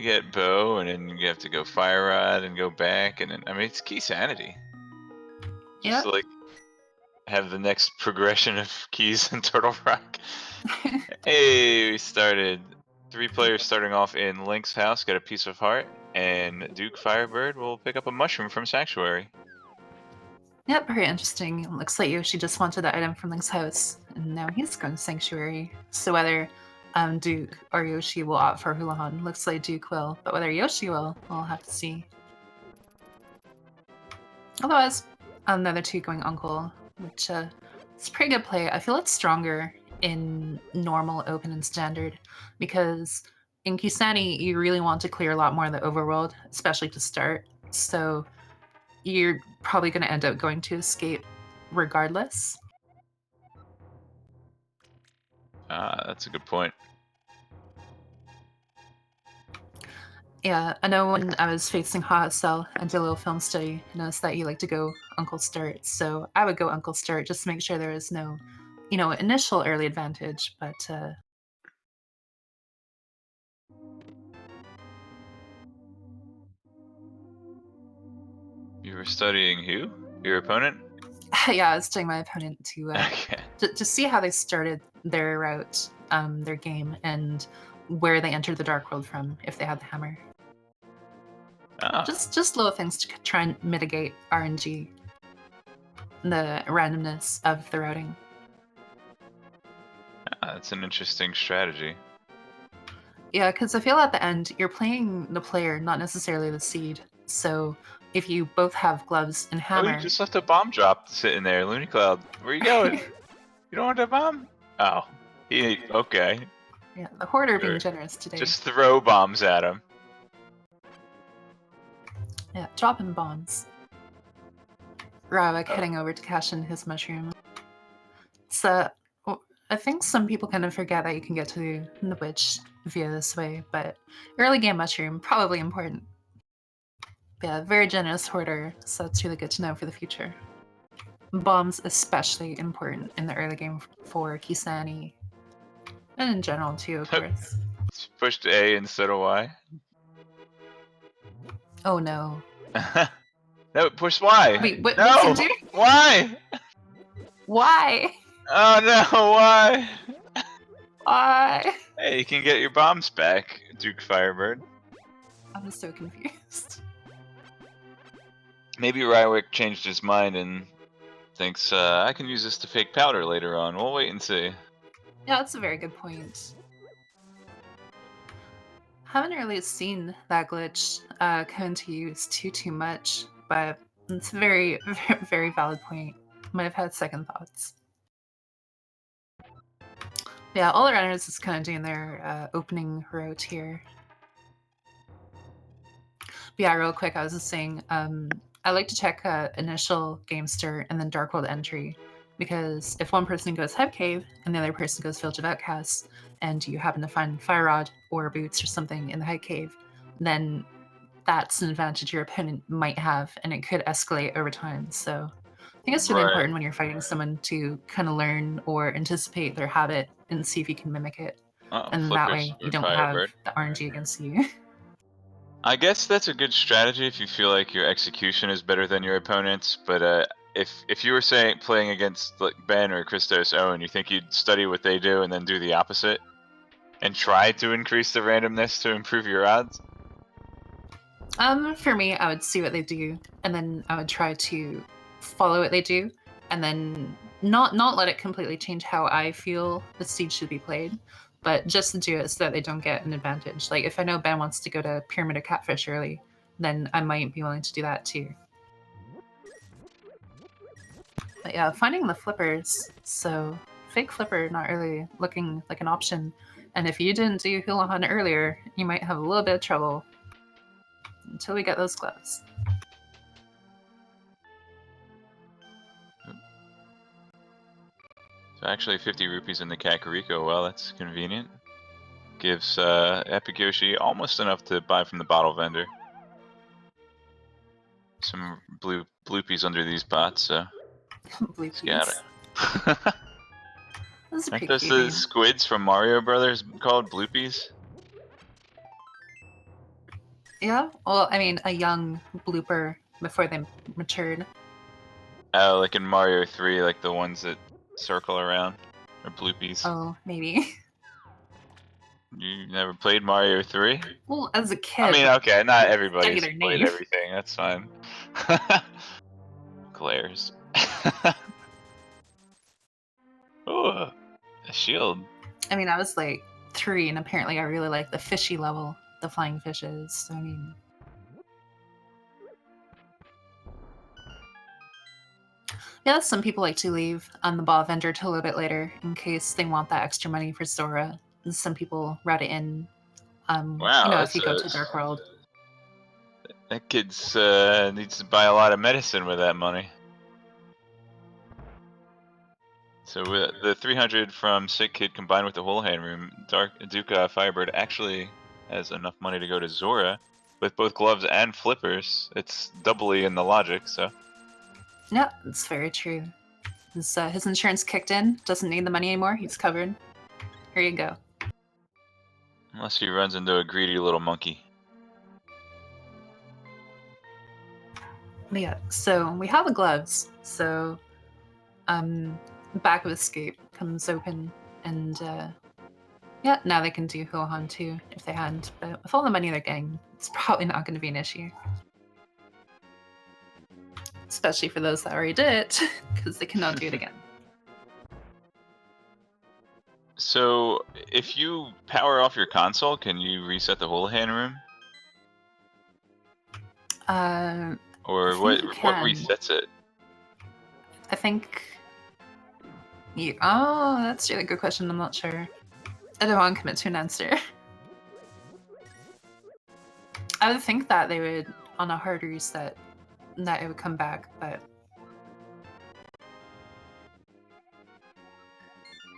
get bow, and then you have to go fire rod and go back, and then I mean it's Keysanity. Just Yep. like have the next progression of keys in Turtle Rock. Hey, we started 3 players starting off in Link's house, get a piece of heart, and DukeFireBird will pick up a mushroom from Sanctuary. Yep, very interesting. It looks like Yoshi just wanted that item from Link's house, and now he's going to Sanctuary. So whether Duke or Yoshi will opt for Hulahan, looks like Duke will, but whether Yoshi will, we'll have to see. Otherwise, the other two going Uncle, which it's a pretty good play. I feel it's stronger in normal, open, and standard, because in Keysanity, you really want to clear a lot more of the overworld, especially to start. So you're probably going to end up going to escape regardless. That's a good point. Yeah, I know when I was facing Hot Cell and did a little film study, I noticed that you like to go Uncle Start. So I would go Uncle Start just to make sure there is no, initial early advantage, but You were studying who? Your opponent? yeah, I was studying my opponent Okay. to see how they started their route, their game, and where they entered the Dark World from if they had the hammer. Oh. Just little things to try and mitigate RNG, the randomness of the routing. That's an interesting strategy. Yeah, because I feel at the end, you're playing the player, not necessarily the seed. So if you both have gloves and hammer... Oh, you just left a bomb drop sitting there, Loonycloud. Where you going? You don't want that bomb? Oh. Okay. Yeah, the Hoarder being generous today. Just throw bombs at him. Yeah, dropping bombs. Rywek heading over to cash in his mushroom. So I think some people kind of forget that you can get to the witch via this way, but early game mushroom, probably important. Yeah, very generous hoarder, so that's really good to know for the future. Bombs especially important in the early game for Keysanity. And in general too, of course. Pushed A instead of Y. Oh no. No, push Y. Wait, what, no! what's it do? Why? Why? Oh no, why? Why? Hey, you can get your bombs back, DukeFireBird. I'm so confused. Maybe Rywek changed his mind and thinks, I can use this to fake powder later on. We'll wait and see. Yeah, that's a very good point. Haven't really seen that glitch come into use too much, but it's a very, very, very valid point. Might have had second thoughts. Yeah, all the runners is kind of doing their opening route here. But yeah, real quick, I was just saying, I like to check initial game start and then Dark World entry, because if one person goes Head Cave and the other person goes Village of Outcasts, and you happen to find Fire Rod or Boots or something in the Head Cave, then that's an advantage your opponent might have, and it could escalate over time. So I think it's really important when you're fighting someone to kind of learn or anticipate their habit and see if you can mimic it. And that way you don't have the RNG against you. I guess that's a good strategy if you feel like your execution is better than your opponent's, but if you were playing against like Ben or Christos Owen, you think you'd study what they do and then do the opposite? And try to increase the randomness to improve your odds? For me, I would see what they do, and then I would try to follow what they do, and then not let it completely change how I feel the siege should be played, but just to do it so that they don't get an advantage. Like, if I know Ben wants to go to Pyramid of Catfish early, then I might be willing to do that too. But yeah, finding the flippers. So, fake flipper not really looking like an option. And if you didn't do Hula Hunt earlier, you might have a little bit of trouble until we get those gloves. So actually 50 rupees in the Kakariko, well, that's convenient. Gives epicYoshi almost enough to buy from the bottle vendor. Some bloopies under these pots, so... Bloopies. Got it. Aren't those the squids from Mario Brothers called bloopies? Yeah, well, I mean, a young blooper before they matured. Oh, like in Mario 3, like the ones that circle around, or bloopies. Oh, maybe. You never played Mario 3? Well, as a I kid, mean, but okay, not study everybody's their played name. everything. That's fine. Glares. Ooh, a shield. I mean, I was like 3, and apparently I really like the fishy level, the flying fishes. So, I mean, yeah, some people like to leave on the ball vendor till a little bit later in case they want that extra money for Zora. And some people route it in. Wow, You know, if that's you go to Dark World. that kid's needs to buy a lot of medicine with that money. So with the 300 from Sick Kid combined with the Houlihan Room, DukeFireBird actually has enough money to go to Zora with both gloves and flippers. It's doubly in the logic, so. Yeah, it's very true. His insurance kicked in, doesn't need the money anymore, he's covered. Here you go. Unless he runs into a greedy little monkey. But yeah, so we have the gloves. So, back of escape comes open, and yeah, now they can do Gohan too if they hadn't. But with all the money they're getting, it's probably not going to be an issue. Especially for those that already did it, because they cannot do it again. So, if you power off your console, can you reset the Houlihan Room? Or what resets it? I think. Oh, that's a really good question. I'm not sure. I don't want to commit to an answer. I would think that they would, on a hard reset, that it would come back, but.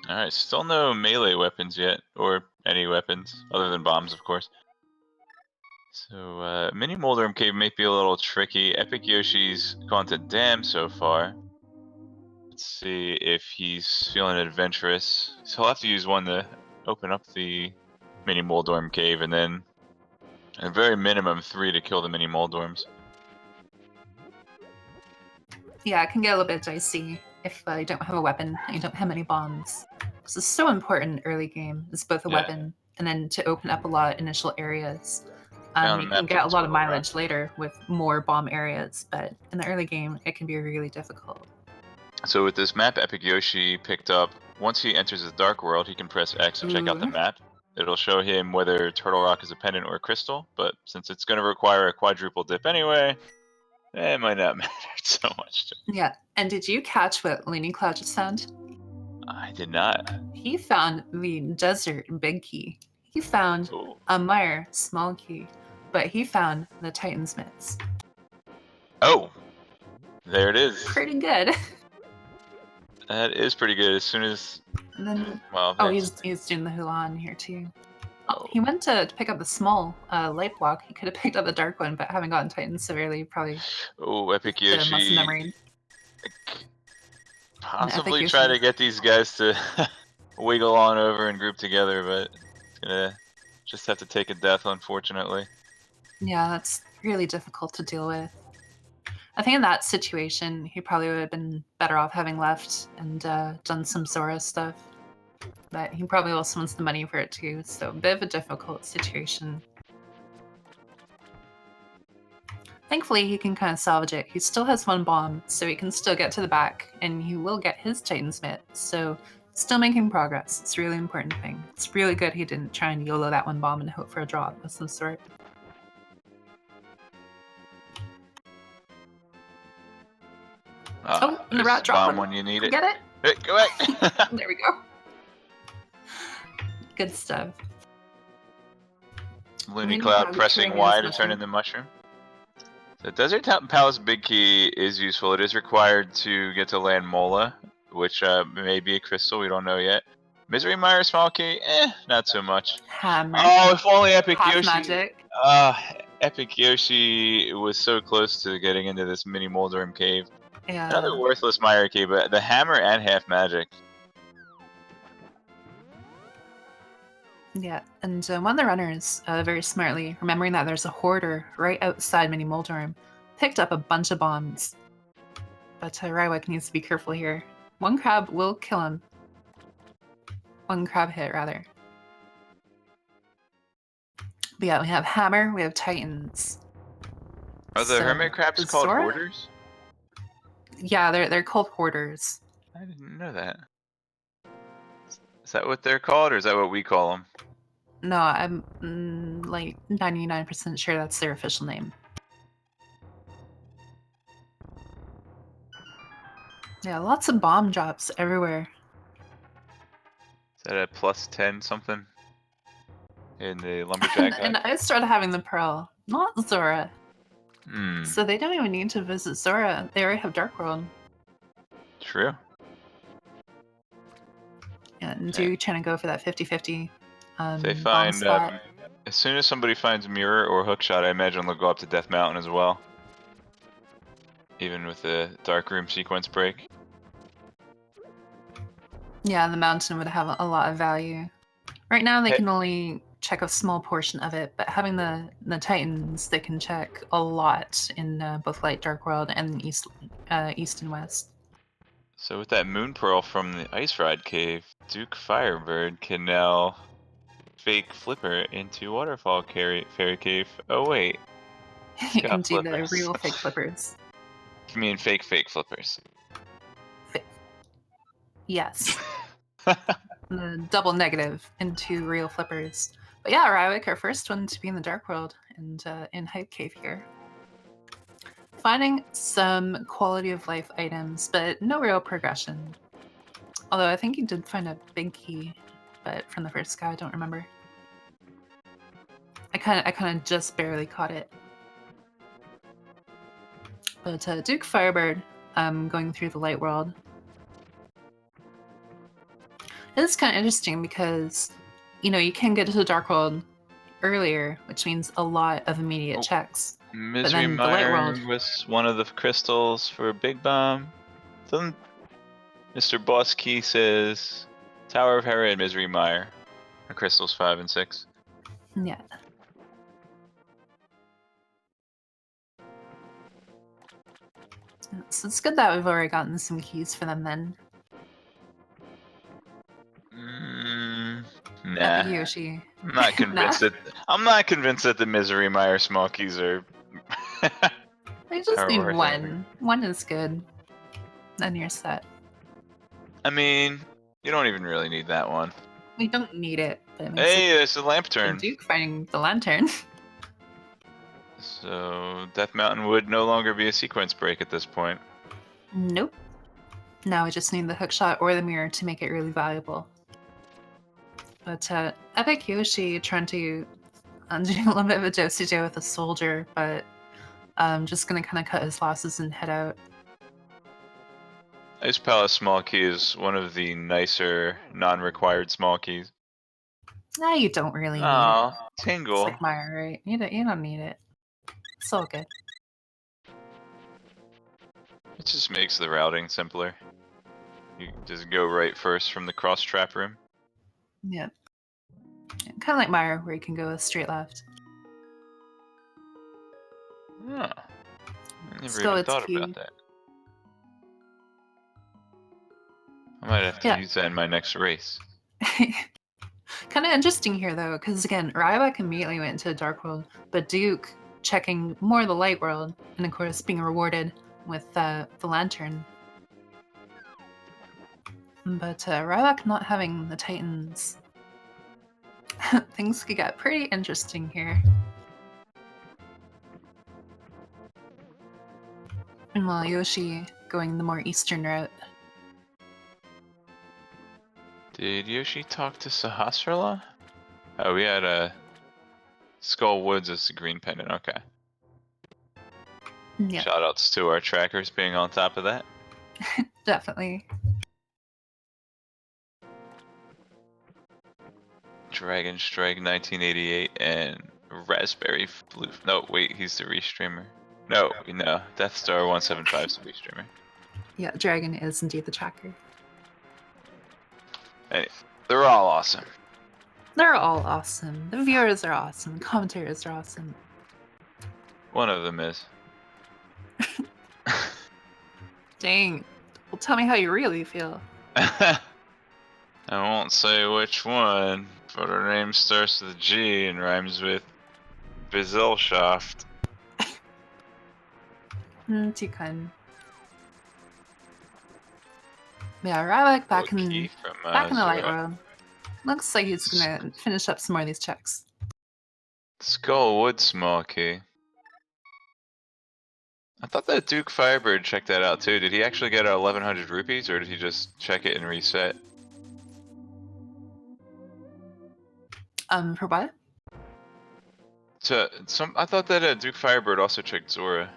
Alright, still no melee weapons yet, or any weapons, other than bombs, of course. So, Mini Moldorm Cave may be a little tricky. epicYoshi's gone to Dam so far. Let's see if he's feeling adventurous. So he'll have to use one to open up the Mini Moldorm Cave, and then at very minimum 3 to kill the Mini Moldorms. Yeah, it can get a little bit dicey if you don't have a weapon and you don't have any bombs. Because it's so important early game. It's both a weapon and then to open up a lot of initial areas. You can get a lot of mileage later with more bomb areas, but in the early game, it can be really difficult. So with this map epicYoshi picked up, once he enters the Dark World, he can press X and check out the map. It'll show him whether Turtle Rock is a pendant or a crystal, but since it's going to require a quadruple dip anyway, it might not matter so much. Yeah, and did you catch what Loonycloud87 found? I did not. He found the desert big key. He found a mire small key, but he found the Titan's mitts. Oh, there it is. Pretty good. That is pretty good. As soon as, and then, well, he's doing the Hulan here too. Oh, he went to pick up the small light block. He could have picked up the dark one, but having gotten Titan severely, probably. Oh, epicYoshi. Possibly Epic try to get these guys to wiggle on over and group together, but it's gonna just have to take a death, unfortunately. Yeah, that's really difficult to deal with. I think in that situation, he probably would have been better off having left and done some Zora stuff. But he probably also wants the money for it too, so a bit of a difficult situation. Thankfully, he can kind of salvage it. He still has one bomb, so he can still get to the back, and he will get his Titan's mitt, so still making progress. It's a really important thing. It's really good he didn't try and YOLO that one bomb and hope for a drop of some sort. Oh, and the rat dropped when you need it. Get it? Hey, go back. There we go. Good stuff. Loonycloud pressing Y to turn into mushroom. The Desert Palace Big Key is useful. It is required to get to Land Mola, which may be a crystal. We don't know yet. Misery Mire Small Key, not so much. Hammer. Oh, if only epicYoshi. Magic. epicYoshi was so close to getting into this Mini Moldorm Cave. Yeah. Another worthless Mire Key, but the hammer and half magic. Yeah, and one of the runners, very smartly, remembering that there's a hoarder right outside Mini Moldorm, picked up a bunch of bombs. But Rywek needs to be careful here. One crab will kill him. One crab hit, rather. But yeah, we have Hammer, we have Titans. Are the hermit crabs called Zora? hoarders? Yeah, they're called hoarders. I didn't know that. Is that what they're called, or is that what we call them? No, I'm like 99% sure that's their official name. Yeah, lots of bomb drops everywhere. Is that a plus 10 something? In the lumberjack And I started having the Pearl, not Zora. So they don't even need to visit Zora. They already have Dark World. True. And do trying to go for that 50-50 they bomb find spot. as soon as somebody finds Mirror or Hookshot, I imagine they'll go up to Death Mountain as well. Even with the Dark Room sequence break. Yeah, the mountain would have a lot of value. Right now they can only check a small portion of it, but having the Titans, they can check a lot in both Light Dark World and East and West. So with that Moon Pearl from the Ice Ride Cave, DukeFireBird can now fake Flipper into Waterfall Fairy Cave. Oh wait. You can do the real fake flippers. You mean fake flippers? Fake. Yes. The double negative into real flippers. But yeah, Rywek, our first one to be in the Dark World and in Hype Cave here. Finding some quality of life items, but no real progression. Although I think he did find a big key, but from the first guy, I don't remember. I kind of just barely caught it. But DukeFireBird, going through the Light World. It's kind of interesting because, you know, you can get to the Dark World earlier, which means a lot of immediate checks. Misery Mire was one of the crystals for Big Bomb. Then Mr. Boss Key says Tower of Hera and Misery Mire are crystals 5 and 6. Yeah. So it's good that we've already gotten some keys for them then. Nah. EpicYoshi. I'm not convinced that I'm not convinced that the Misery Mire small keys are. We just need one. One is good. Then you're set. I mean, you don't even really need that one. We don't need it. But it hey, there's the lamp turn. Duke finding the lantern. So Death Mountain would no longer be a sequence break at this point. Nope. Now we just need the hookshot or the mirror to make it really valuable. But epicYoshi trying to do a little bit of a do with a soldier, but I'm just gonna kind of cut his losses and head out. Ice Palace small key is one of the nicer, non-required small keys. Nah, you don't really need it. Tingle. It's like Maya, right? You don't need it. It's all good. It just makes the routing simpler. You just go right first from the cross trap room. Yeah. Kind of like Maya, where you can go straight left. Oh. I never even thought about that. I might have to use that in my next race. Kind of interesting here, though, because again, Rywek immediately went into the Dark World, but Duke checking more the Light World, and of course being rewarded with the lantern. But Rywek not having the Titans. Things could get pretty interesting here. And while Yoshi going the more eastern route. Did Yoshi talk to Sahasrara? Oh, we had a Skull Woods as the green pendant. Okay. Yeah. Shoutouts to our trackers being on top of that. Definitely. Dragon Strike 1988 and Raspberry Blue. No, wait, he's the restreamer. No, Death Star 175 is the restreamer. Yeah, Dragon is indeed the tracker. Hey, they're all awesome. They're all awesome. The viewers are awesome. The commentators are awesome. One of them is. Dang. Well, tell me how you really feel. I won't say which one, but her name starts with a G and rhymes with Gesellschaft. Too kind. Yeah, Rywek back in the light world. Looks like he's gonna finish up some more of these checks. Skullwood small key. I thought that DukeFireBird checked that out too. Did he actually get 1100 rupees, or did he just check it and reset? For what? So I thought that DukeFireBird also checked Zora.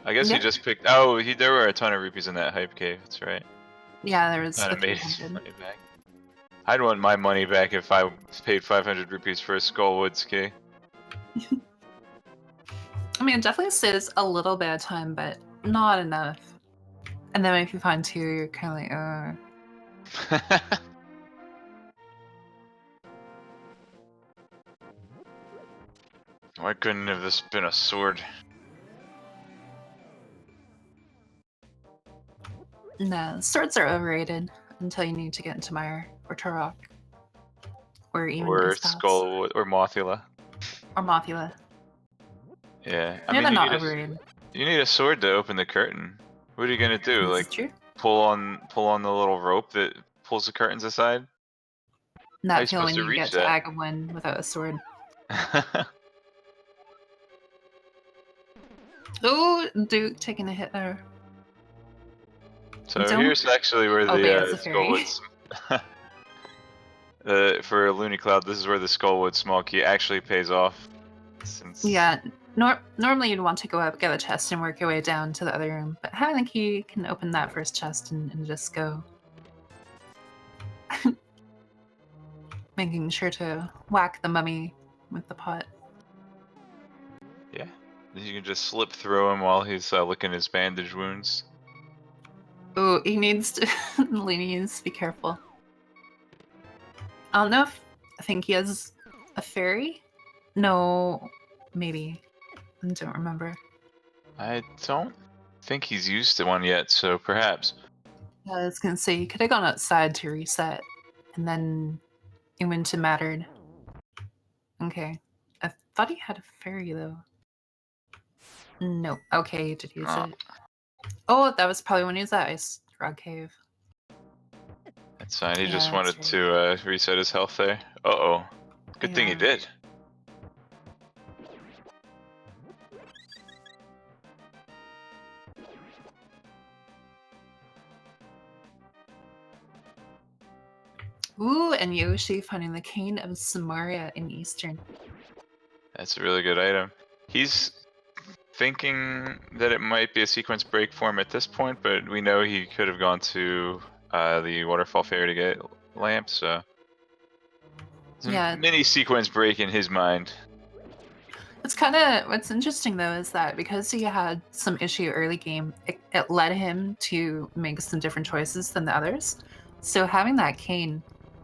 I guess Yeah. he just picked. Oh, there were a ton of rupees in that hype cave. That's right. Yeah, there was. Kinda made his money back. I'd want my money back if I paid 500 rupees for a Skullwoods key. I mean, it definitely saves a little bit of time, but not enough. And then if you find two, you're kind of like, Why couldn't have this been a sword? No, swords are overrated until you need to get into Mire or Turok. Or even Skullwood or Mothula. Or Mothula. Yeah, I They're mean, not overrated. You need a sword to open the curtain. What are you gonna do? This is true. pull on the little rope that pulls the curtains aside? That feeling when you get to Ag of One without a sword. Oh, Duke taking a hit there. So here's actually where the Skullwoods. For Loonycloud, this is where the Skullwood small key actually pays off. Yeah, normally you'd want to go up, get a chest, and work your way down to the other room, but having the key can open that first chest and just go. Making sure to whack the mummy with the pot. Yeah, you can just slip through him while he's licking his bandage wounds. Oh, he needs to. Loony needs to be careful. I don't know if I think he has a fairy. No, maybe. I don't remember. I don't think he's used one yet, so perhaps. I was gonna say, he could have gone outside to reset, and then it wouldn't have mattered. Okay. I thought he had a fairy, though. No. Okay, he did use it. Oh, that was probably when he was at Ice Rock Cave. That's fine, he just wanted to reset his health there. Uh-oh. Good thing he did. Ooh, and Yoshi finding the Cane of Samaria in Eastern. That's a really good item. He's thinking that it might be a sequence break for him at this point, but we know he could have gone to the Waterfall Fair to get lamps, so it's a mini sequence break in his mind. It's kind of, what's interesting though is that because he had some issue early game, it led him to make some different choices than the others. So having that cane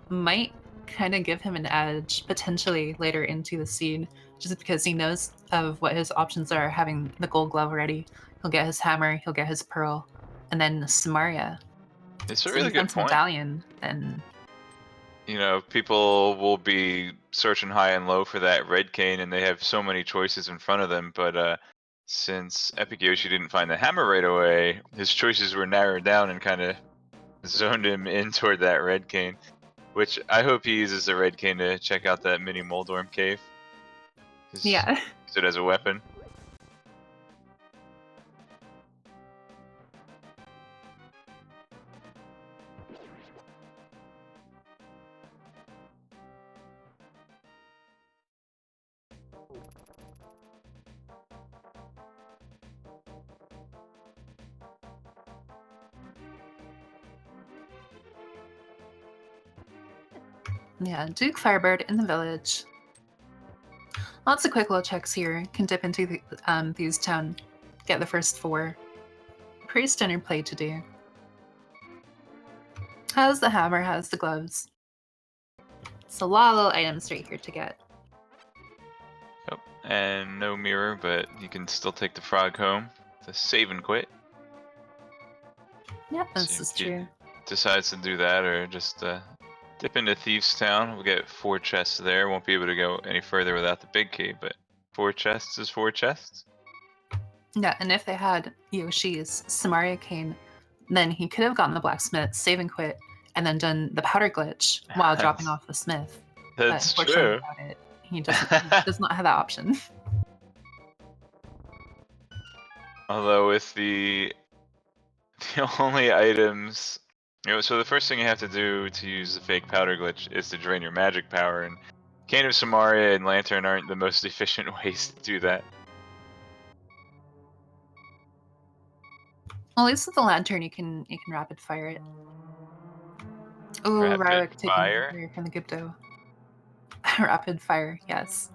might kind of give him an edge potentially later into the seed, just because he knows of what his options are. Having the gold glove ready, he'll get his hammer, he'll get his pearl, and then Samaria. It's a really good point. Medallion, then you know, people will be searching high and low for that red cane, and they have so many choices in front of them. But since epicYoshi didn't find the hammer right away, his choices were narrowed down and kind of zoned him in toward that red cane. Which I hope he uses the red cane to check out that mini Moldorm cave. Yeah. Use it as a weapon. Yeah, DukeFireBird in the village. Lots of quick little checks here. Can dip into the, these town, get the first 4. Pretty standard play to do. Has the hammer, has the gloves. So a lot of little items right here to get. Yep. And no mirror, but you can still take the frog home to save and quit. Yep, So this is if he true. decides to do that, or just dip into Thieves Town. We'll get 4 chests there. Won't be able to go any further without the big key, but 4 chests is 4 chests. Yeah, and if they had Yoshi's Samaria cane, then he could have gotten the blacksmith, save and quit, and then done the powder glitch while dropping off the smith. But That's unfortunately true. without it, he does not have that option. Although with the only items, so the first thing you have to do to use the fake powder glitch is to drain your magic power, and Cane of Samaria and Lantern aren't the most efficient ways to do that. Well, at least with the lantern, you can rapid fire it. Oh, Rapid Rywek taking fire. fire from the Gupto. Rapid fire, yes.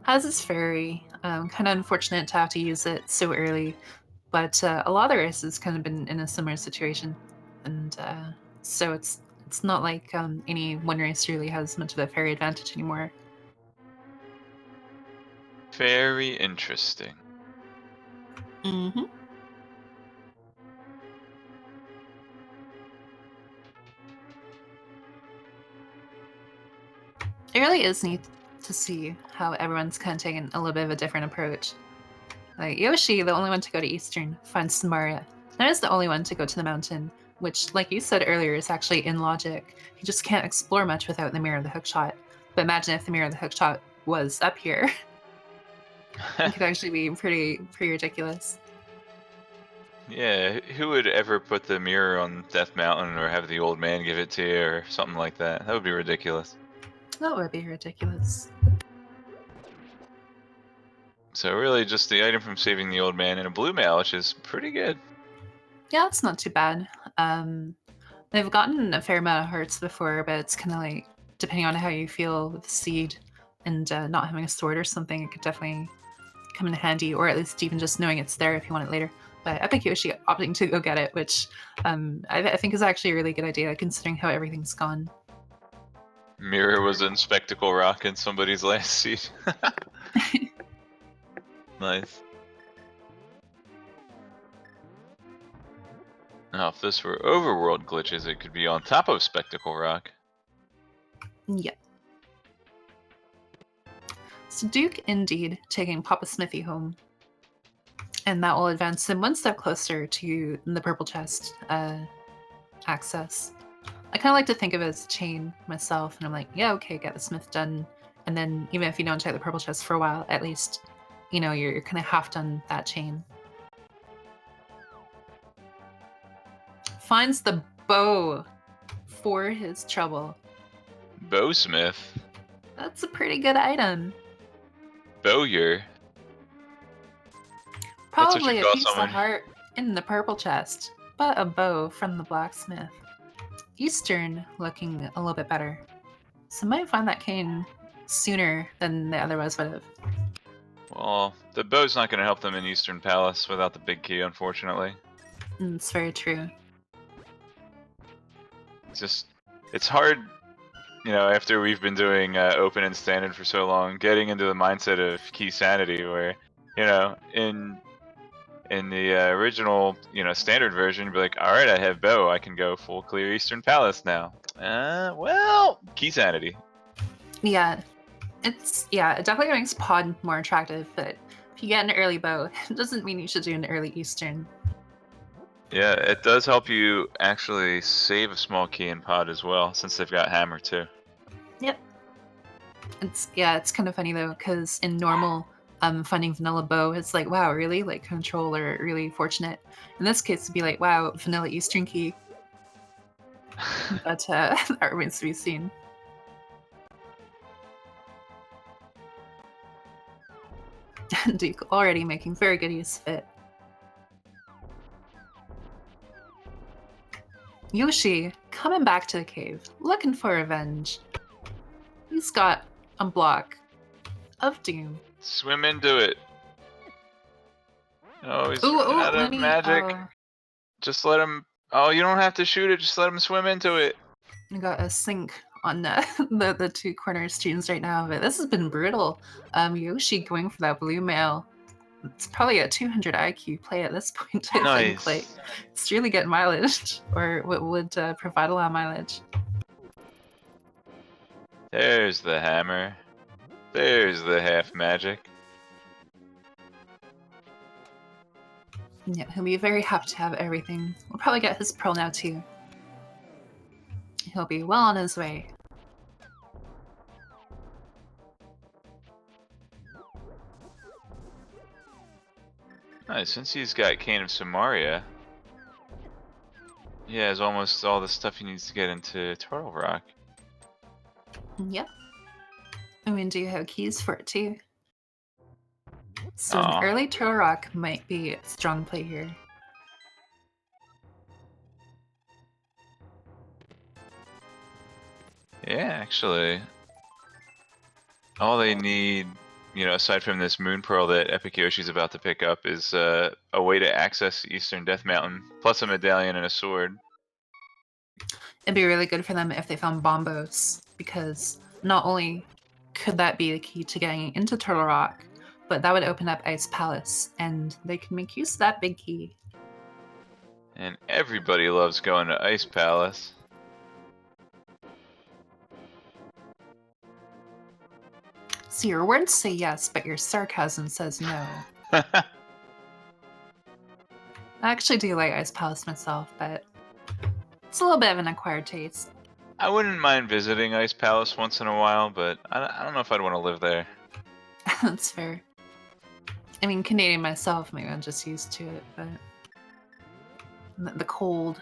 Has this fairy. Kind of unfortunate to have to use it so early, but a lot of the race has kind of been in a similar situation, and so it's not like any one race really has much of a fairy advantage anymore. Very interesting. Mm-hmm. It really is neat to see how everyone's kind of taken a little bit of a different approach. Like Yoshi, the only one to go to Eastern, finds Samaria. That is the only one to go to the mountain, which, like you said earlier, is actually in logic. He just can't explore much without the mirror of the hookshot. But imagine if the mirror of the hookshot was up here. It could actually be pretty ridiculous. Yeah, who would ever put the mirror on Death Mountain or have the old man give it to you or something like that? That would be ridiculous. That would be ridiculous. So really just the item from saving the old man and a blue mail, which is pretty good. Yeah, it's not too bad. They've gotten a fair amount of hearts before, but it's kind of like, depending on how you feel with the seed and not having a sword or something, it could definitely come in handy, or at least even just knowing it's there if you want it later. But epicYoshi opting to go get it, which I think is actually a really good idea considering how everything's gone. Mirror was in Spectacle Rock in somebody's last seed. Nice. Now, if this were overworld glitches, it could be on top of Spectacle Rock. Yep. So Duke indeed taking Papa Smithy home. And that will advance him one step closer to the purple chest access. I kind of like to think of it as a chain myself, and I'm like, yeah, okay, get the smith done. And then even if you don't check the purple chest for a while, at least, you know, you're kind of half done that chain. Finds the bow for his trouble. Bowsmith. That's a pretty good item. Bowyer. Probably a call piece someone. of heart in the purple chest, but a bow from the blacksmith. Eastern looking a little bit better. So might find that cane sooner than they otherwise would have. Well, the bow's not going to help them in Eastern Palace without the big key, unfortunately. It's very true. It's hard, you know, after we've been doing open and standard for so long, getting into the mindset of Keysanity, where, you know, in the original, you know, standard version, you'd be like, all right, I have bow, I can go full clear Eastern Palace now. Well, Keysanity. Yeah, it definitely makes Pod more attractive, but if you get an early bow, it doesn't mean you should do an early Eastern. Yeah, it does help you actually save a small key in Pod as well, since they've got hammer too. Yep. It's kind of funny though, because in normal finding vanilla bow, it's like, wow, really? Like controller, really fortunate. In this case, it'd be like, wow, vanilla Eastern key. But that remains to be seen. Duke already making very good use of it. Yoshi coming back to the cave, looking for revenge. He's got a block of doom. Swim into it. Oh, he's Ooh, running out of magic. Oh. Just let him. Oh, you don't have to shoot it. Just let him swim into it. We got a sink on the two corner streams right now, but this has been brutal. Yoshi going for that blue mail. It's probably a 200 IQ play at this point, I think. Like, Nice. it's really getting mileage, or what would provide a lot of mileage. There's the hammer. There's the half magic. Yeah, he'll be very happy to have everything. We'll probably get his pearl now too. He'll be well on his way. Nice, since he's got Cane of Samaria, he has almost all the stuff he needs to get into Turtle Rock. Yep. I mean, do you have keys for it too? So an Aw. early Turtle Rock might be a strong play here. Yeah, actually, all they need, you know, aside from this Moon Pearl that epicYoshi's about to pick up, is a way to access Eastern Death Mountain, plus a medallion and a sword. It'd be really good for them if they found Bombos, because not only could that be the key to getting into Turtle Rock, but that would open up Ice Palace, and they can make use of that big key. And everybody loves going to Ice Palace. So your words say yes, but your sarcasm says no. I actually do like Ice Palace myself, but it's a little bit of an acquired taste. I wouldn't mind visiting Ice Palace once in a while, but I don't know if I'd want to live there. That's fair. I mean, Canadian myself, maybe I'm just used to it, but the cold,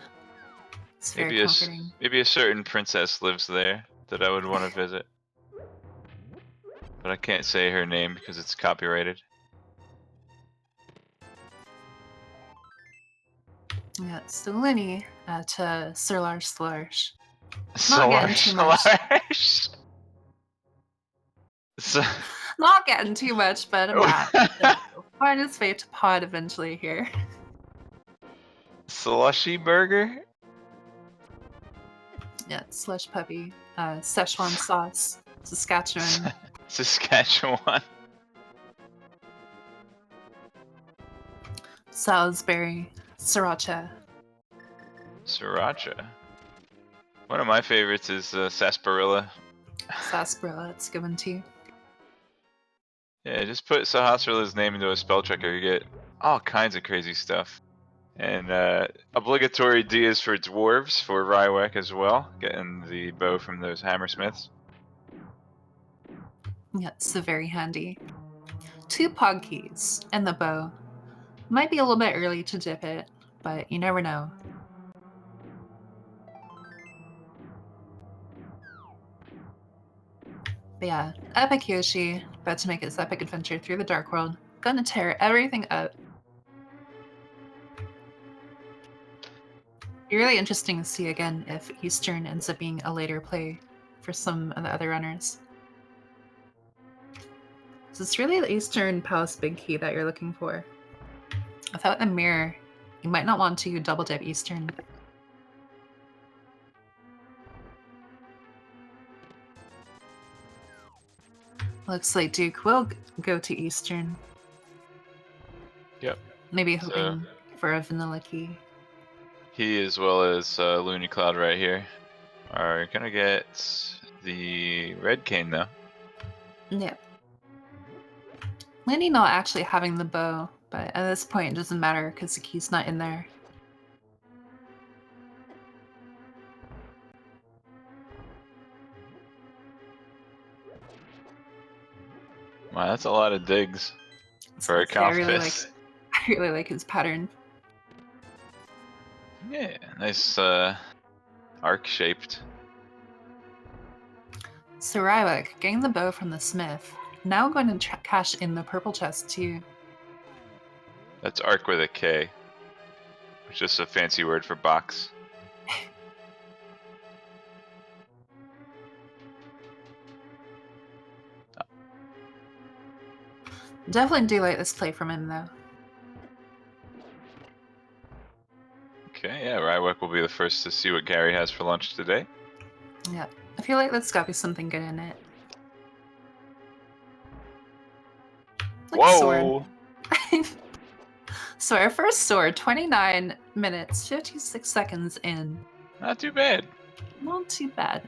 it's very comforting. Maybe a certain princess lives there that I would want to visit. But I can't say her name because it's copyrighted. Yeah, it's the Loony to Sir Lars Slursh. Not getting too much. Not getting too much, but I'm not. Find his way to pod eventually here. Slushy burger? Yeah, slush puppy. Szechuan sauce. Saskatchewan. Saskatchewan. Salisbury. Sriracha. Sriracha. One of my favorites is sarsaparilla. Sarsaparilla, it's a good one too. Yeah, just put Sahasrarillah's name into a spell checker, you get all kinds of crazy stuff. And obligatory D is for dwarves for Rywek as well, getting the bow from those hammersmiths. Yeah, it's very handy. 2 pog keys and the bow. Might be a little bit early to dip it, but you never know. But yeah, epicYoshi, about to make its epic adventure through the Dark World. Gonna tear everything up. Be really interesting to see again if Eastern ends up being a later play for some of the other runners. So it's really the Eastern Palace big key that you're looking for. Without a mirror, you might not want to double dip Eastern. Looks like Duke will go to Eastern. Yep. Maybe hoping for a vanilla key. He, as well as Loonycloud right here, are gonna get the red cane though. Yeah. Landy not actually having the bow, but at this point it doesn't matter because the key's not in there. Wow, that's a lot of digs for a Kalfis. I really like his pattern. Yeah, nice arc shaped. So Rywek, getting the bow from the smith. Now going to cash in the purple chest too. That's arc with a K, which is a fancy word for box. Definitely do like this play from him though. Okay, yeah, Rywek will be the first to see what Gary has for lunch today. Yeah, I feel like there's gotta be something good in it. Like a sword. Whoa! So our first sword, 29 minutes, 56 seconds in. Not too bad. Not too bad.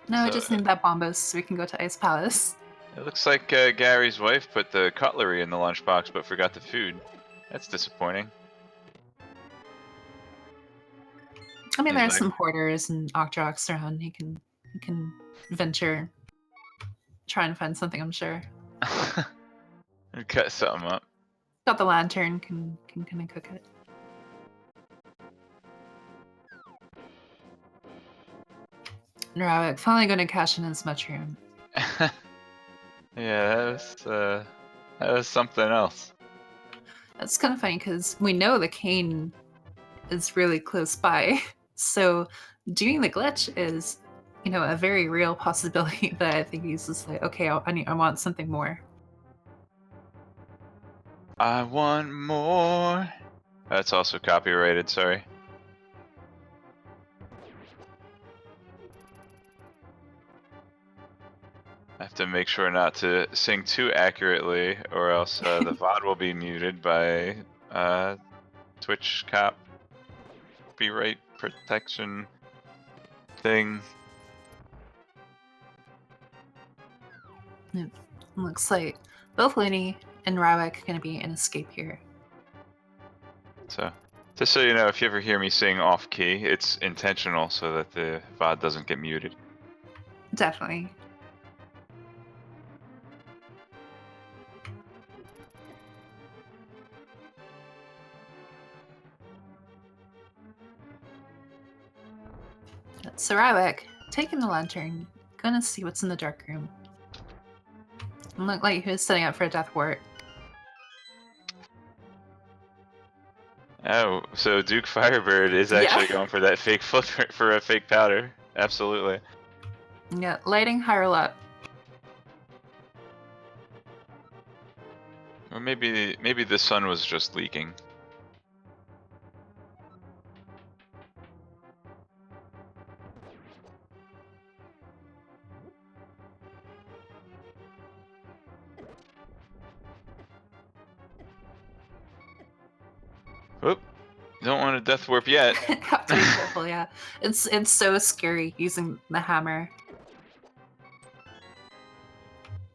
No, we So, just need that bombos so we can go to Ice Palace. it looks like Gary's wife put the cutlery in the lunchbox but forgot the food. That's disappointing. I mean, He's there's like- some porters and Octrox around. He can venture, try and find something. I'm sure. Cut something up. Got the lantern. Can kind of cook it. Rywek finally going to cash in his mushroom. Yeah, that was something else. That's kind of funny because we know the cane is really close by, so doing the glitch is, you know, a very real possibility that I think he's just like, okay, I want something more. I want more. That's also copyrighted, sorry. I have to make sure not to sing too accurately, or else the VOD will be muted by Twitch copyright protection thing. Looks like both Looney and Rywek are going to be in escape here. So, just so you know, if you ever hear me sing off key, it's intentional so that the VOD doesn't get muted. Definitely. So Rywek, taking the lantern, gonna see what's in the dark room. Look like he was setting up for a death wart. Oh, so DukeFireBird is actually going for that fake footprint for a fake powder. Absolutely. Yeah, lighting Hyrule up. Or maybe the sun was just leaking. Oop. Don't want a death warp yet. Have to be careful, yeah. It's so scary using the hammer.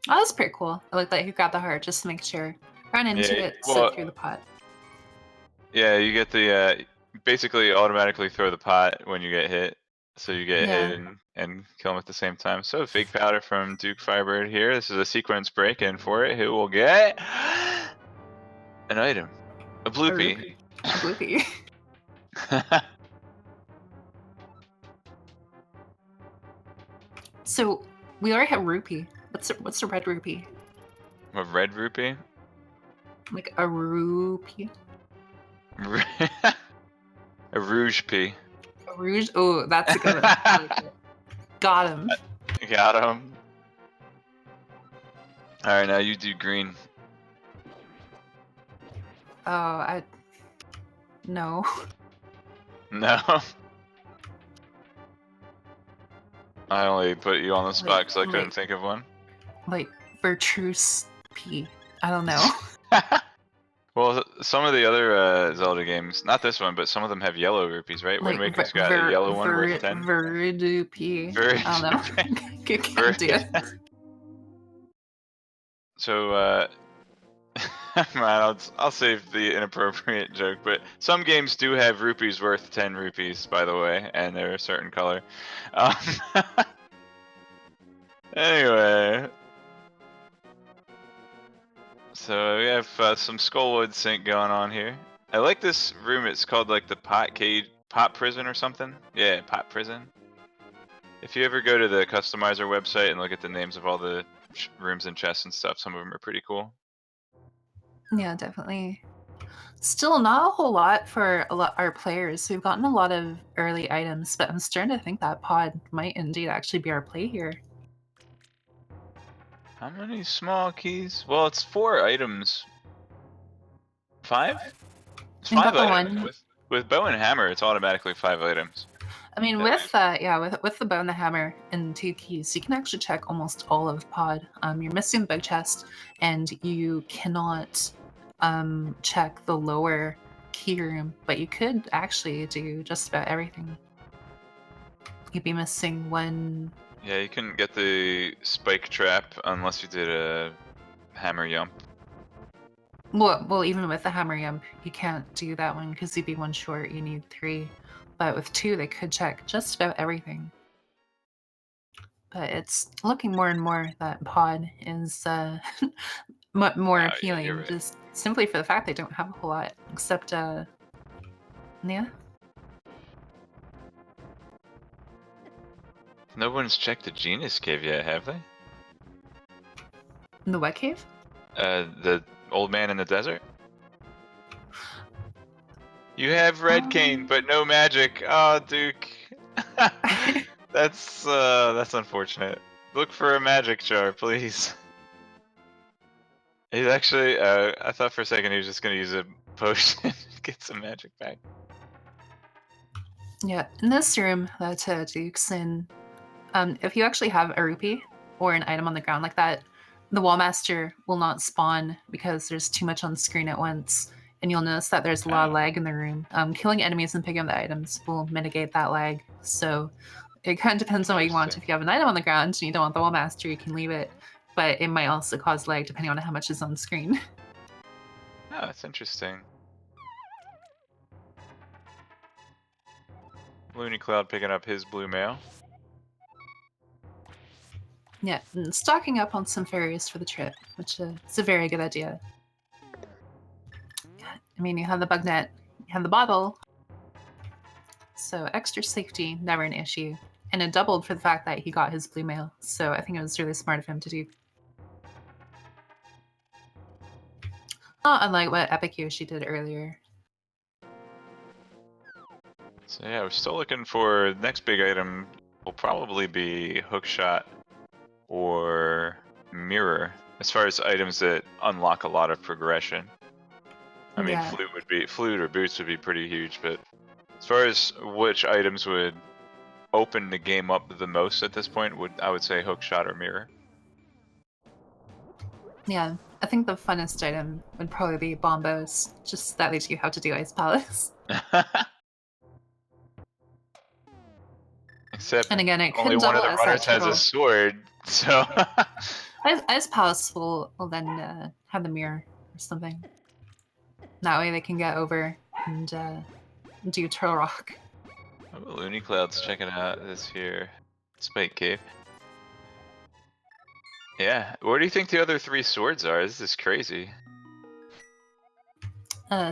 Oh, that's pretty cool. I like that he grabbed the heart just to make sure. Run into Yeah, it, well, slip through the pot. Yeah, you get the basically automatically throw the pot when you get hit. So you get hit and kill him at the same time. So fake powder from DukeFireBird here. This is a sequence break, and for it, who will get an item, a bloopy. A bloopy. So we already have rupee. What's a red rupee? A red rupee? Like a rupee? A rouge pea. A rouge? Oh, that's a good one. Got him. Got him. Alright, now you do green. Oh, no. No. I only put you on the spot because I couldn't think of one. Like Vertruce P. I don't know. Well, some of the other Zelda games, not this one, but some of them have yellow rupees, right? Like Wind Waker's got a yellow one worth 10. Verdu P. I don't know. Can't do it. So, man, I'll save the inappropriate joke, but some games do have rupees worth 10 rupees, by the way, and they're a certain color. Anyway. So we have some Skullwood sync going on here. I like this room. It's called like the pot prison or something. Yeah, pot prison. If you ever go to the customizer website and look at the names of all the rooms and chests and stuff, some of them are pretty cool. Yeah, definitely. Still not a whole lot for our players. We've gotten a lot of early items, but I'm starting to think that pod might indeed actually be our play here. How many small keys? Well, it's 4 items. 5? It's 5 items. With bow and hammer, it's automatically 5 items. I mean, Yeah. with the bow and the hammer and 2 keys, you can actually check almost all of pod. You're missing the big chest, and you cannot check the lower key room, but you could actually do just about everything. You'd be missing one. Yeah, you couldn't get the spike trap unless you did a hammer yump. Well, even with the hammer yump, you can't do that one because you'd be one short. You need 3, but with 2, they could check just about everything. But it's looking more and more that pod is more appealing, you're right. just simply for the fact they don't have a whole lot except yeah. No one's checked the Genus cave yet, have they? In the wet cave? The old man in the desert? You have red cane, but no magic. Oh, Duke. That's unfortunate. Look for a magic jar, please. He's actually, I thought for a second he was just gonna use a potion to get some magic back. Yeah, in this room that Duke's in, if you actually have a rupee or an item on the ground like that, the Wallmaster will not spawn because there's too much on screen at once, and you'll notice that there's a lot of lag in the room. Killing enemies and picking up the items will mitigate that lag, so it kind of depends on what you want. If you have an item on the ground and you don't want the Wallmaster, you can leave it, but it might also cause lag depending on how much is on screen. Oh, that's interesting. Loonycloud picking up his blue mail. Yeah, and stocking up on some fairies for the trip, which is a very good idea. I mean, you have the bug net, you have the bottle, so extra safety, never an issue. And it doubled for the fact that he got his blue mail, so I think it was really smart of him to do. Not unlike what epicYoshi did earlier. So yeah, we're still looking for the next big item. Will probably be hookshot or mirror, as far as items that unlock a lot of progression. I mean, Yeah. flute or boots would be pretty huge, but as far as which items would open the game up the most at this point, I would say hookshot or mirror. Yeah, I think the funnest item would probably be bombos, just that leads you how to do Ice Palace. Except And again, it only could one of double the as that runners has a turtle. sword, so Ice Palace will then have the mirror or something. That way they can get over and do Turtle Rock. oh, Loonycloud's checking out this here spike cave. Yeah, where do you think the other 3 swords are? This is crazy.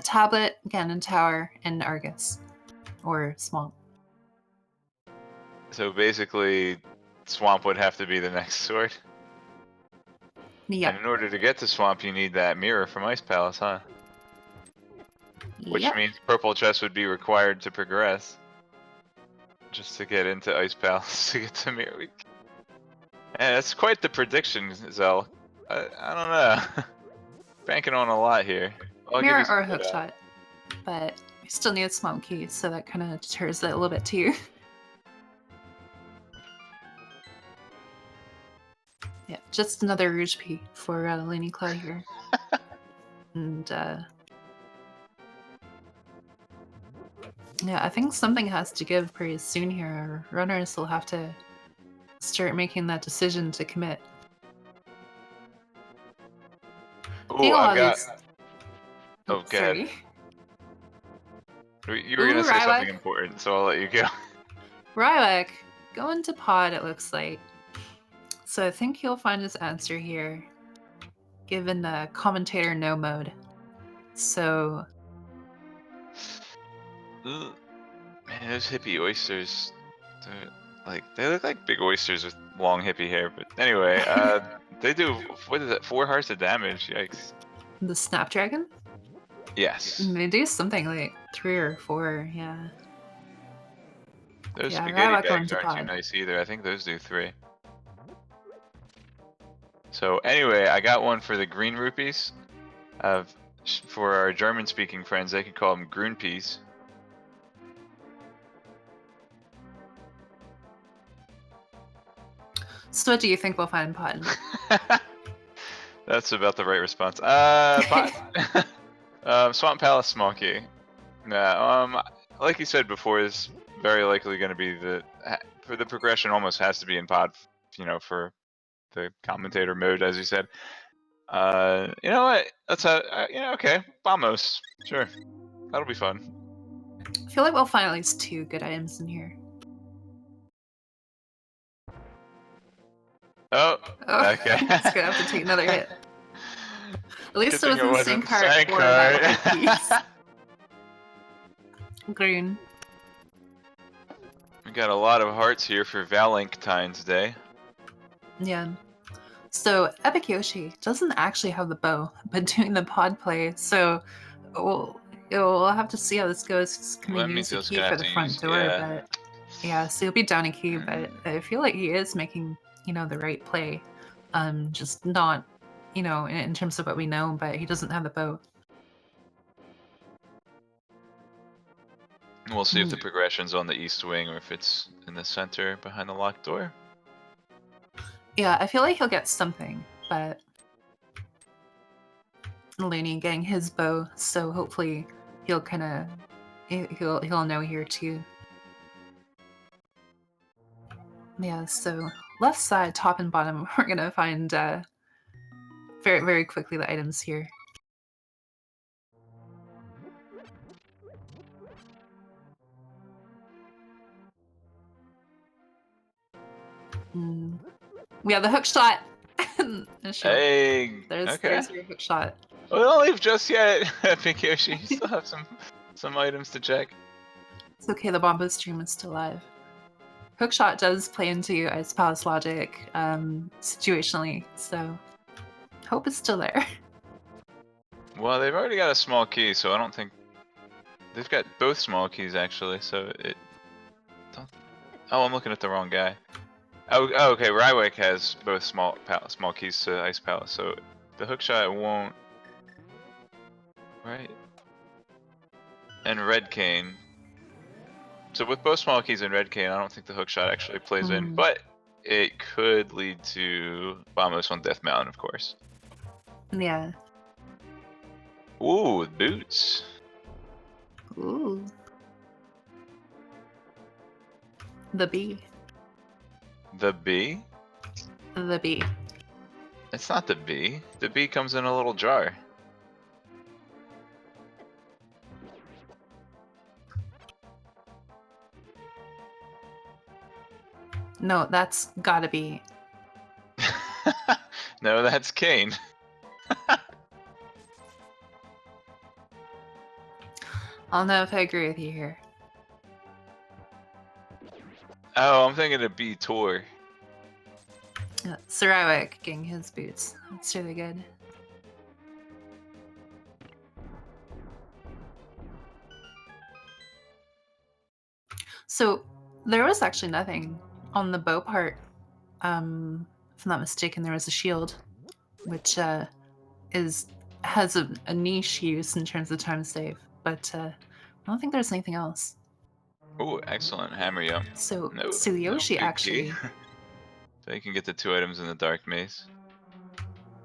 Tablet, Ganon Tower, and Argus. Or Swamp. So basically, Swamp would have to be the next sword. Yep. And in order to get to Swamp, you need that mirror from Ice Palace, huh? Which Yep. means Purple Chest would be required to progress. Just to get into Ice Palace to get to Mirror. Yeah, that's quite the prediction, Zell. I don't know. Banking on a lot here. I'll Mirror give you or some Hookshot. But we still need a Swamp Key, so that kind of deters it a little bit too. Yeah, just another Rouge P for Loonycloud here. And yeah, I think something has to give pretty soon here. Our runners will have to start making that decision to commit. Ooh, I've got. Oh, God. Sorry. You were gonna say Rywek. something important, so I'll let you go. Rywek, going to pod, it looks like. So I think you'll find his answer here, given the commentator no mode. So. Man, those hippie oysters. They look like big oysters with long hippie hair, but anyway, they do, what is it, 4 hearts of damage, yikes. The Snapdragon? Yes. They do something like 3 or 4, yeah. Those Yeah, spaghetti Rywek going bags to aren't too pod. nice either, I think those do 3. So anyway, I got one for the green rupees. For our German-speaking friends, they could call them Grünpeas. So what do you think we'll find in Pod? That's about the right response. Swamp Palace Small Key. Yeah, like you said before, is very likely going to be for the progression almost has to be in Pod, you know, for the commentator mode, as you said. You know what? Let's okay, Bombos. Sure. That'll be fun. I feel like we'll find at least 2 good items in here. Oh, Oh, okay. it's gonna have to take another hit. At least Good it thing wasn't Sankheart or that white piece. Green. We got a lot of hearts here for Valentine's Day. Yeah. So epicYoshi doesn't actually have the bow, but doing the pod play. So we'll have to see how this goes. He's gonna That means use the he's key gonna for have the to front use, door, yeah. but yeah, so he'll be down a key. But I feel like he is making, you know, the right play. Just not, you know, in terms of what we know, but he doesn't have the bow. We'll see if the progression's on the east wing or if it's in the center behind the locked door. Yeah, I feel like he'll get something, but Looney getting his bow, so hopefully he'll kind of he'll know here too. Yeah, so left side, top and bottom, we're gonna find very, very quickly the items here. We have the hook shot. Hey, There's your hook shot. Well, don't leave just yet, epicYoshi. You still have some items to check. It's okay, the Bombo stream is still live. Hookshot does play into Ice Palace logic situationally, so hope it's still there. Well, they've already got a small key, so I don't think they've got both small keys actually. So oh, I'm looking at the wrong guy. Oh, okay. Rywek has both small keys to Ice Palace, so the hookshot won't. Right. And Red Cane. So with both small keys and Red Cane, I don't think the hookshot actually plays in, but it could lead to Bombos on Death Mountain, of course. Yeah. Ooh, boots. Ooh. The bee. The bee? The bee. It's not the bee. The bee comes in a little jar. No, that's gotta be. No, that's Kane. I'll know if I agree with you here. Oh, I'm thinking of bee tour. Yeah, Rywek getting his boots. That's really good. So there was actually nothing on the bow part. If I'm not mistaken, there was a shield, which has a niche use in terms of time save, but I don't think there's anything else. Ooh, excellent hammer yum. So No Yoshi big actually. key. So you can get the 2 items in the dark maze.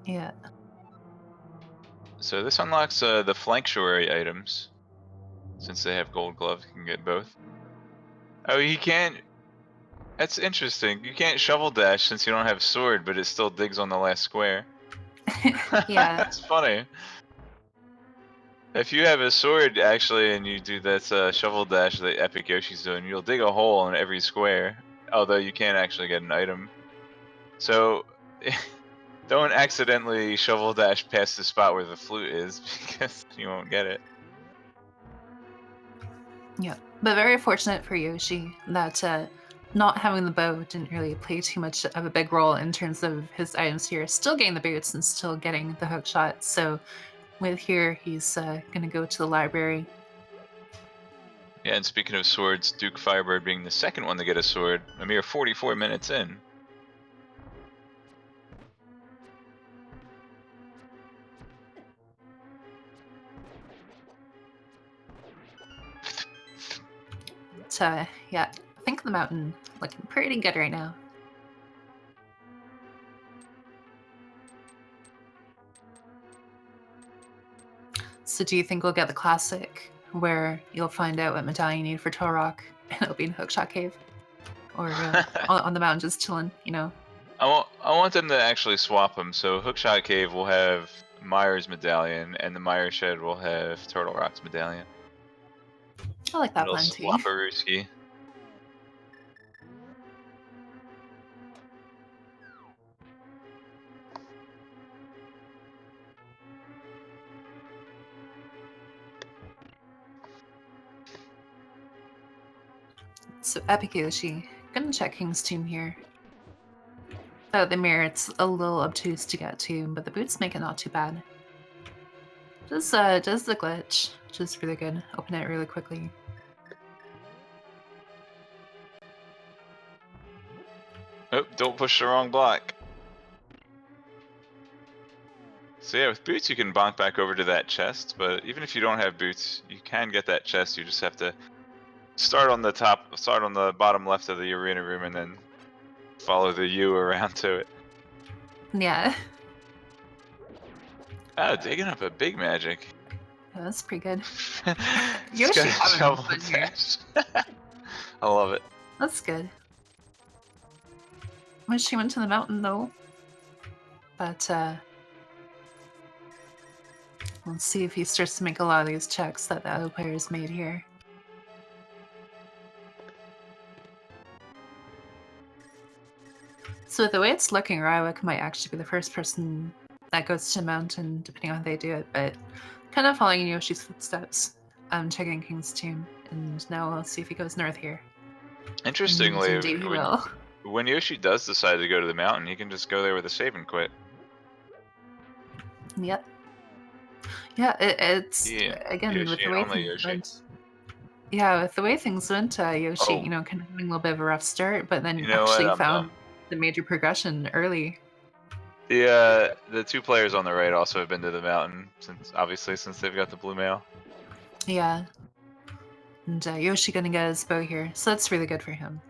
Yeah. So this unlocks the flank shorey items. Since they have gold gloves, you can get both. Oh, he can't. That's interesting. You can't shovel dash since you don't have sword, but it still digs on the last square. Yeah. That's funny. If you have a sword actually and you do that shovel dash that epicYoshi's doing, you'll dig a hole in every square. Although you can't actually get an item. So don't accidentally shovel dash past the spot where the flute is because you won't get it. Yeah, but very fortunate for Yoshi that not having the bow didn't really play too much of a big role in terms of his items here. Still getting the boots and still getting the hook shot. So with here, he's gonna go to the library. Yeah, and speaking of swords, DukeFireBird being the second one to get a sword, a mere 44 minutes in. Yeah, I think the mountain looking pretty good right now. So do you think we'll get the classic where you'll find out what medallion you need for Turtle Rock and it'll be in Hookshot Cave? Or on the mountain just chilling, you know? I want them to actually swap them. So Hookshot Cave will have Myers medallion, and the Myers Shed will have Turtle Rock's medallion. I like that It'll plan too. swap a Rooski. So epicYoshi, gonna check King's Tomb here. The mirror, it's a little obtuse to get to, but the boots make it not too bad. Does the glitch, which is really good. Open it really quickly. Oh, don't push the wrong block. So yeah, with boots you can bonk back over to that chest, but even if you don't have boots, you can get that chest. You just have to start on the bottom left of the arena room, and then follow the U around to it. Yeah. Oh, digging up a big magic. Yeah, that's pretty good. Just Yoshi got a having shovel fun here. attached. I love it. That's good. Wish she went to the mountain though. But let's see if he starts to make a lot of these checks that the other players made here. So the way it's looking, Rywek might actually be the first person that goes to the mountain, depending on how they do it, but kind of following in Yoshi's footsteps. Checking King's Tomb, and now we'll see if he goes north here. Interestingly, And indeed he will. when Yoshi does decide to go to the mountain, he can just go there with a save and quit. Yep. Yeah, it's Yeah, again Yoshi with the and way only things Yoshi. went. Yeah, with the way things went, Yoshi, Oh. you know, kind of having a little bit of a rough start, but then You know what? actually I'm found dumb. the major progression early. The two players on the right also have been to the mountain since they've got the blue mail. Yeah. And Yoshi gonna get his bow here, so that's really good for him.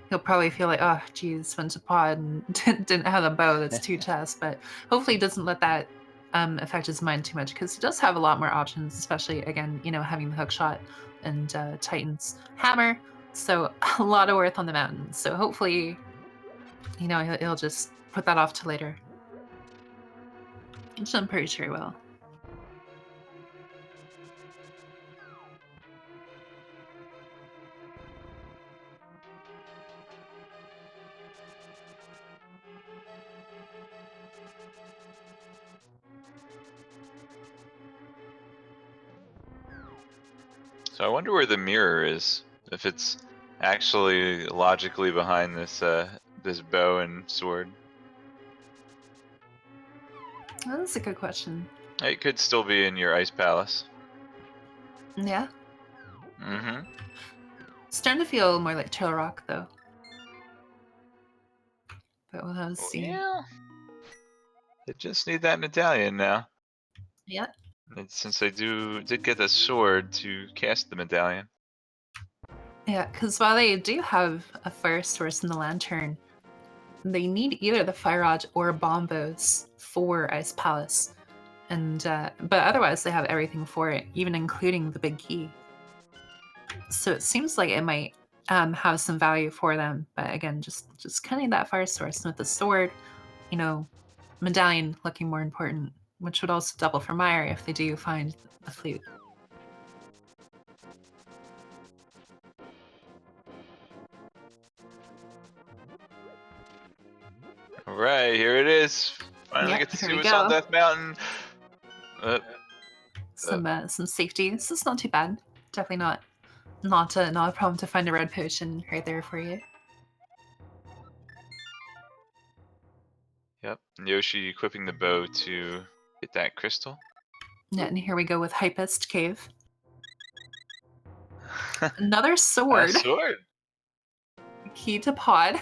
He'll probably feel like, oh, geez, went to pod and didn't have a bow that's 2 chests, but hopefully he doesn't let that affect his mind too much, because he does have a lot more options, especially, again, you know, having the hook shot and Titan's hammer, so a lot of worth on the mountain. So hopefully, you know, he'll just put that off to later. Which I'm pretty sure he will. So I wonder where the mirror is. If it's actually logically behind this this bow and sword. That's a good question. It could still be in your ice palace. Yeah. Mm-hmm. Starting to feel more like Turtle Rock, though. But we'll have to see. Yeah. They just need that medallion now. Yeah. And since they did get a sword to cast the medallion. Yeah, because while they do have a fire source in the lantern, they need either the fire rod or bombos for Ice Palace. And but otherwise they have everything for it, even including the big key. So it seems like it might have some value for them, but again, just kind of that fire source. And with the sword, you know, medallion looking more important, which would also double for Meyer if they do find the flute. All right, here it is. Finally Yep, get to here see we what's go. on Death Mountain. Some safety. This is not too bad. Definitely not a problem to find a red potion right there for you. Yep, Yoshi equipping the bow to get that crystal. Yeah, and here we go with Hypest Cave. Another sword. A sword. Key to pod.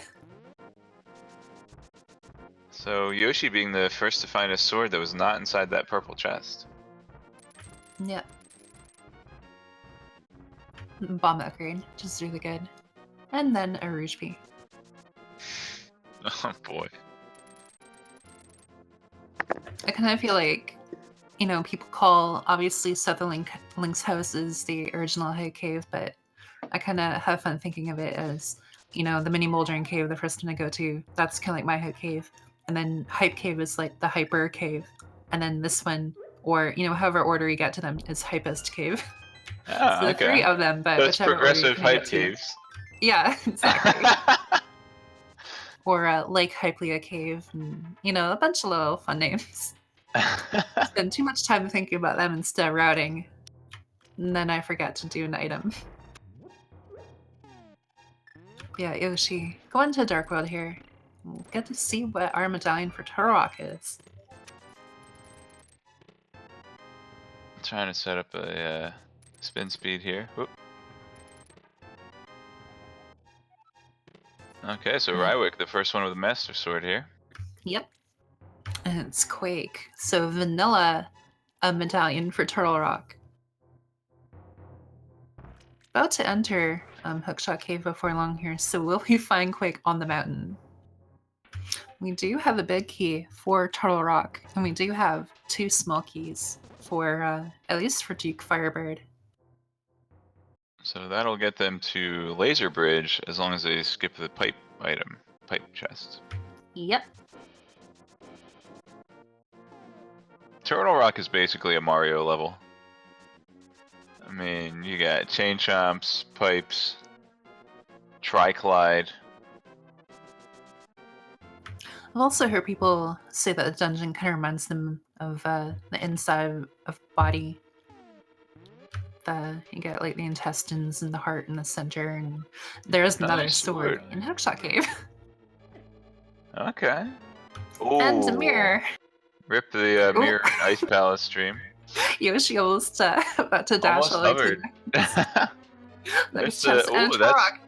So Yoshi being the first to find a sword that was not inside that purple chest. Yeah. Bomb upgrade, which is really good. And then a Rouge Bee. Oh boy. I kind of feel like you know, people call obviously Link's house is the original Hype Cave, but I kind of have fun thinking of it as, you know, the mini Moldering Cave, the first one I go to. That's kind of like my Hype Cave, and then Hype Cave is like the Hyper Cave, and then this one, or you know, however order you get to them, is Hypest Cave. So Oh, the three okay. of them, but So it's whichever order you progressive kind of hype get to. caves. Yeah, exactly. Or Lake Hyplia Cave, and you know, a bunch of little fun names. Spend too much time thinking about them instead of routing, and then I forget to do an item. Yeah, Yoshi, go into Dark World here. We'll get to see what our medallion for Turok is. I'm trying to set up a spin speed here. Whoop. Okay, so Rywek, the first one with a Master Sword here. Yep. And it's Quake. So vanilla, a medallion for Turtle Rock. About to enter Hookshot Cave before long here, so will we find Quake on the mountain? We do have a big key for Turtle Rock, and we do have 2 small keys for, at least for DukeFireBird. So that'll get them to Laser Bridge as long as they skip the pipe item, pipe chest. Yep. Turtle Rock is basically a Mario level. I mean, you got chain chomps, pipes, tri-collide. I've also heard people say that the dungeon kind of reminds them of the inside of body. You get like the intestines and the heart in the center, and there's another Nice sword in Hookshot Cave. Okay. And a Ooh. mirror. Rip the Ooh. mirror and ice palace stream. Yoshi almost about to dash Almost all the way to hovered. there's chest and that's. Turok.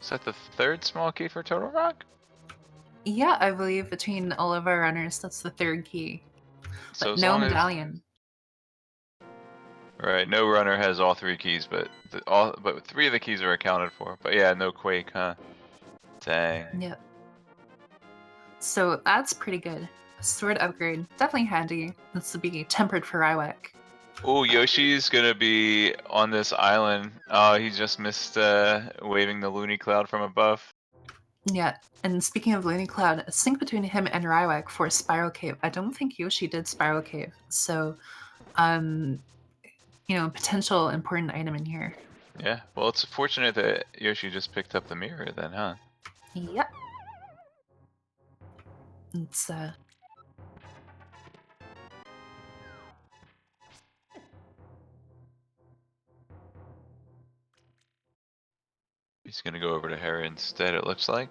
Is that the third small key for Turtle Rock? Yeah, I believe between all of our runners, that's the 3rd key. So But as no long medallion. Right, no runner has all 3 keys, but but 3 of the keys are accounted for. But yeah, no Quake, huh? Dang. Yep. So that's pretty good. Sword upgrade, definitely handy. This will be tempered for Rywek. Oh, Yoshi's gonna be on this island. Oh, he just missed waving the Loonycloud from above. Yeah, and speaking of Loonycloud, a sync between him and Rywek for Spiral Cave. I don't think Yoshi did Spiral Cave, so you know, potential important item in here. Yeah, well, it's fortunate that Yoshi just picked up the mirror then, huh? Yep. It's He's gonna go over to Hera instead, it looks like.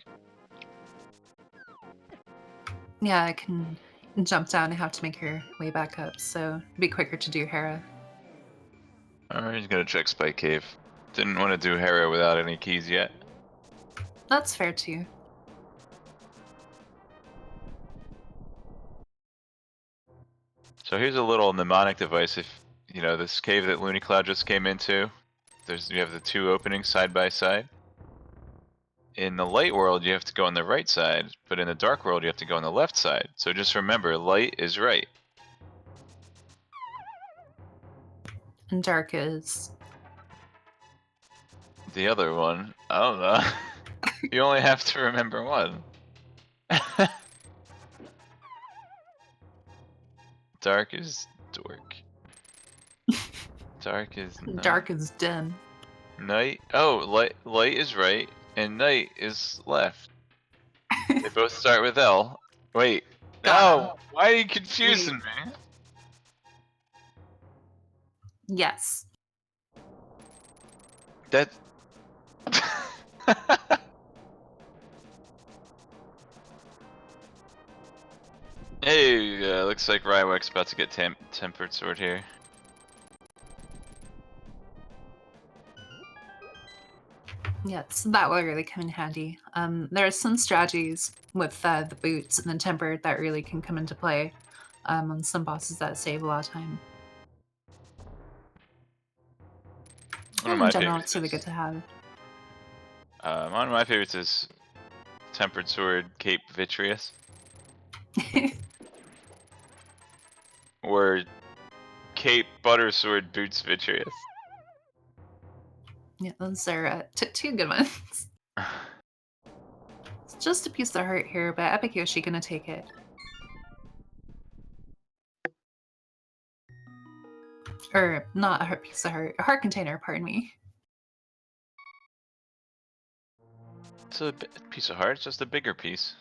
yeah, I can jump down and have to make her way back up, so it'd be quicker to do Hera. Alright, he's gonna check Spike Cave. Didn't want to do Hera without any keys yet. That's fair too. So here's a little mnemonic device. If you know this cave that Loonycloud just came into, you have the 2 openings side by side. In the light world, you have to go on the right side, but in the dark world, you have to go on the left side. So just remember, light is right. And dark is The other one, I don't know. You only have to remember one. Dark is dork. Dark is night. dark is dim. Night. Oh, light is right, and night is left. They both start with L. Wait. No! Why are you confusing me? Yes. That. Hey, looks like Rywek's about to get tempered sword here. Yeah, so that will really come in handy. There are some strategies with the boots and the tempered that really can come into play on some bosses that save a lot of time. One of And my in general, favorites it's really is- good to have. One of my favorites is Tempered Sword Cape Vitreous. or Cape Buttersword Boots Vitreous. Yeah, those are two good ones. It's just a piece of heart here, but epicYoshi gonna take it. Or not a piece of heart, a heart container, pardon me. It's a piece of heart, it's just a bigger piece.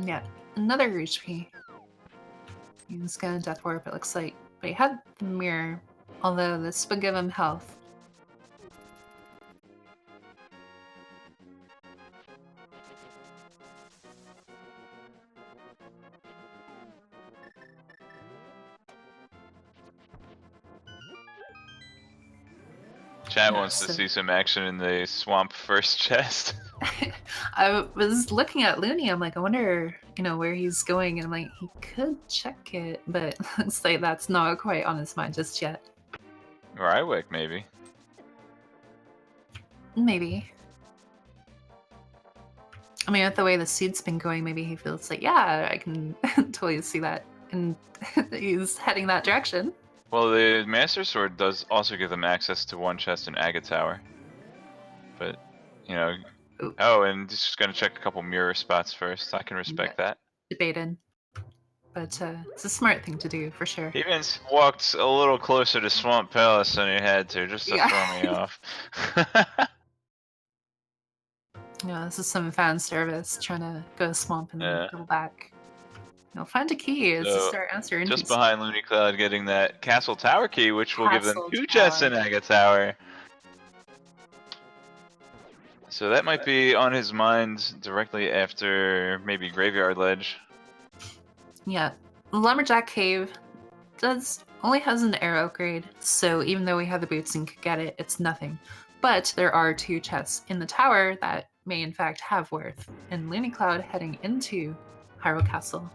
Yeah, another HP. He's gonna death warp, it looks like. But he had the mirror, although this would give him health. Chat Yeah, wants to see some action in the swamp first chest. I was looking at Loony, I'm like, I wonder, where he's going, and I'm like, he could check it, but looks like that's not quite on his mind just yet. Rywek, maybe. Maybe. I mean, with the way the seed's been going, maybe he feels like, yeah, I can totally see that, and he's heading that direction. Well, the Master Sword does also give them access to one chest in Aga Tower. But, Ooh. Oh, and just gonna check a couple mirror spots first. I can respect that. Debated. But it's a smart thing to do, for sure. He even walked a little closer to Swamp Palace than he had to, just to throw me off. Yeah, this is some fan service, trying to go swamp and then go back. Find a key is to start answering. Just behind Loonycloud getting that Castle Tower key, which will give them 2 chests in Aga Tower. So that might be on his mind directly after maybe Graveyard Ledge. Yeah, Lumberjack Cave only has an arrow upgrade, so even though we have the boots and could get it, it's nothing. But there are 2 chests in the tower that may in fact have worth, and Loonycloud heading into Hyrule Castle.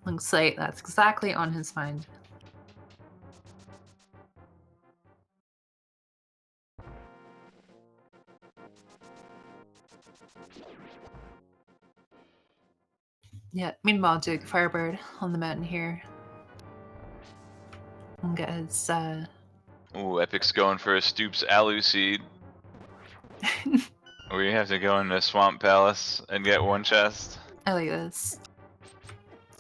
Looks like that's exactly on his mind. Yeah, meanwhile, DukeFireBird on the mountain here. And get his, Ooh, Epic's going for a Stoops Alu Seed. We have to go into Swamp Palace and get 1 chest. I like this.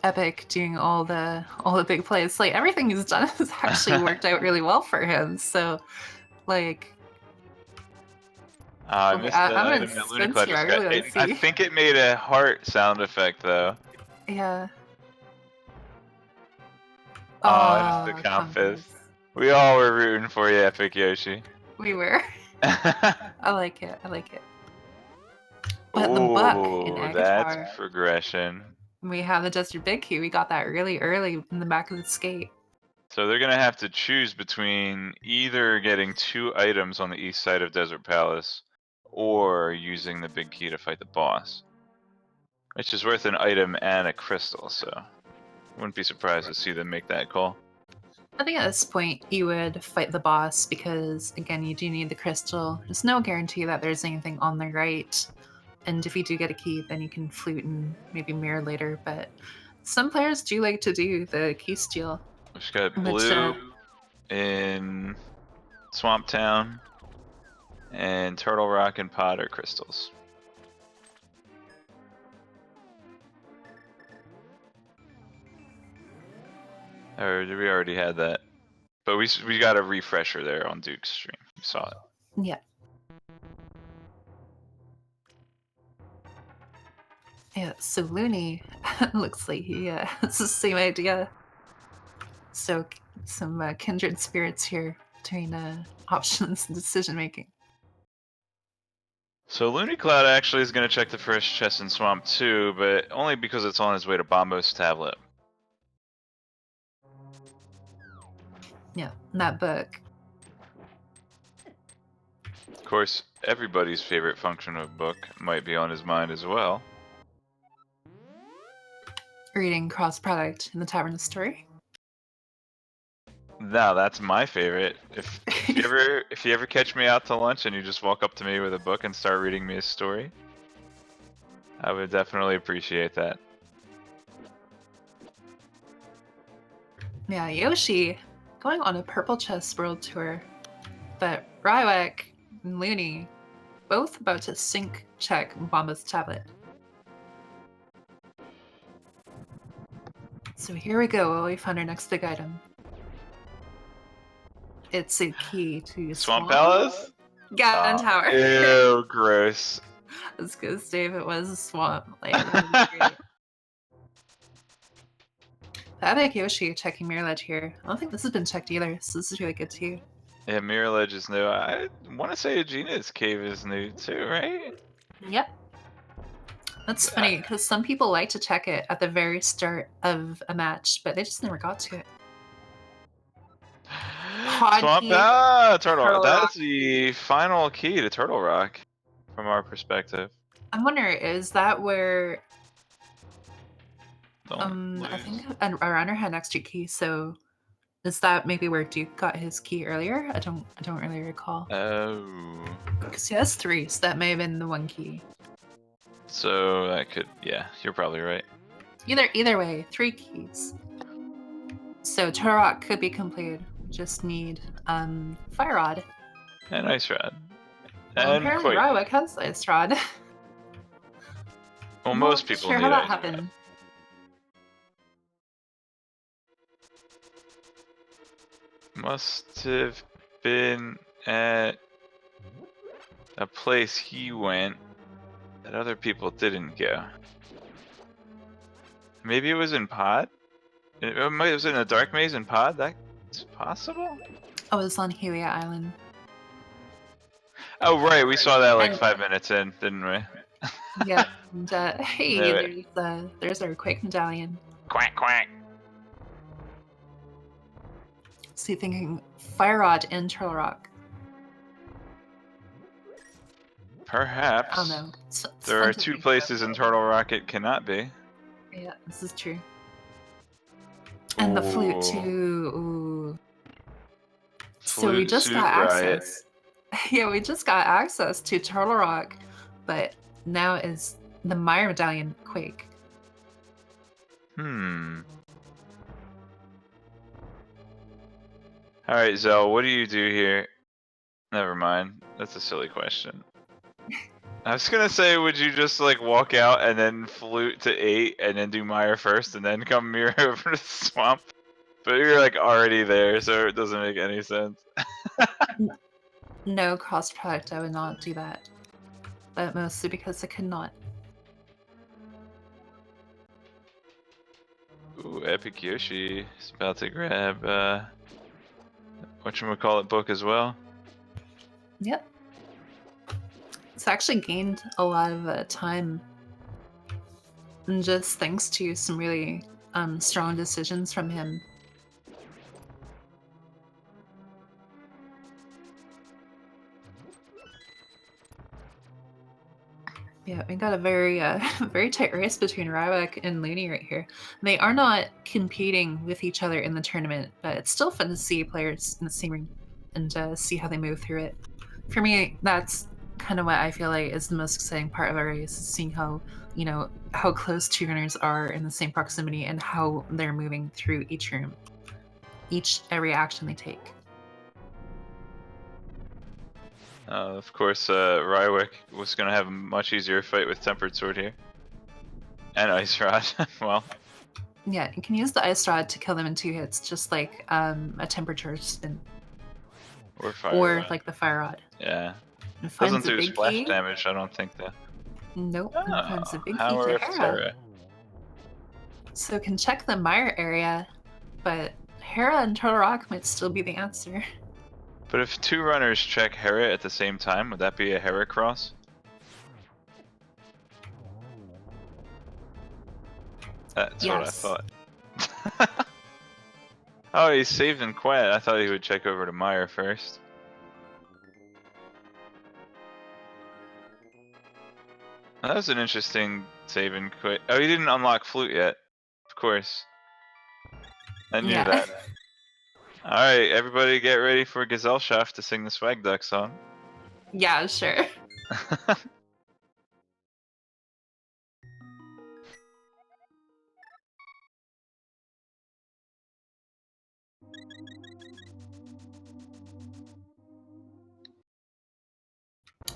Epic doing all the big plays. Like, everything he's done has actually worked out really well for him. So, like, I missed that item that Loonycloud just got. I think it made a heart sound effect though. Yeah. Oh, it's the compass. We all were rooting for you, epicYoshi. We were. I like it. I like it. But the book in Aga that's Tower, progression. We have the Desert Big Key. We got that really early in the back of the skate. So they're gonna have to choose between either getting 2 items on the east side of Desert Palace, or using the big key to fight the boss, which is worth an item and a crystal. So wouldn't be surprised to see them make that call. I think at this point you would fight the boss because, again, you do need the crystal. There's no guarantee that there's anything on the right. And if you do get a key, then you can flute and maybe mirror later. But some players do like to do the key steal. We've got blue in Swamp Town, and Turtle Rock and Pot are crystals. Or we already had that, but we got a refresher there on Duke's stream. We saw it. Yeah. Yeah, so Loony looks like he has the same idea. So some kindred spirits here between options and decision making. So Loonycloud actually is going to check the first chest in Swamp 2, but only because it's on his way to Bombo's tablet. Yeah, that book. Of course, everybody's favorite function of book might be on his mind as well. Reading cross product in the Tavern of Story. No, that's my favorite. If you ever catch me out to lunch and you just walk up to me with a book and start reading me a story, I would definitely appreciate that. Yeah, Yoshi going on a Purple Chess World Tour, but Rywek and Loony both about to sync check Bomba's tablet. So here we go. We found our next big item. It's a key to Swamp Palace? Gun Tower. Ew, gross. That's good, Dave. It was a swamp. Like, that would be great. The Epic Yoshi checking Mirror Ledge here. I don't think this has been checked either, so this is really good too. Yeah, Mirror Ledge is new. I want to say Aegina's Cave is new too, right? Yep. That's funny, because some people like to check it at the very start of a match, but they just never got to it. Swamp Key, Turtle. Turtle That's Rock. the final key to Turtle Rock, from our perspective. I wonder, is that where Don't I lose. think a runner had an extra key, so is that maybe where Duke got his key earlier? I don't really recall. Oh. Because he has 3, so that may have been the 1 key. So that could, yeah, you're probably right. Either way, 3 keys. So Turtle Rock could be completed. We just need Fire Rod. And Ice Rod. Well, And apparently Quake. Rywek has Ice Rod. Well, I'm most not people sure need how that Ice happened. Rod. Must have been at a place he went that other people didn't go. Maybe it was in Pod? It was in a Dark Maze in Pod? That's possible? Oh, it was on Helia Island. Oh, right, we saw that like And- 5 minutes in, didn't we? Yeah. And, hey, No, there's our Quake medallion. Quack, quack. So you're thinking Fire Rod and Turtle Rock. Perhaps. I don't know. It's There fun are to 2 think places in Turtle Rock it cannot be. about. Yeah, this is true. And the flute too. Ooh. So we just got access. Yeah, we just got access to Turtle Rock, but now is the Meyer medallion Quake. Alright, Zell, what do you do here? Never mind. That's a silly question. I was gonna say, would you just like walk out and then flute to 8 and then do Meyer first and then come mirror over to the swamp? But you're like already there, so it doesn't make any sense. No cross product, I would not do that. But mostly because I could not. Ooh, Epic Yoshi is about to grab whatchamacallit book as well. Yep. It's actually gained a lot of time. And just thanks to some really strong decisions from him. Yeah, we got a very very tight race between Rywek and Loony right here. They are not competing with each other in the tournament, but it's still fun to see players in the same ring and see how they move through it. For me, that's kind of what I feel like is the most exciting part of a race, is seeing how, you know, how close 2 runners are in the same proximity and how they're moving through each room, every action they take. Of course, Rywek was gonna have a much easier fight with Tempered Sword here. And Ice Rod, well. Yeah, you can use the Ice Rod to kill them in 2 hits, just like a Tempered Charge spin. Or Fire Or Rod. like the Fire Rod. Yeah. It Doesn't finds a do big splash key. damage, I don't think, though. Nope, it finds a big key Power to of Hera. Terra. So it can check the Meyer area, but Hera and Turtle Rock might still be the answer. But if 2 runners check Hera at the same time, would that be a Hera cross? That's what I Yes. thought. Oh, he's saved and quiet. I thought he would check over to Meyer first. That was an interesting save and quit. Oh, he didn't unlock flute yet. Of course. I knew that. Alright, everybody get ready for Gesellschaft to sing the Swag Duck song. Yeah, sure.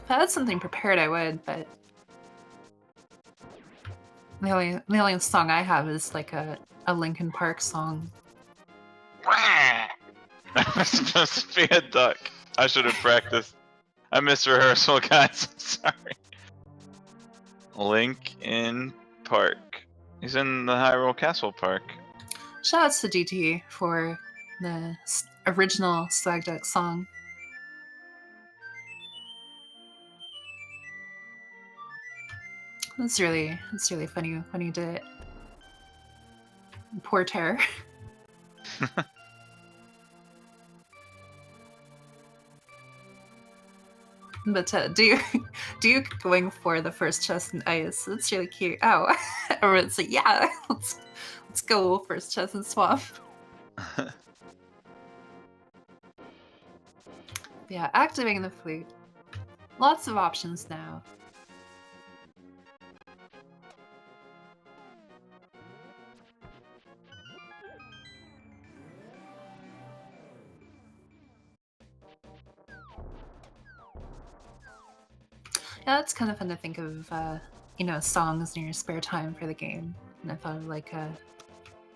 If I had something prepared, I would, but the only song I have is like a Linkin Park song. That was supposed to be a duck. I should have practiced. I missed rehearsal, guys. Sorry. Linkin Park. He's in the Hyrule Castle Park. Shoutouts to DT for the original Swag Duck song. It's really funny when he did it. Poor Terror. But Duke going for the first chest in ice. It's really cute. Oh, everyone's like, yeah, let's go first chest in swamp. Yeah, activating the flute. Lots of options now. Yeah, it's kind of fun to think of, you know, songs in your spare time for the game. And I thought of like a,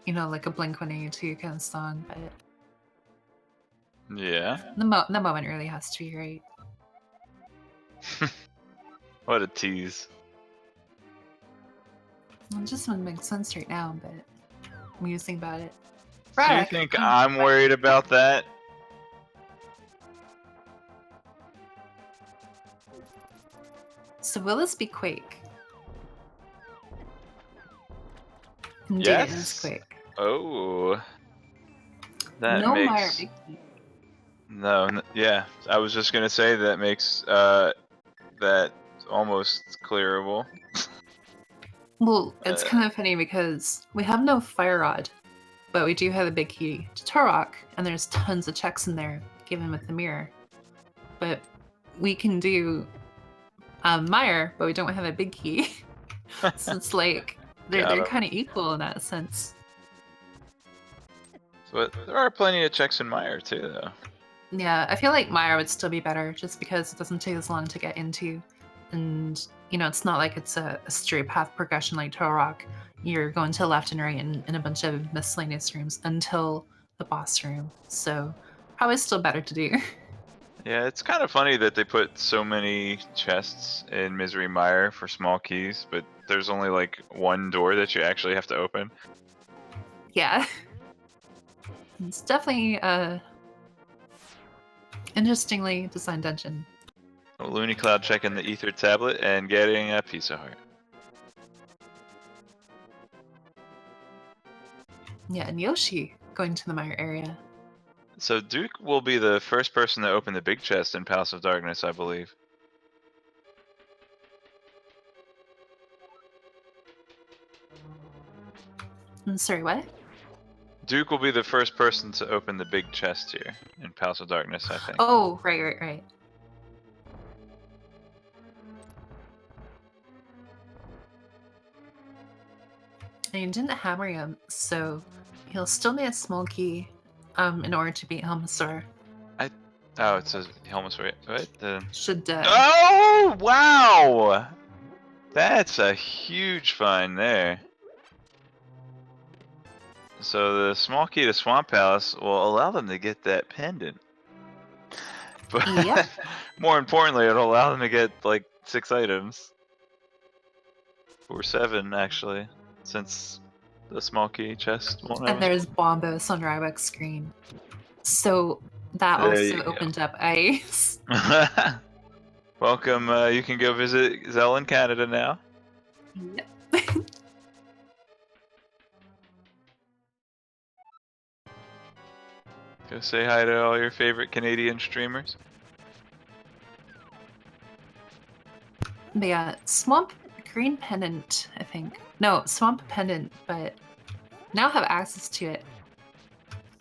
you know, like a Blink-182 kind of song, but Yeah. the moment really has to be right. What a tease. Well, it just wouldn't make sense right now, but I'm musing about it. Do you Rywek, think I'm worried about that? So will this be Quake? Indeed, Yes. it is Quake. Oh. That No makes... Meyer Mickey. No, yeah. I was just gonna say that makes that almost clearable. Well, it's kind of funny because we have no Fire Rod, but we do have a big key to Turok, and there's tons of checks in there given with the mirror. But we can do Meyer, but we don't have a big key. So it's like they're kind of equal in that sense. But there are plenty of checks in Meyer too, though. Yeah, I feel like Meyer would still be better just because it doesn't take as long to get into. And, you know, it's not like it's a straight path progression like Turok. You're going to the left and right in a bunch of miscellaneous rooms until the boss room. So probably still better to do. Yeah, it's kind of funny that they put so many chests in Misery Mire for small keys, but there's only like one door that you actually have to open. Yeah. It's definitely a interestingly designed dungeon. Loonycloud checking the ether tablet and getting a piece of heart. Yeah, and Yoshi going to the Mire area. So Duke will be the first person to open the big chest in Palace of Darkness, I believe. I'm sorry, what? Duke will be the first person to open the big chest here in Palace of Darkness, I think. Oh, right. And you didn't hammer him, so he'll still need a small key in order to beat Helmasaur. Oh, it says Helmasaur, right? Should Oh, wow! That's a huge find there. So the small key to Swamp Palace will allow them to get that pendant. But Yep. more importantly, it'll allow them to get like 6 items. Or 7, actually, since the small key chest won't have. And there's Bombos on Rywek's screen. So that There also you go. opened up ice. Welcome, you can go visit Zell in Canada now. Yep. Go say hi to all your favorite Canadian streamers. But yeah, Swamp Green Pendant, I think. No, Swamp Pendant, but now have access to it.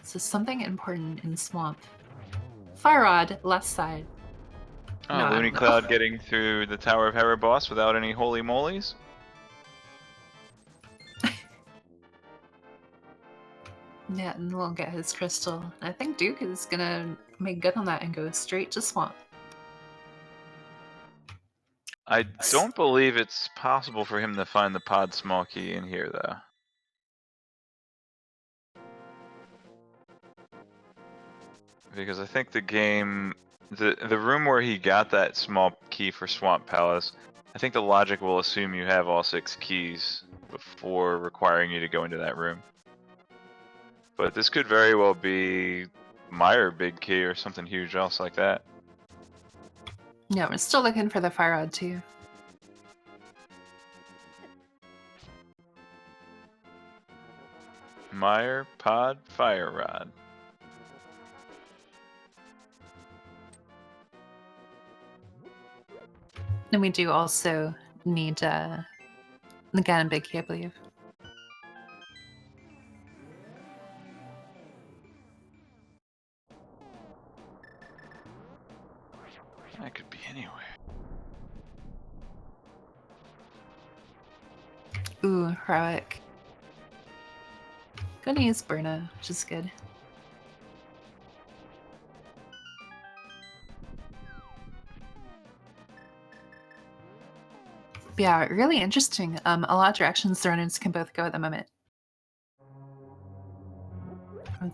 So something important in Swamp. Fire Rod, left side. Oh, No, I don't know. Loonycloud getting through the Tower of Hera boss without any holy molies. Yeah, and we'll get his crystal. I think Duke is gonna make good on that and go straight to Swamp. I don't believe it's possible for him to find the pod small key in here, though. Because I think the game, the room where he got that small key for Swamp Palace, I think the logic will assume you have all 6 keys before requiring you to go into that room. But this could very well be Meyer Big Key or something huge else like that. Yeah, we're still looking for the fire rod too. Meyer Pod Fire Rod. And we do also need the Ganon Big Key, I believe. That could be anywhere. Ooh, Rywek. Gonna use Burna, which is good. But yeah, really interesting. A lot of directions the runners can both go at the moment.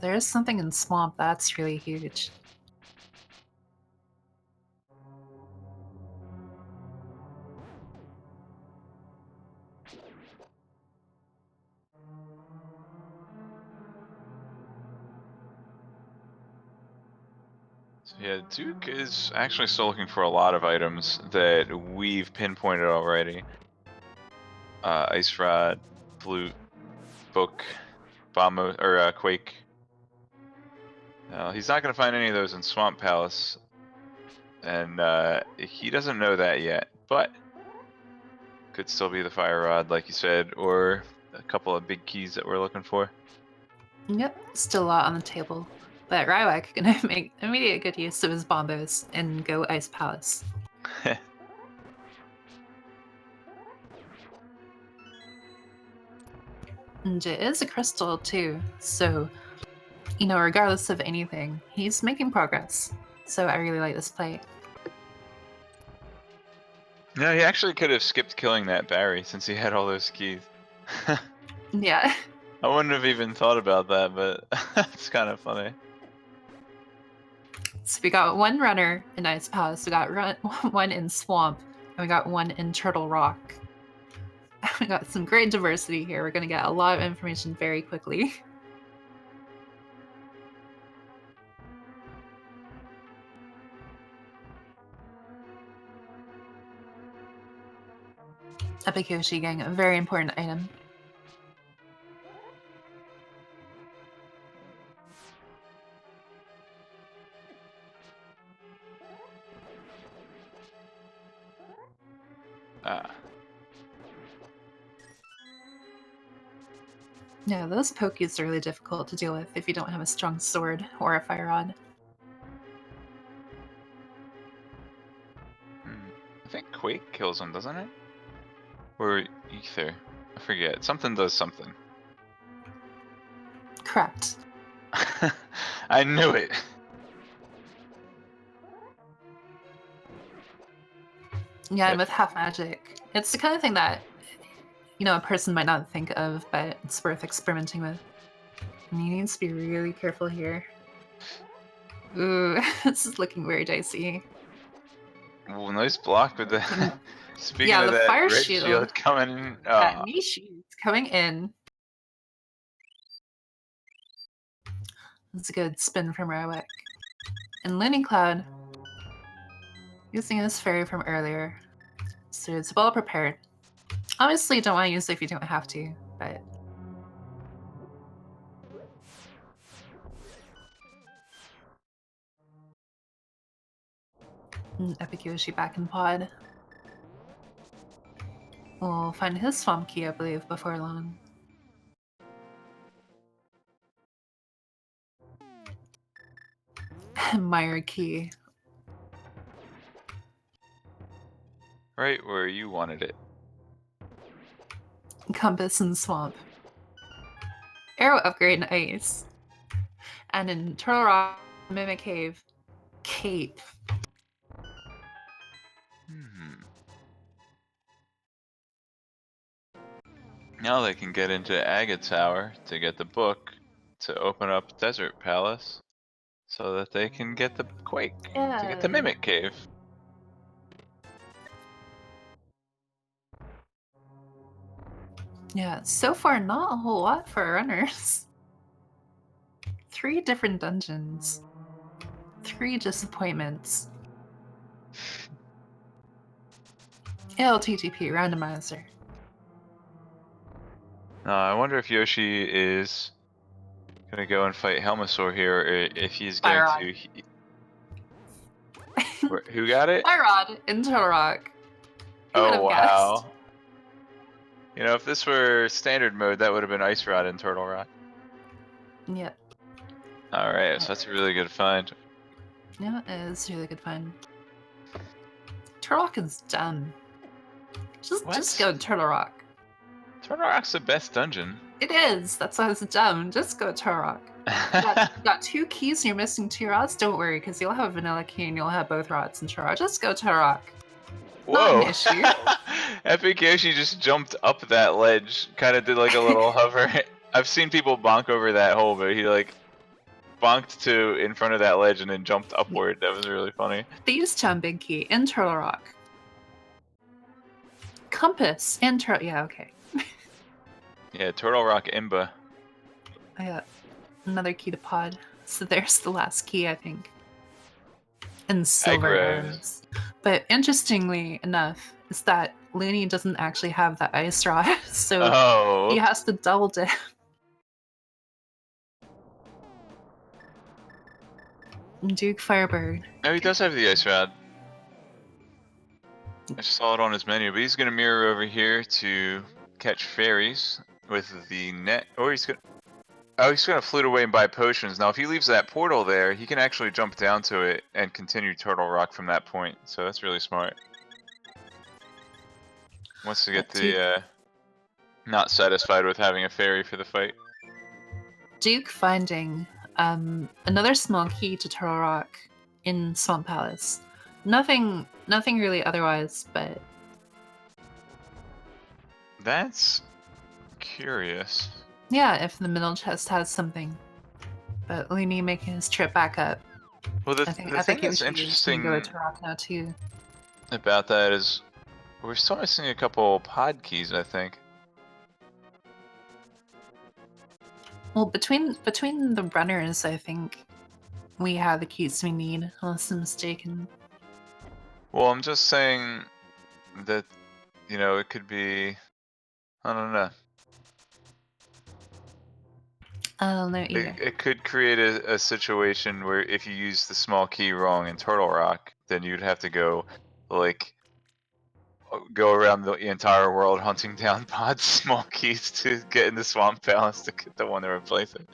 There's something in Swamp that's really huge. So yeah, Duke is actually still looking for a lot of items that we've pinpointed already. Ice Rod, Flute, Book, Bomb, or Quake. He's not going to find any of those in Swamp Palace, and he doesn't know that yet, but could still be the Fire Rod, like you said, or a couple of big keys that we're looking for. Yep, still a lot on the table. But Rywek gonna make immediate good use of his bombos and go Ice Palace. And it is a crystal too, so you know, regardless of anything, he's making progress. So I really like this play. No, he actually could have skipped killing that Barry since he had all those keys. Yeah. I wouldn't have even thought about that, but it's kind of funny. So we got one runner in Ice Palace, we got one in Swamp, and we got one in Turtle Rock. We got some great diversity here. We're going to get a lot of information very quickly. epicYoshi getting a very important item. Yeah, those pokies are really difficult to deal with if you don't have a strong sword or a fire rod. I think Quake kills him, doesn't it? Or Ether. I forget. Something does something. Correct. I knew it. Yeah, and with half magic, it's the kind of thing that, you know, a person might not think of, but it's worth experimenting with. And he needs to be really careful here. Ooh, this is looking very dicey. Well, nice block with the. Speaking Yeah, of the that, fire red shield coming in. That Nishi is coming in. That's a good spin from Rywek. And Loonycloud, using his fairy from earlier. So it's well prepared. Obviously, you don't want to use it if you don't have to, but. epicYoshi back in pod. We'll find his Swamp Key, I believe, before long. Meyer Key. Right where you wanted it. Compass and Swamp. Arrow upgrade and Ice. And in Turtle Rock, Mimic Cave, Cape. Now they can get into Aga Tower to get the book to open up Desert Palace so that they can get the Quake to get the Yeah. Mimic Cave. Yeah, so far not a whole lot for runners. 3 different dungeons. 3 disappointments. ALTTP Randomizer. I wonder if Yoshi is gonna go and fight Helmasaur here, or if he's going Fire to. Who got it? Rod in Turtle Rock. Who would Oh have guessed? wow! You know, if this were standard mode, that would have been Ice Rod in Turtle Rock. Yep. All right, so that's a really good find. Yeah, it is really good fun. Turtle Rock is dumb. Just go Turtle Rock. Turtle Rock's the best dungeon. It is. That's why it's dumb. Just go Turtle Rock. You got 2 keys and you're missing 2 rods. Don't worry, because you'll have a vanilla key and you'll have both rods in Turtle Rock. Just go Turtle Rock. Whoa! Not an issue. epicYoshi just jumped up that ledge, kind of did like a little hover. I've seen people bonk over that hole, but he like bonked to in front of that ledge and then jumped upward. That was really funny. These big key in Turtle Rock. Compass in Turtle. Yeah, okay. Yeah, Turtle Rock Imba. I got another key to pod. So there's the last key, I think. And silver arrows. But interestingly enough, is that Looney doesn't actually have that ice rod, so he has to double dip. DukeFireBird. Oh, he does have the ice rod. I just saw it on his menu, but he's gonna mirror over here to catch fairies with the net. Or he's gonna flute away and buy potions. Now, if he leaves that portal there, he can actually jump down to it and continue Turtle Rock from that point. So that's really smart. Wants to get the not satisfied with having a fairy for the fight. Duke finding another small key to Turtle Rock in Swamp Palace. Nothing really otherwise, but that's curious. Yeah, if the middle chest has something. But Looney making his trip back up. Well, the thing that's interesting interesting go to Rock now too. About that is we're still missing a couple pod keys, I think. Well, between the runners, I think we have the keys we need, unless I'm mistaken. Well, I'm just saying that, you know, it could be, I don't know. I don't know either. It could create a situation where if you use the small key wrong in Turtle Rock, then you'd have to go, like, go around the entire world hunting down pod's small keys to get in the Swamp Palace to get the one to replace it.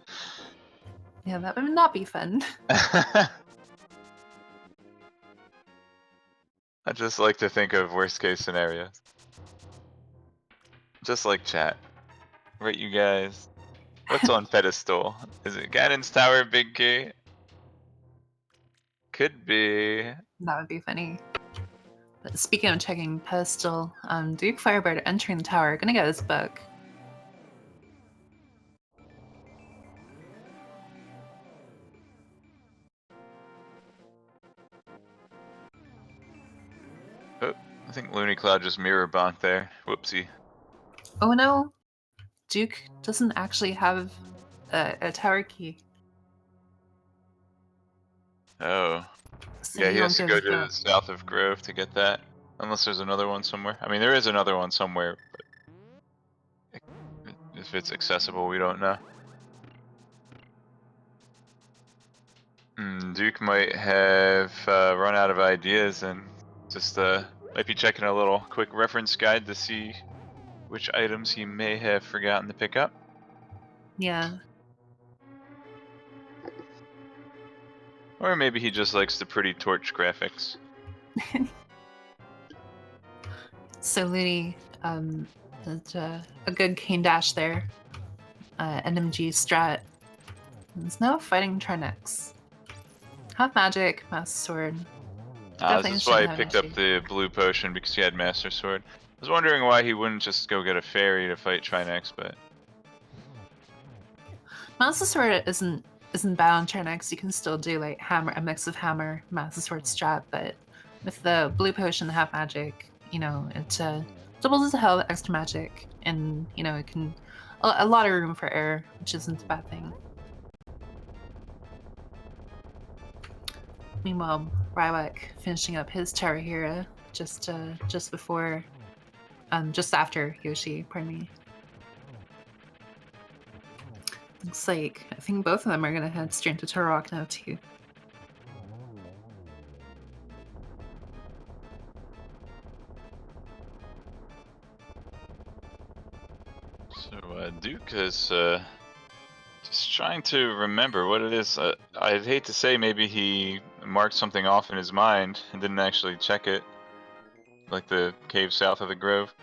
Yeah, that would not be fun. I just like to think of worst case scenarios. Just like chat. Right, you guys? What's on pedestal? Is it Ganon's Tower, Big Key? Could be. That would be funny. But speaking of checking pedestal, DukeFireBird entering the tower, gonna get his book. Oh, I think Loonycloud just mirror bonked there. Whoopsie. Oh no, Duke doesn't actually have a tower key. Oh. So Yeah, he has to go to the the south of Grove to get that. Unless there's another one somewhere. I mean, there is another one somewhere, but if it's accessible, we don't know. Duke might have run out of ideas and just might be checking a little quick reference guide to see which items he may have forgotten to pick up. Yeah. Or maybe he just likes the pretty torch graphics. So Looney, that's a good cane dash there. NMG strat. He's now fighting Trinex. Half magic, master sword. This is why I picked up the blue potion, because he had master sword. was wondering why he wouldn't just go get a fairy to fight Trinex, but Master Sword isn't bad on turn X. You can still do like hammer, a mix of hammer, Master Sword strat, but with the blue potion, half magic, you know, it doubles as health, extra magic, and you know it can a lot of room for error, which isn't a bad thing. Meanwhile, Rywek finishing up his Tower Hero just before, just after Yoshi. Pardon me. Looks like I think both of them are gonna head straight to Turok now too. so Duke is just trying to remember what it is. I'd hate to say maybe he marked something off in his mind and didn't actually check it, like the cave south of the grove.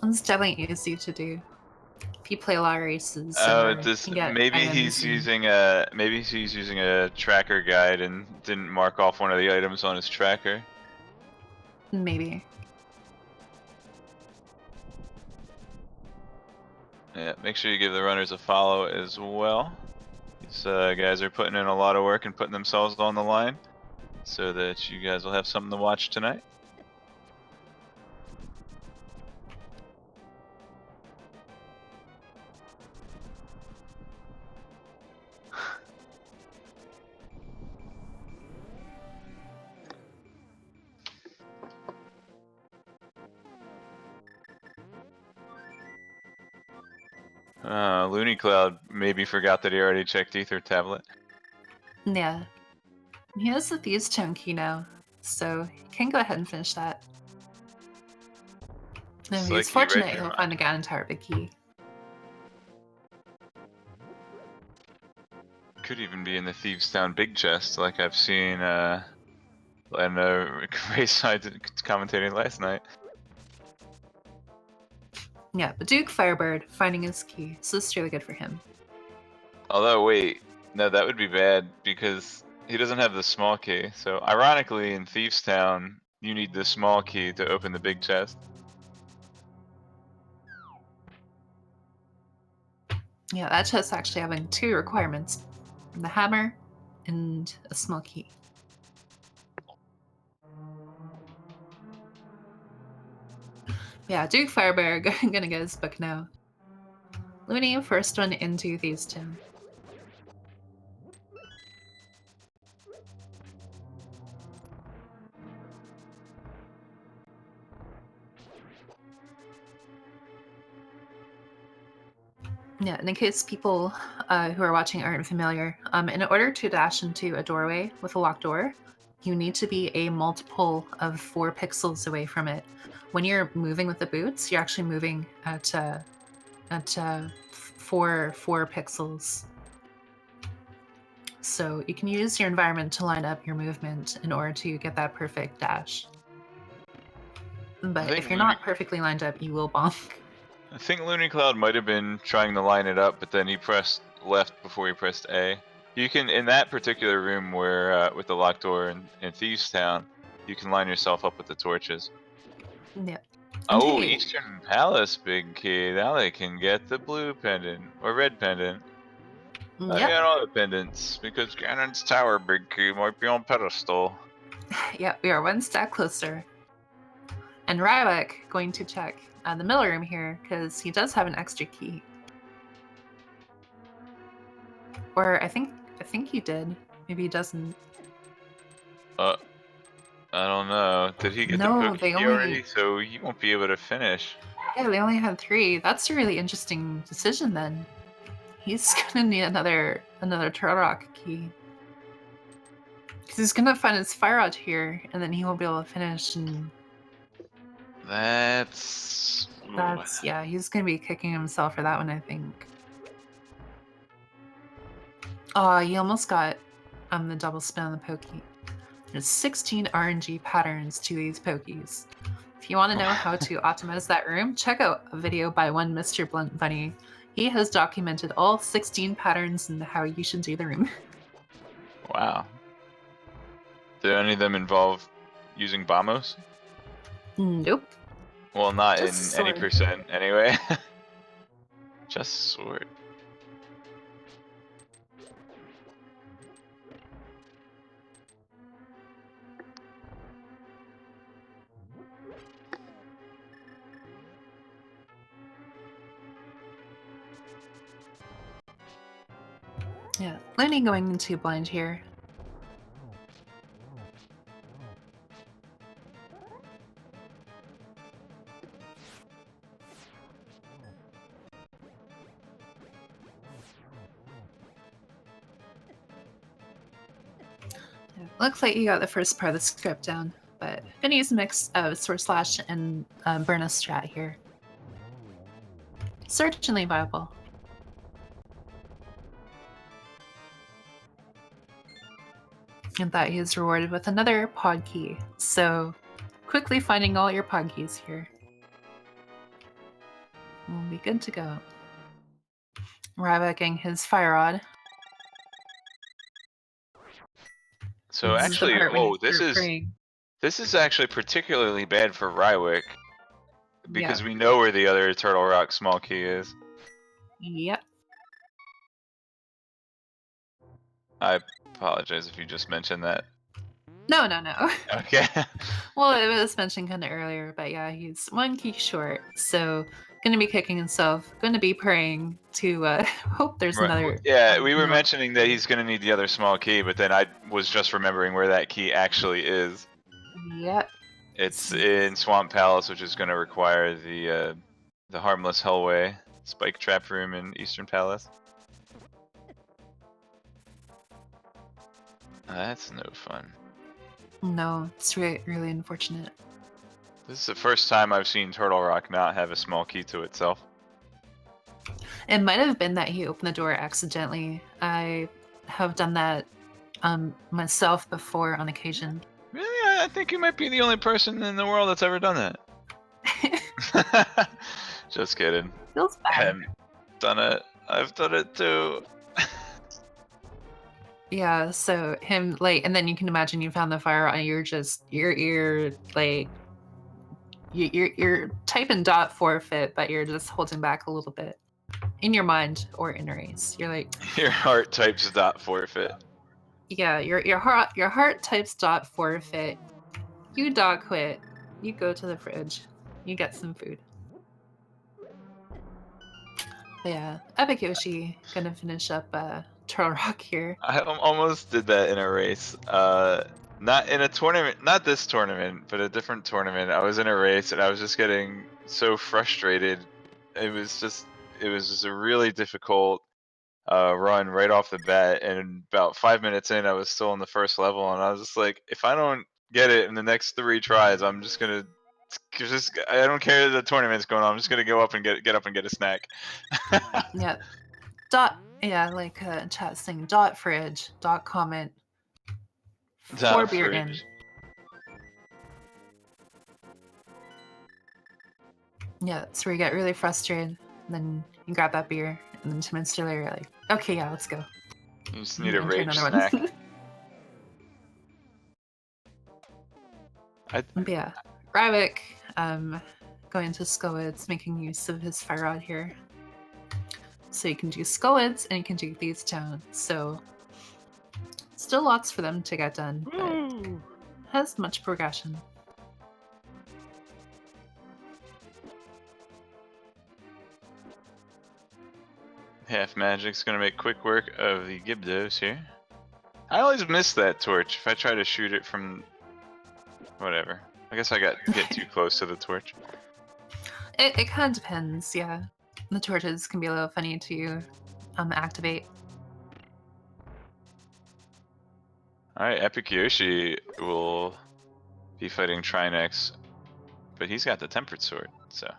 It's definitely easy to do if you play a lot of races. Oh, Maybe maybe he's using a tracker guide and didn't mark off one of the items on his tracker. Maybe. Yeah, make sure you give the runners a follow as well. These guys are putting in a lot of work and putting themselves on the line so that you guys will have something to watch tonight. Loonycloud maybe forgot that he already checked Ether Tablet. Yeah. He has the Thieves' Tome key now, so he can go ahead and finish that. And if he's fortunate, he'll find a Ganon Tower big key. Could even be in the Thieves' Town big chest, like I've seen and Rayside commentating last night. Yeah, but DukeFireBird finding his key, so this is really good for him. Although, wait, no, that would be bad because he doesn't have the small key. So, ironically, in Thieves' Town, you need the small key to open the big chest. Yeah, that chest actually having 2 requirements: the hammer and a small key. Yeah, DukeFireBird gonna get his book now. Looney, first one into Thieves' Tome. Yeah, and in case people who are watching aren't familiar, in order to dash into a doorway with a locked door, you need to be a multiple of 4 pixels away from it. When you're moving with the boots, you're actually moving at 4 pixels. So you can use your environment to line up your movement in order to get that perfect dash. But if you're not perfectly lined up, you will bonk. I think Loonycloud might have been trying to line it up, but then he pressed left before he pressed A. You can, in that particular room where with the locked door in Thieves' Town, you can line yourself up with the torches. Yep. Oh, Eastern Palace big key. Now they can get the blue pendant or red pendant. I got all the pendants because Ganon's Tower big key might be on pedestal. Yep, we are one step closer. And Rywek going to check the middle room here because he does have an extra key. Or I think he did. Maybe he doesn't. I don't know. Did he get the book key already? So he won't be able to finish. Yeah, they only had 3. That's a really interesting decision then. He's gonna need another Turok key. Because he's gonna find his fire out here, and then he won't be able to finish. And that's yeah. He's gonna be kicking himself for that one, I think. Oh, he almost got the double spin on the pokey. There's 16 RNG patterns to these pokies. If you want to know how to optimize that room, check out a video by one Mr. Blunt Bunny. He has documented all 16 patterns and how you should do the room. Wow. Do any of them involve using bombos? Nope. Well, not Just in any sword. percent, anyway. Just sword. Yeah, Looney going into blind here. Yeah, looks like you got the first part of the script down, but gonna use a mix of Sword Slash and Burn a Strat here. Certainly viable. And that he is rewarded with another pod key. So quickly finding all your pod keys here. We'll be good to go. Ryweking his fire rod. So This actually, is the part when you this start is praying. this is actually particularly bad for Rywek because Yep. we know where the other Turtle Rock small key is. Yep. I apologize if you just mentioned that. No, no, no. Okay. Well, it was mentioned kind of earlier, but yeah, he's one key short, so gonna be kicking himself, gonna be praying to hope there's Right. another. Yeah, we were no. mentioning that he's gonna need the other small key, but then I was just remembering where that key actually is. Yep. It's in Swamp Palace, which is gonna require the Harmless Hellway spike trap room in Eastern Palace. That's no fun. No, it's really unfortunate. This is the first time I've seen Turtle Rock not have a small key to itself. It might have been that he opened the door accidentally. I have done that myself before on occasion. Really, I think you might be the only person in the world that's ever done that. Just kidding. Feels bad. Haven't done it. I've done it too. Yeah, so him like, and then you can imagine you found the fire and you're like you're typing dot forfeit, but you're just holding back a little bit in your mind or in a race. You're like, Your heart types dot forfeit. yeah, your heart types dot forfeit. You dot quit. You go to the fridge. You get some food. But yeah, epicYoshi gonna finish up Turtle Rock here. I almost did that in a race. Not in a tournament, not this tournament, but a different tournament. I was in a race and I was just getting so frustrated. It was just a really difficult run right off the bat. And about 5 minutes in, I was still in the first level, and I was just like, if I don't get it in the next 3 tries, I'm just gonna I don't care that the tournament's going on. I'm just gonna go up and get up and get a snack. Yeah, dot. Yeah, like chat saying dot fridge dot comment. Dot 4 beer in. fridge. Yeah, that's where you get really frustrated. And then you grab that beer, and then 2 minutes later, you're like, okay, yeah, let's go. You just need a Enter rage another snack. one. But yeah, Rywek going into Skullwoods, making use of his fire rod here. So you can do Skullwoods and you can do these down. So still lots for them to get done, but has much progression. Half Magic's gonna make quick work of the Gibdos here. I always miss that torch if I try to shoot it from whatever. I guess I get too close to the torch. It kind of depends, yeah. The torches can be a little funny to activate. Alright, epicYoshi will be fighting Trinex, but he's got the Tempered Sword, so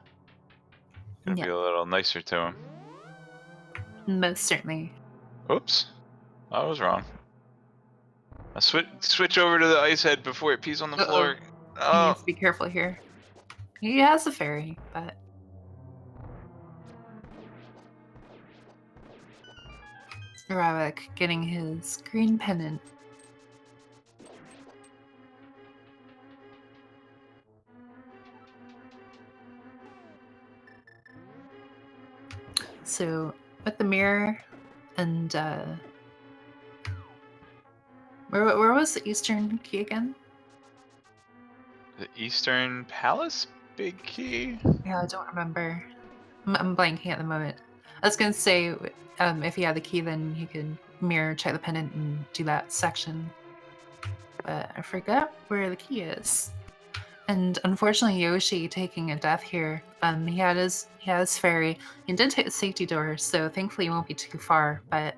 gonna be a little nicer to him. Most certainly. Oops, I was wrong. I switch over to the ice head before it pees on the floor. He Oh, needs to be careful here. He has a fairy, but Rywek getting his green pennant. So with the mirror and where was the Eastern key again? The Eastern Palace big key? Yeah, I don't remember. I'm blanking at the moment. I was gonna say, if he had the key, then he could mirror check the pennant and do that section. But I forgot where the key is. And unfortunately, Yoshi taking a death here. He had his fairy. He did take the safety door, so thankfully he won't be too far. But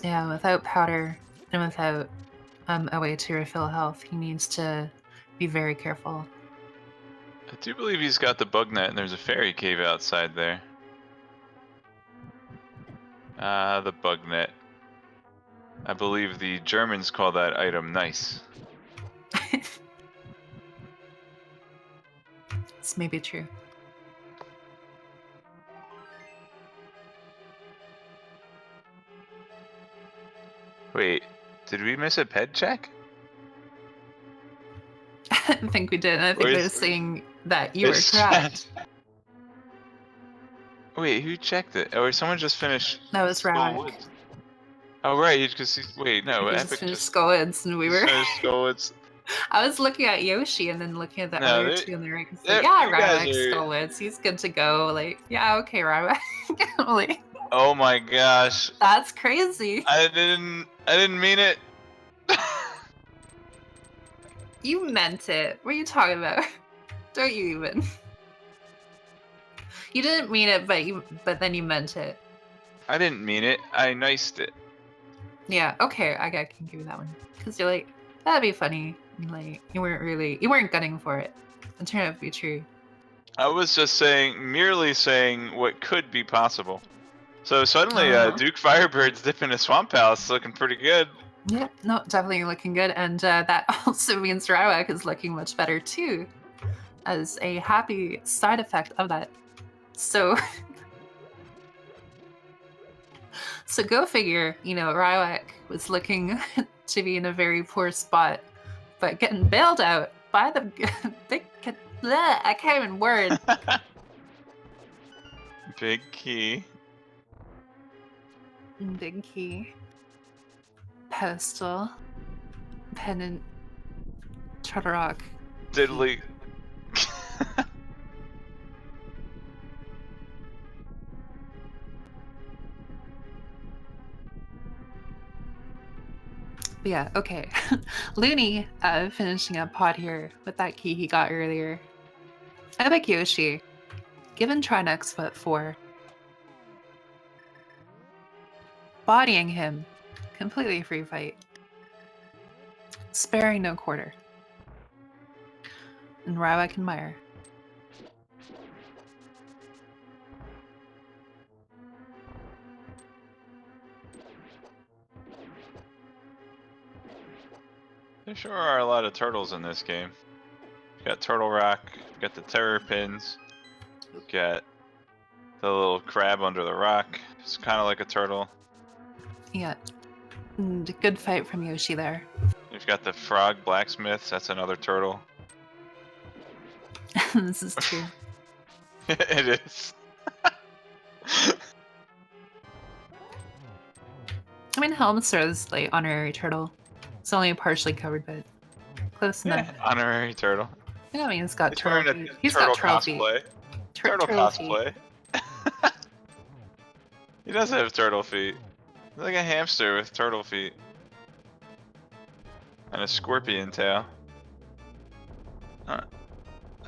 yeah, without powder and without a way to refill health, he needs to be very careful. I do believe he's got the bug net and there's a fairy cave outside there. The bug net. I believe the Germans call that item nice. This may be true. Wait, did we miss a ped check? I think we did, and I think they're saying that you were correct. Wait, who checked it? Or someone just finished? That was Rywek. Oh right, because wait, no, He Epic just finished Skullwoods, and we were. Skullwoods. I was looking at Yoshi and then looking at the other two on the right. Like, yeah, Rywek, Skullwoods, he's good to go. Like, yeah, okay, Rywek. Like, oh my gosh, that's crazy. I didn't mean it. You meant it. What are you talking about? Don't you even? You didn't mean it, but then you meant it. I didn't mean it. I niced it. Yeah. Okay. I can give you that one because you're like, that'd be funny. And like you weren't gunning for it. It turned out to be true. I was just merely saying what could be possible. So suddenly, DukeFireBird's dipping a Swamp Palace looking pretty good. Yeah, no, definitely looking good, and that also means Rywek is looking much better too, as a happy side effect of that. So, so go figure. You know, Rywek was looking to be in a very poor spot, but getting bailed out by the big. Bleh, I can't even word. Big key. Big key. Pedestal. Pennant. Turtle Rock. Diddly. But yeah, okay. Loony finishing up pod here with that key he got earlier. epicYoshi, given try next foot 4. Bodying him, completely free fight. Sparing no quarter. And Rywek and Meyer. There sure are a lot of turtles in this game. We've got Turtle Rock, we've got the Terrapins, we've got the little crab under the rock. It's kind of like a turtle. Yeah. And good fight from Yoshi there. We've got the frog blacksmiths, that's another turtle. This is true. It is. I mean, Helmster's like honorary turtle. It's only partially covered, but close enough. Honorary turtle. Yeah, I mean, he's got turtle feet. He's got turtle feet. Turtle cosplay. He does have turtle feet. He's like a hamster with turtle feet. And a scorpion tail.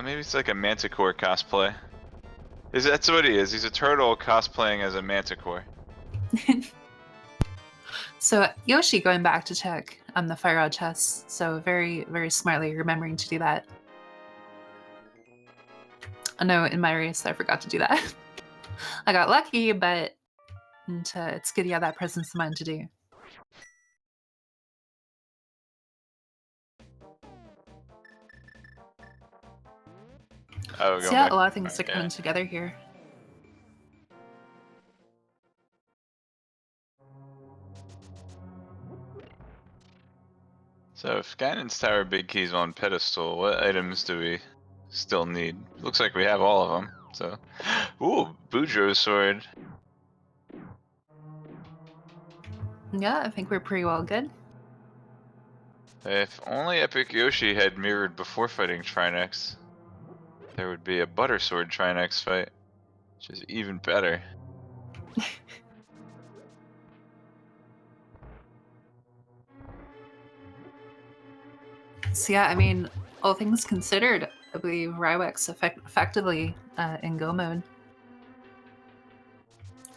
Maybe it's like a manticore cosplay. That's what he is. He's a turtle cosplaying as a manticore. So Yoshi going back to check on the fire rod chest. So very, very smartly remembering to do that. I know in my race I forgot to do that. I got lucky, but it's good you have that presence of mind to do. Oh, so yeah, a lot of things are coming together here. So if Ganon's Tower Big Key's on pedestal, what items do we still need? Looks like we have all of them. So, ooh, Boudreaux's sword. Yeah, I think we're pretty well good. If only epicYoshi had mirrored before fighting Trinex, there would be a Butter Sword Trinex fight, which is even better. So yeah, I mean, all things considered, I believe Rywek's effectively in go mode.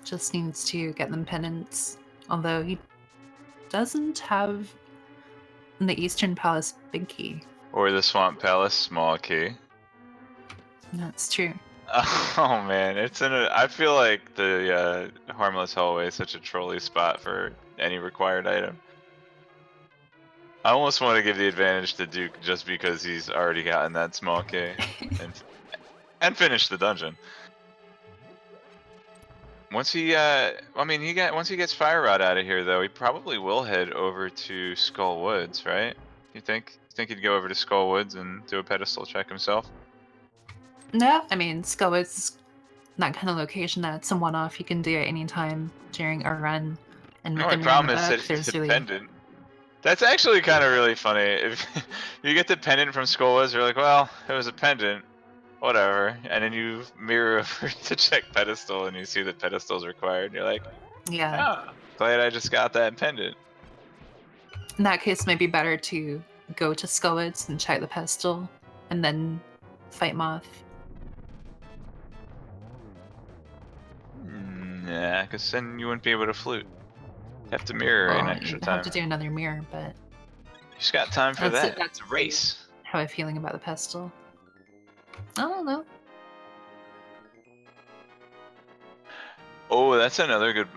Just needs to get them pendants, although he doesn't have the Eastern Palace Big Key. Or the Swamp Palace Small Key. That's true. Oh man, it's in a. I feel like the Harmless Hallway is such a trolley spot for any required item. I almost want to give the advantage to Duke just because he's already gotten that small K and finished the dungeon. Once he, once he gets Fire Rod out of here though, he probably will head over to Skull Woods, right? You think he'd go over to Skull Woods and do a pedestal check himself? No, I mean, Skullwoods is that kind of location that's a one-off. You can do it anytime during a run. And The with the only mirror in the problem is that book, he's there's really... dependent. That's actually kind of really funny. If you get the pendant from Skull Woods, you're like, well, it was a pendant, whatever. And then you mirror over to check pedestal and you see that pedestal's required. You're like, Yeah. oh, glad I just got that pendant. In that case, maybe better to go to Skullwoods and check the pedestal, and then fight Moth. Nah, because then you wouldn't be able to flute. You have to mirror an Well, extra you time. have to do another mirror, but You just got time for that's that. it. That's a race. how I'm feeling about the pedestal. I don't know. Oh, that's another good.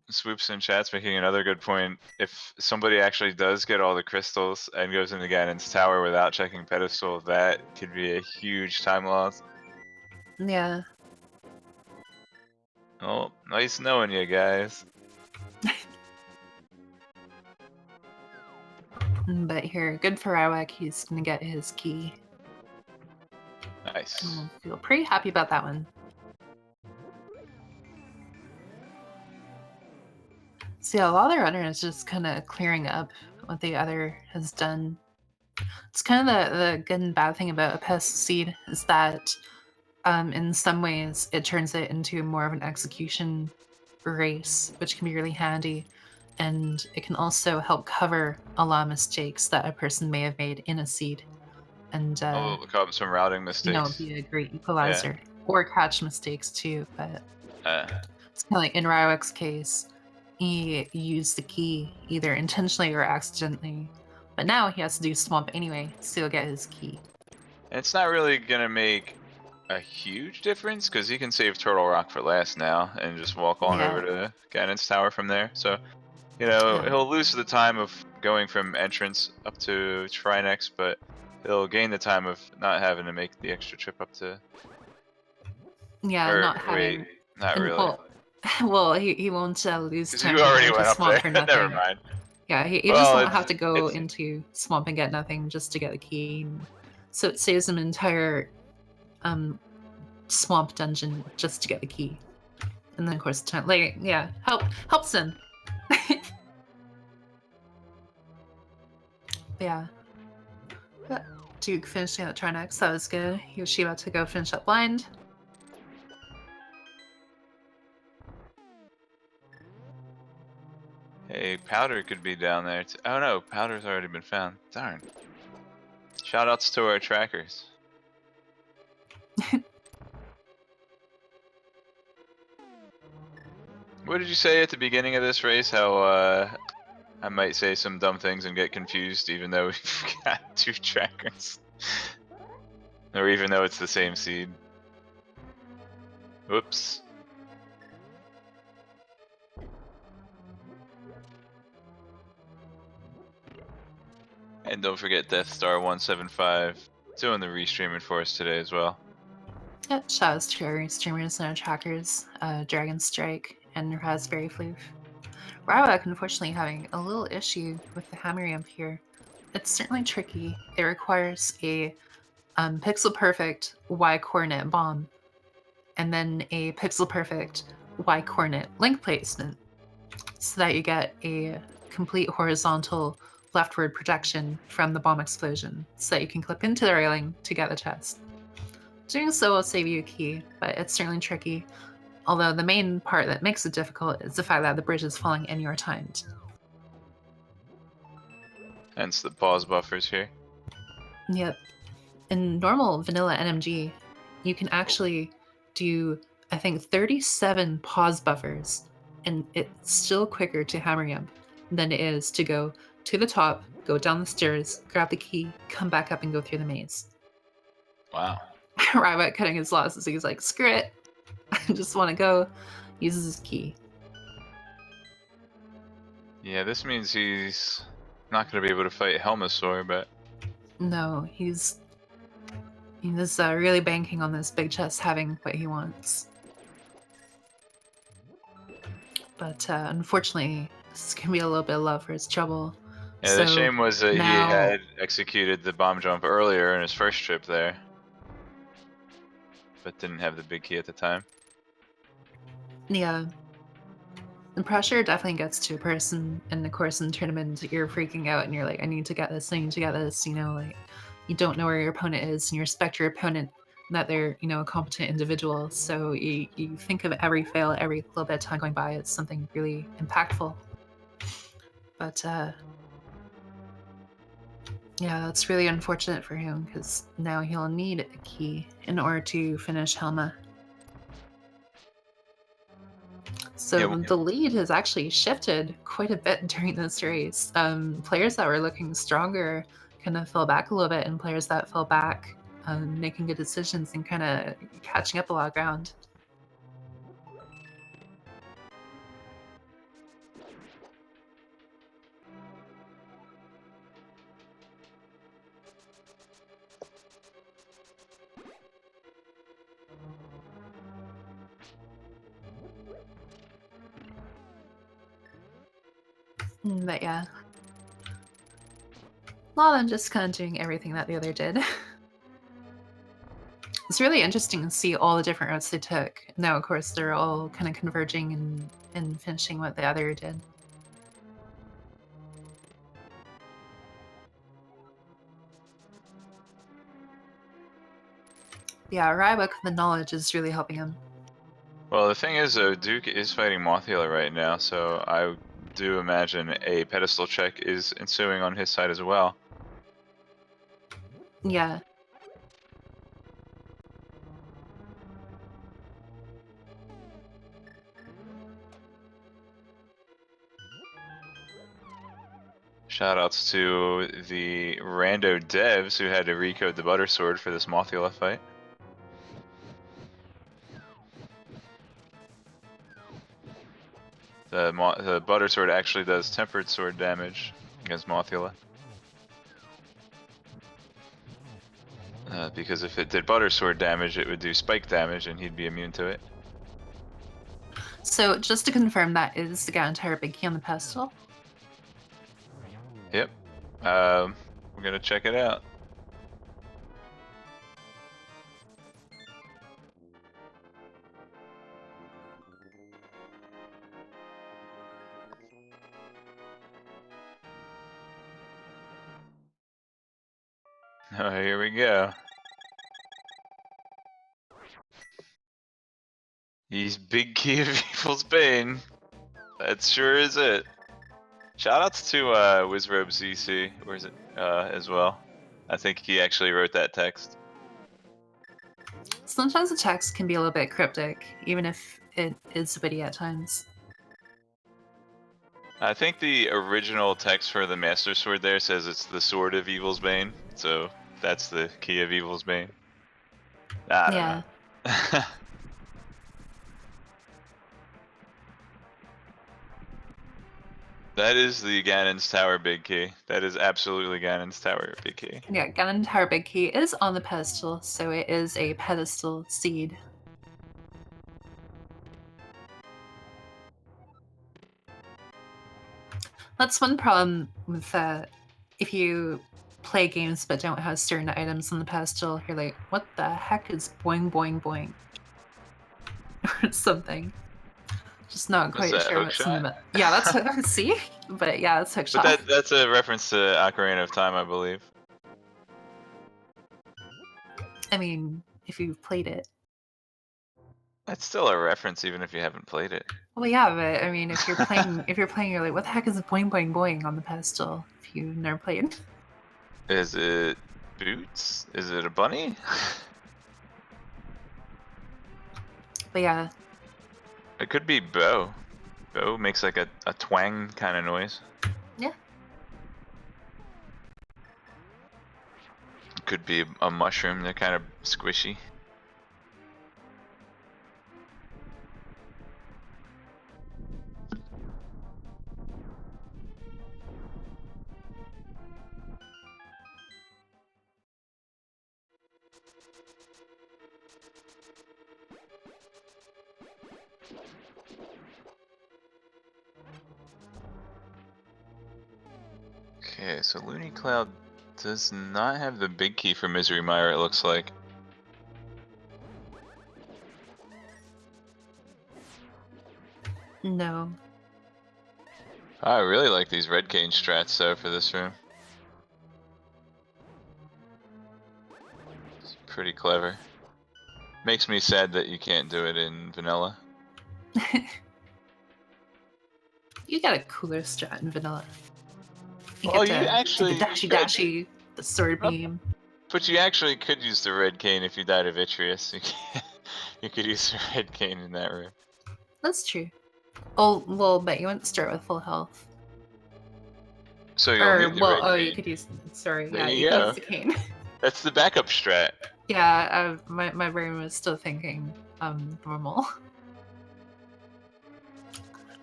Swoops in chat's making another good point. If somebody actually does get all the crystals and goes into Ganon's tower without checking pedestal, that could be a huge time loss. Yeah. Oh, nice knowing you guys. But here, good for Rywek. He's gonna get his key. Nice. I feel pretty happy about that one. See, a lot of the runner is just kind of clearing up what the other has done. It's kind of the good and bad thing about a pest seed is that in some ways it turns it into more of an execution race, which can be really handy. And it can also help cover a lot of mistakes that a person may have made in a seed. And, Look up some routing mistakes. be a great equalizer. Yeah. Or catch mistakes too, but it's kind of like in Rywek's case, he used the key either intentionally or accidentally, but now he has to do swamp anyway, so he'll get his key. And it's not really gonna make a huge difference because he can save Turtle Rock for last now and just walk on over to Ganon's tower from there. So, he'll lose the time of going from entrance up to Trinex, but he'll gain the time of not having to make the extra trip up to. Yeah, not having. Wait, not really. Well, he won't lose time. You already went up swamp there. for nothing. Never mind. Yeah, he just won't have to go into swamp and get nothing just to get the key. So it saves him an entire swamp dungeon just to get the key. And then of course helps him. Yeah. Duke finishing out Trinex, that was good. Yoshi about to go finish up blind. Hey, Powder could be down there too. Oh no, Powder's already been found. Darn. Shoutouts to our trackers. What did you say at the beginning of this race? How I might say some dumb things and get confused even though we've got two trackers. Or even though it's the same seed. Whoops. And don't forget Death Star 175 doing the restreaming for us today as well. Yeah, shoutouts to our streamers and our trackers, Dragon Strike and Raspberry Floof. Rywek unfortunately having a little issue with the hammer ramp here. It's certainly tricky. It requires a pixel-perfect Y-coordinate bomb, and then a pixel-perfect Y-coordinate link placement, so that you get a complete horizontal leftward projection from the bomb explosion, so that you can clip into the railing to get the chest. Doing so will save you a key, but it's certainly tricky, although the main part that makes it difficult is the fact that the bridge is falling and you're timed. Hence the pause buffers here. Yep. In normal vanilla NMG, you can actually do, I think, 37 pause buffers, and it's still quicker to hammer jump than it is to go to the top, go down the stairs, grab the key, come back up, and go through the maze. Wow. Rywek cutting his losses, he's like, screw it, I just want to go, uses his key. Yeah, this means he's not going to be able to fight Helmasaur, but... No, he's really banking on this big chest having what he wants. But unfortunately, this is going to be a little bit of love for his trouble. Yeah, so the shame was that now, he had executed the bomb jump earlier in his first trip there. But didn't have the big key at the time. Yeah. The pressure definitely gets to a person, and of course in tournament you're freaking out and you're like, I need to get this, I need to get this, you know, like you don't know where your opponent is and you respect your opponent that they're, you know, a competent individual. So you think of every fail, every little bit of time going by as something really impactful. But yeah, that's really unfortunate for him because now he'll need a key in order to finish Helma. So Yeah, the lead has actually shifted quite a bit during this race. Players that were looking stronger kind of fell back a little bit, and players that fell back making good decisions and kind of catching up a lot of ground. But yeah, a lot of them just kind of doing everything that the other did. It's really interesting to see all the different routes they took. Now, of course, they're all kind of converging and finishing what the other did. Yeah, Rywek, the knowledge is really helping him. well, the thing is, though, Duke is fighting Mothula right now, so I do imagine a pedestal check is ensuing on his side as well. Yeah. Shoutouts to the rando devs who had to recode the Butter Sword for this Mothula fight. The Butter Sword actually does tempered sword damage against Mothula. Because if it did Butter Sword damage, it would do spike damage and he'd be immune to it. So just to confirm, that is the entire big key on the pedestal? Yep. We're gonna check it out. Oh, here we go. He's big key of evil's bane. That sure is it. Shoutouts to Wizrobe ZC, where is it? As well. I think he actually wrote that text. Sometimes the text can be a little bit cryptic, even if it is witty at times. I think the original text for the Master Sword there says it's the Sword of Evil's Bane, so that's the key of Evil's Bane. I don't know. That is the Ganon's Tower big key. That is absolutely Ganon's Tower big key. Yeah, Ganon's Tower big key is on the pedestal, so it is a pedestal seed. That's one problem with if you play games but don't have certain items on the pedestal, you're like, what the heck is boing boing boing? Or something. Just not Was quite that sure what's in the Hookshot? yeah, that's see? But yeah, that's But Hookshot. that's a reference to Ocarina of Time, I believe. I mean, if you've played it. That's still a reference, even if you haven't played it. Well, yeah, but I mean, if you're playing, you're like, what the heck is boing boing boing on the pedestal? If you've never played. Is it boots? Is it a bunny? But yeah, It could be bow. Bow makes like a twang kind of noise. yeah. Could be a mushroom. They're kind of squishy. Okay, so Loonycloud does not have the big key for Misery Mire, it looks like. No. I really like these red cane strats though for this room. It's pretty clever. Makes me sad that you can't do it in vanilla. You got a cooler strat in vanilla. You Oh, get you to actually do the dashy could. dashy, the sword Oh, beam. but you actually could use the red cane if you died of Vitreous. You could use the red cane in that room. That's true. Oh, well, but you wouldn't start with full health. So you'll Or, need the well, red oh, cane. you could use, sorry, There yeah, you you could go. use the cane. That's the backup strat. Yeah, my brain was still thinking normal.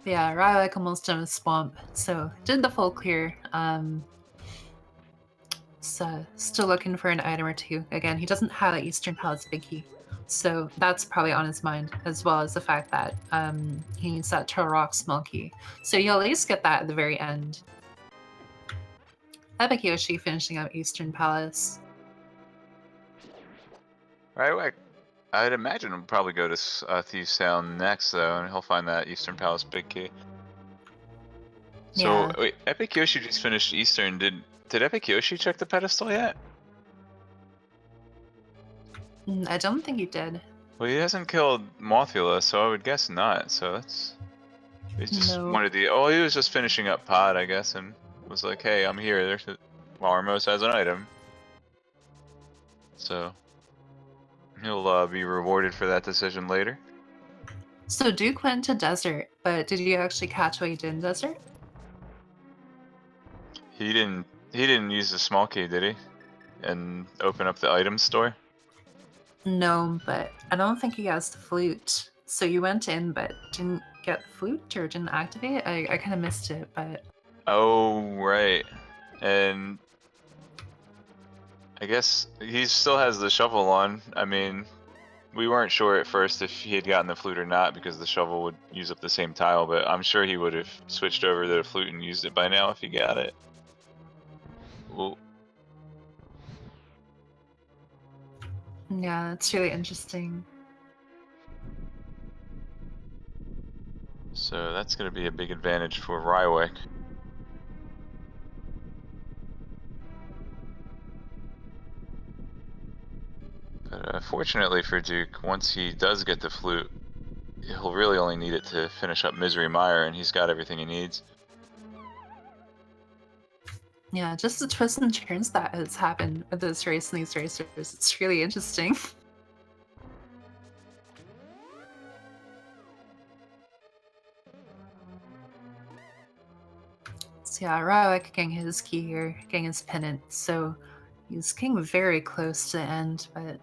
But yeah, Rywek almost done with Swamp, so did the full clear. So still looking for an item or two. Again, he doesn't have that Eastern Palace big key, so that's probably on his mind, as well as the fact that he needs that Turtle Rock small key. So you'll at least get that at the very end. epicYoshi finishing up Eastern Palace. Right, I'd imagine he'll probably go to Thieves Town next, though, and he'll find that Eastern Palace big key. So, Yeah. wait, epicYoshi just finished Eastern. Did epicYoshi check the pedestal yet? I don't think he did. Well, he hasn't killed Mothula, so I would guess not. So that's... He just No. wanted the... Oh, he was just finishing up Pod, I guess, and was like, hey, I'm here. There's Armos has an item. So, he'll be rewarded for that decision later. So Duke went to Desert, but did you actually catch what he did in Desert? He didn't use the small key, did he? And open up the item store? No, but I don't think he has the flute. So you went in but didn't get the flute or didn't activate it? I kind of missed it, but... Oh, right. And I guess he still has the shovel on. I mean, we weren't sure at first if he had gotten the flute or not because the shovel would use up the same tile, but I'm sure he would have switched over to the flute and used it by now if he got it. Well, Yeah, it's really interesting. so that's going to be a big advantage for Rywek. But fortunately for Duke, once he does get the flute, he'll really only need it to finish up Misery Mire, and he's got everything he needs. Yeah, just the twists and turns that has happened with this race and these racers. It's really interesting. So yeah, Rywek getting his key here, getting his pennant. So he's getting very close to the end, but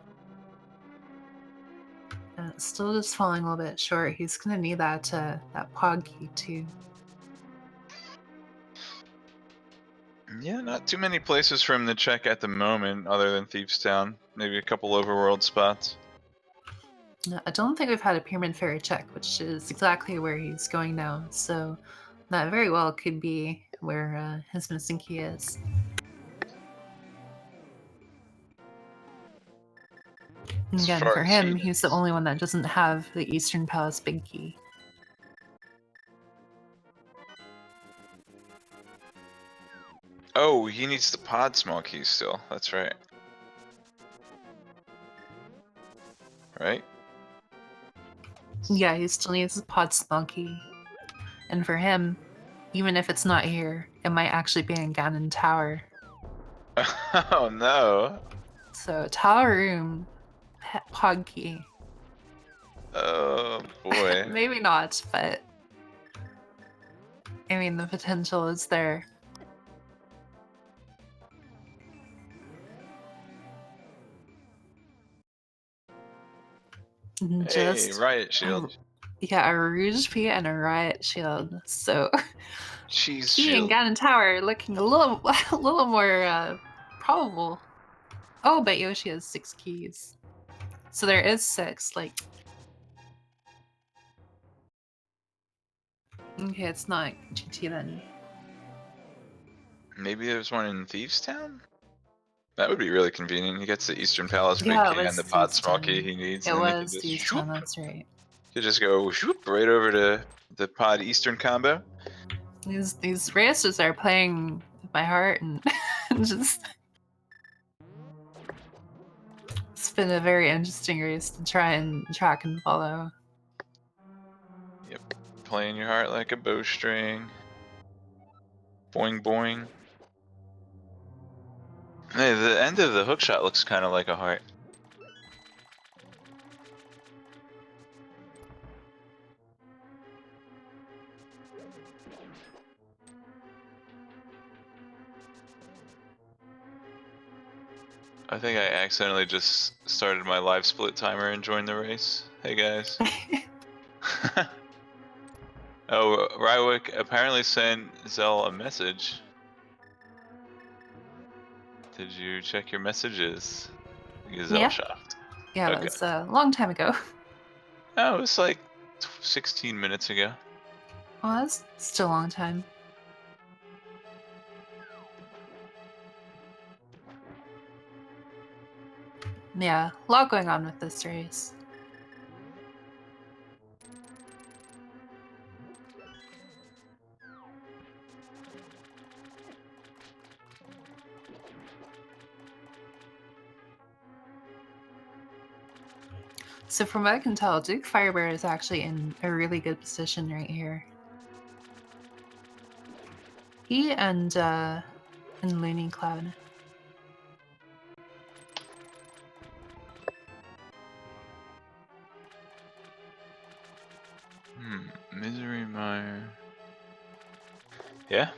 still just falling a little bit short. He's gonna need that that pod key too. Yeah, not too many places for him to check at the moment, other than Thieves Town. Maybe a couple overworld spots. No, I don't think we've had a Pyramid Fairy check, which is exactly where he's going now. So that very well could be where his missing key is. And again, far for as he him, he's the knows. only one that doesn't have the Eastern Palace big key. Oh, he needs the pod small key still. That's right. Right? Yeah, he still needs the pod small key. And for him, even if it's not here, it might actually be in Ganon Tower. Oh no. So Tower Room, pod key. Oh boy. Maybe not, but I mean the potential is there. Hey, Just riot shield. yeah, a Rouge P and a Riot Shield. So Cheese Key and shield. Ganon Tower looking a little more probable. Oh, but Yoshi has 6 keys. So there is 6, like... Okay, it's not GT then. Maybe there's one in Thieves Town? That would be really convenient. He gets the Eastern Palace big Yeah, it key and was the pod Thieves small key Town. he needs, It and then he can was just Thieves shoop. Town, that's right. He just go shoop right over to the pod Eastern combo. These racers are playing with my heart and just... It's been a very interesting race to try and track and follow. Yep. Playing your heart like a bowstring. Boing boing. Hey, the end of the hookshot looks kind of like a heart. I think I accidentally just started my live split timer and joined the race. Hey guys. Oh, Rywek apparently sent Zell a message. Did you check your messages? Yeah. Gesellschaft. Yeah, that Okay. was a long time ago. Oh, it was like 16 minutes ago. Well, that's still a long time. Yeah, a lot going on with this race. So from what I can tell, DukeFireBird is actually in a really good position right here. He and Loonycloud. Misery Mire. Yeah?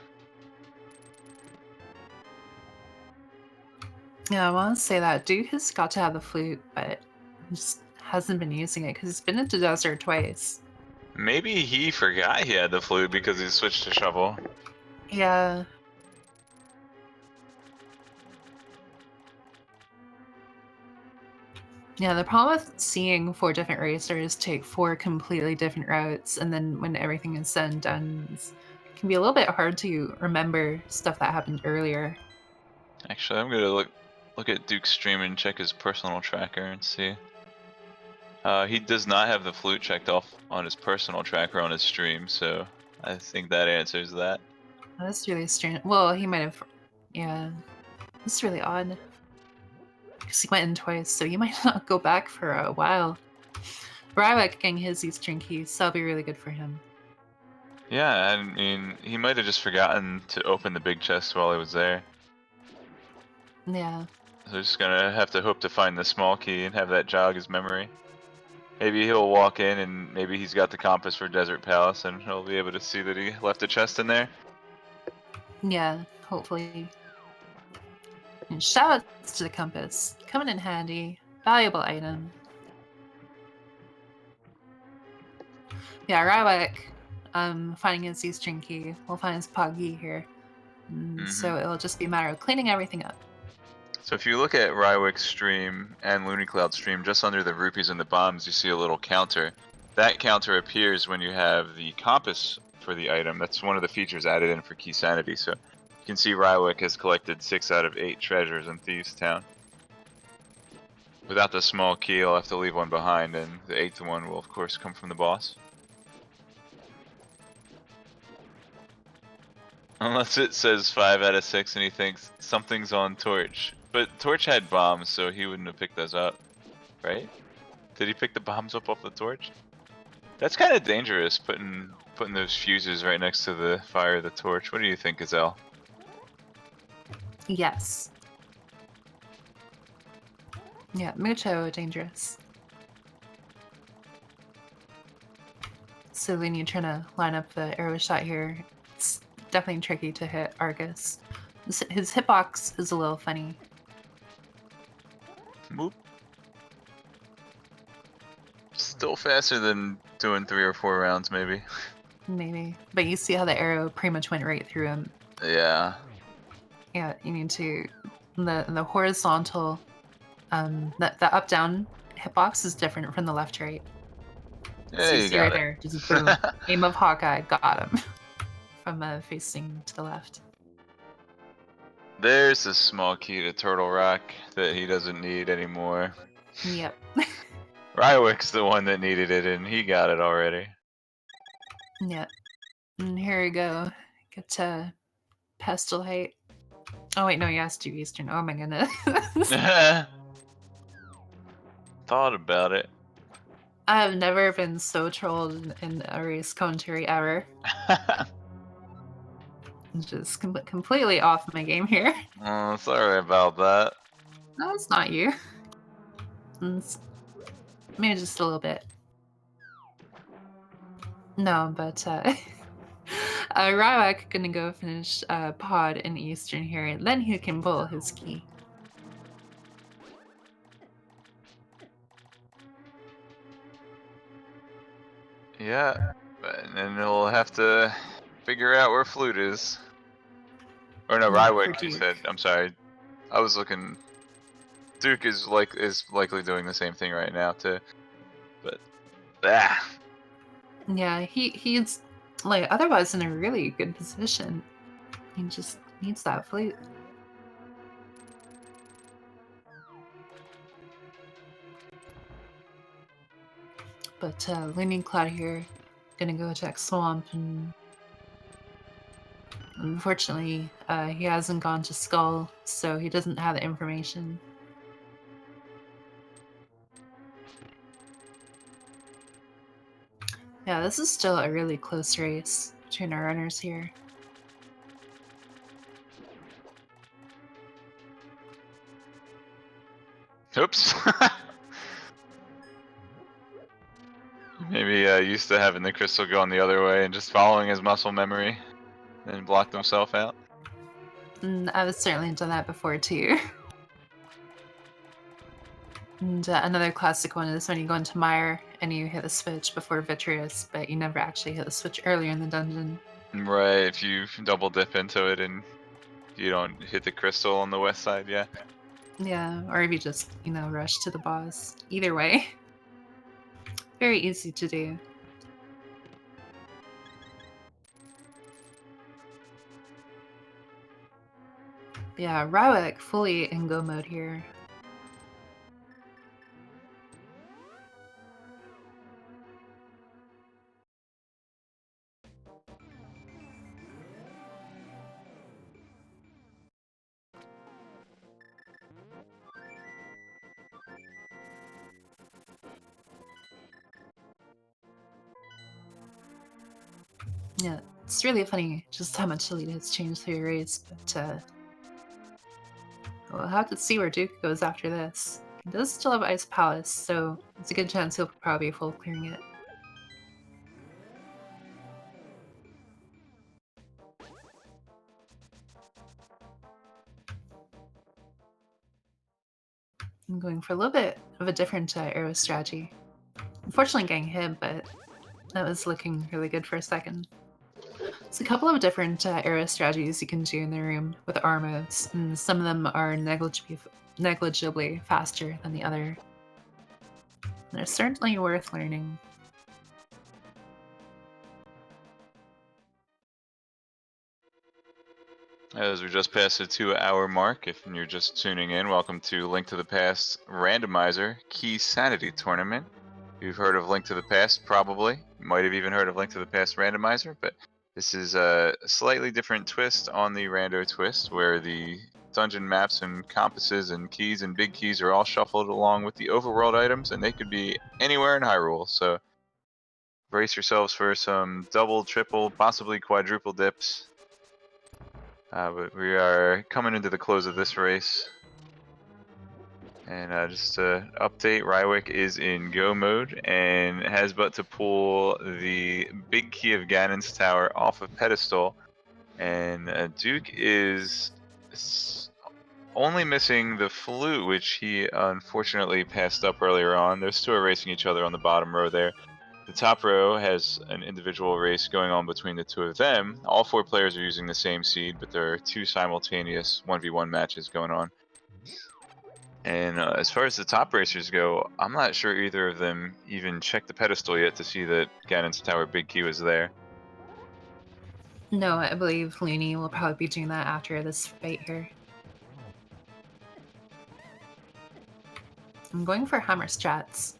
Yeah, I want to say that Duke has got to have the flute, but just hasn't been using it because he's been into desert twice. Maybe he forgot he had the flute because he switched to shovel. Yeah. Yeah, the problem with seeing 4 different racers take 4 completely different routes, and then when everything is said and done, it can be a little bit hard to remember stuff that happened earlier. Actually, I'm gonna look at Duke's stream and check his personal tracker and see. He does not have the flute checked off on his personal tracker on his stream, so I think that answers that. That's really strange. Well, he might have... Yeah. That's really odd. Because he went in twice, so he might not go back for a while. Rywek getting his Eastern keys, so that'll be really good for him. Yeah, I mean, he might have just forgotten to open the big chest while he was there. Yeah. So just gonna have to hope to find the small key and have that jog his memory. Maybe he'll walk in and maybe he's got the compass for Desert Palace and he'll be able to see that he left a chest in there. Yeah, hopefully. And shoutouts to the compass. Coming in handy. Valuable item. Yeah, Rywek, finding his Eastern key. We'll find his Poggy here. So it'll just be a matter of cleaning everything up. So if you look at Rywek's stream and Loonycloud's stream, just under the rupees and the bombs, you see a little counter. That counter appears when you have the compass for the item. That's one of the features added in for Keysanity. So you can see Rywek has collected 6 out of 8 treasures in Thieves Town. Without the small key, I'll have to leave one behind, and the 8th one will, of course, come from the boss. Unless it says 5 out of 6 and he thinks something's on Torch. But Torch had bombs, so he wouldn't have picked those up, right? Did he pick the bombs up off the Torch? That's kind of dangerous, putting those fuses right next to the fire of the Torch. What do you think, Gazelle? Yes. Yeah, mucho dangerous. So when you're trying to line up the arrow shot here, it's definitely tricky to hit Argus. His hitbox is a little funny. Whoop. Still faster than doing 3 or 4 rounds, maybe. Maybe. But you see how the arrow pretty much went right through him. Yeah. Yeah, you need to... The horizontal... the up-down hitbox is different from the left-right. Yeah, So you you see got right it. there, just boom. Aim of Hawkeye, got him. From facing to the left. There's a small key to Turtle Rock that he doesn't need anymore. Yep. Rywek's the one that needed it, and he got it already. Yep. And here we go. Get to Pestle Height. Oh wait, no, you asked to Eastern. Oh my goodness. Thought about it. I have never been so trolled in a race commentary ever. Just completely off my game here. Oh, sorry about that. No, it's not you. Maybe just a little bit. No, but Rywek gonna go finish pod in Eastern here, and then he can pull his key. Yeah, and then he'll have to figure out where Flute is. Or no, Yeah, for Rywek, you Duke. said. I'm sorry. I was looking. Duke is likely doing the same thing right now too. But Yeah, he's like otherwise in a really good position. He just needs that flute. But Loonycloud here, gonna go check Swamp, and unfortunately, he hasn't gone to Skull, so he doesn't have the information. Yeah, this is still a really close race between our runners here. oops. Maybe used to having the crystal going the other way and just following his muscle memory, and blocked himself out. I've certainly done that before too. And another classic one is when you go into Mire and you hit the switch before Vitreous, but you never actually hit the switch earlier in the dungeon. Right, if you double dip into it and you don't hit the crystal on the west side, yeah. Yeah, or if you just, rush to the boss. Either way. Very easy to do. Yeah, Rywek fully in go mode here. Yeah, it's really funny just how much the lead has changed through the race, but we'll have to see where Duke goes after this. He does still have Ice Palace, so it's a good chance he'll probably be full clearing it. I'm going for a little bit of a different arrow strategy. Unfortunately getting hit, but that was looking really good for a second. There's a couple of different arrow strategies you can do in the room with R modes, and some of them are negligibly faster than the other. They're certainly worth learning. As we just passed the 2-hour mark, if you're just tuning in, welcome to Link to the Past Randomizer Keysanity Tournament. You've heard of Link to the Past, probably. You might have even heard of Link to the Past Randomizer, but this is a slightly different twist on the Rando twist, where the dungeon maps and compasses and keys and big keys are all shuffled along with the overworld items, and they could be anywhere in Hyrule. So brace yourselves for some double, triple, possibly quadruple dips. But we are coming into the close of this race. And just to update, Rywek is in go mode and has but to pull the big key of Ganon's tower off of pedestal. And Duke is only missing the flute, which he unfortunately passed up earlier on. Those two are racing each other on the bottom row there. The top row has an individual race going on between the two of them. All 4 players are using the same seed, but there are 2 simultaneous 1v1 matches going on. And as far as the top racers go, I'm not sure either of them even checked the pedestal yet to see that Ganon's tower big key was there. No, I believe Looney will probably be doing that after this fight here. I'm going for hammer strats.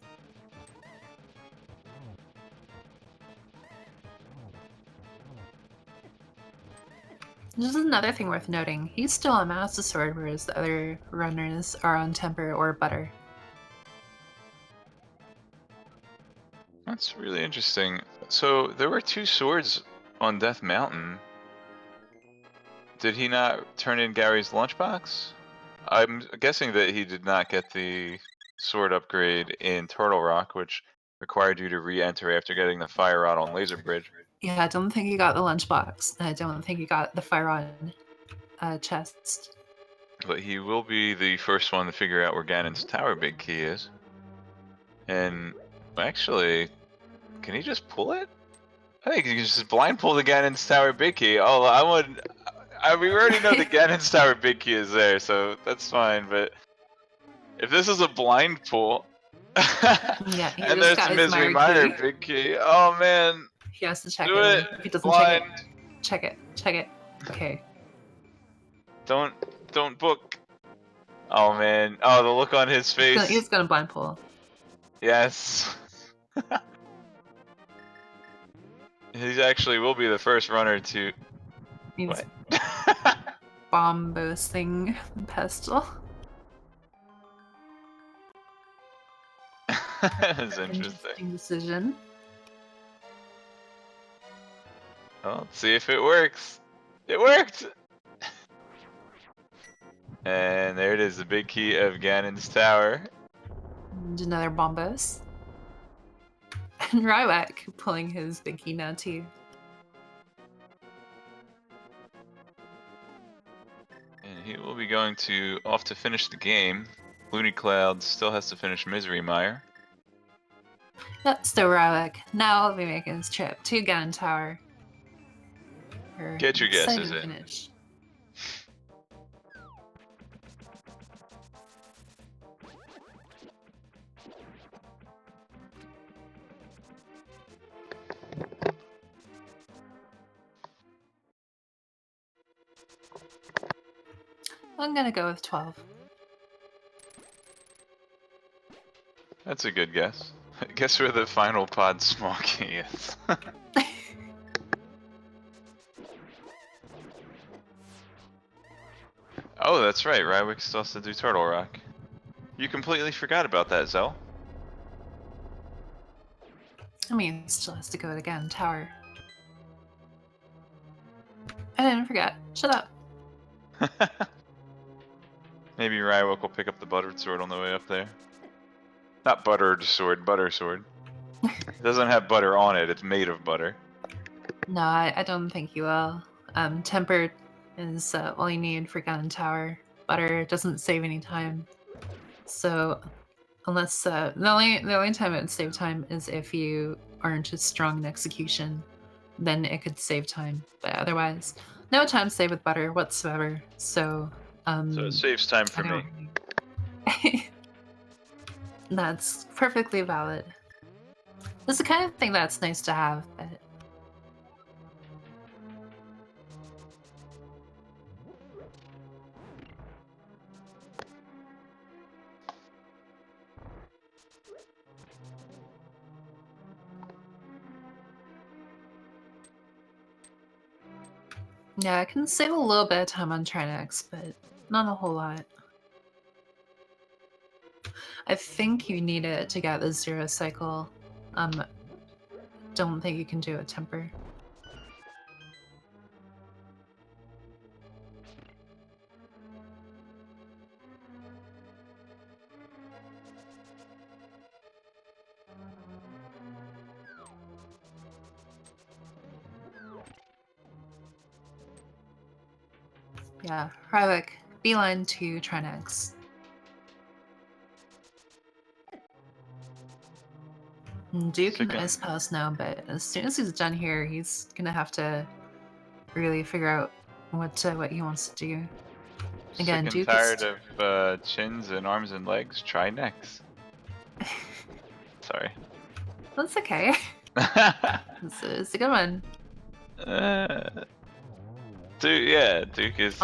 This is another thing worth noting. He's still on Master Sword, whereas the other runners are on Temper or Butter. That's really interesting. So there were 2 swords on Death Mountain. Did he not turn in Gary's lunchbox? I'm guessing that he did not get the sword upgrade in Turtle Rock, which required you to re-enter after getting the fire rod on Laser Bridge. Yeah, I don't think he got the lunchbox. I don't think he got the fire on chest. But he will be the first one to figure out where Ganon's tower big key is. And actually, can he just pull it? I think he can just blind pull the Ganon's tower big key. Oh, we already know the Ganon's tower big key is there, so that's fine. But if this is a blind pull, Yeah, he and just there's got a his Misery Mire Mire big key, oh man, He has to check do it. it. If he doesn't Blind. check it. Check it. Okay. Don't book. Oh man, oh the look on his face. He's gonna blind pull. Yes. He actually will be the first runner to. He's What? bomb boasting pestle. That's interesting. Interesting decision. Well, let's see if it works. It worked! And there it is, the big key of Ganon's tower. And another bombos. And Rywek pulling his big key now too. And he will be going off to finish the game. Loonycloud still has to finish Misery Mire. That's the Rywek. Now we'll be making his trip to Ganon Tower. Get your guesses in. Finish. I'm gonna go with 12. That's a good guess. Guess where the final pod small key is. Oh, that's right. Rywek still has to do Turtle Rock. You completely forgot about that, Zell. I mean, it still has to go to Ganon Tower. I didn't forget. Shut up. Maybe Rywek will pick up the buttered sword on the way up there. Not buttered sword, butter sword. It doesn't have butter on it, it's made of butter. No, I don't think you will. Tempered is all you need for Ganon Tower. Butter doesn't save any time. So, unless the only time it would save time is if you aren't as strong in execution, then it could save time. But otherwise, no time saved with butter whatsoever. So it saves time for me. That's perfectly valid. It's the kind of thing that's nice to have, but Yeah, I can save a little bit of time on Trinex, but not a whole lot. I think you need it to get the 0 cycle. Don't think you can do a temper. Yeah, Rywek, beeline to Trinex. Duke can ice pass now, but as soon as he's done here, he's gonna have to really figure out what he wants to do. Again, Sick and Duke tired is of chins and arms and legs. Try necks. Sorry. That's okay. It's a good one. Duke is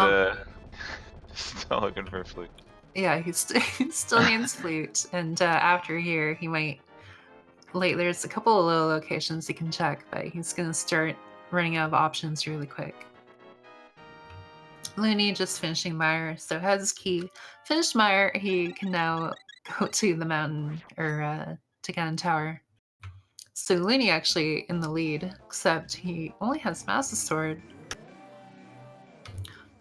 still looking for a flute. Yeah, he still needs flute, and after here, he might. There's a couple of little locations he can check, but he's gonna start running out of options really quick. Loony just finishing Mire, so has his key. Finished Mire, he can now go to the mountain or to Ganon Tower. So Loony actually in the lead, except he only has Master Sword.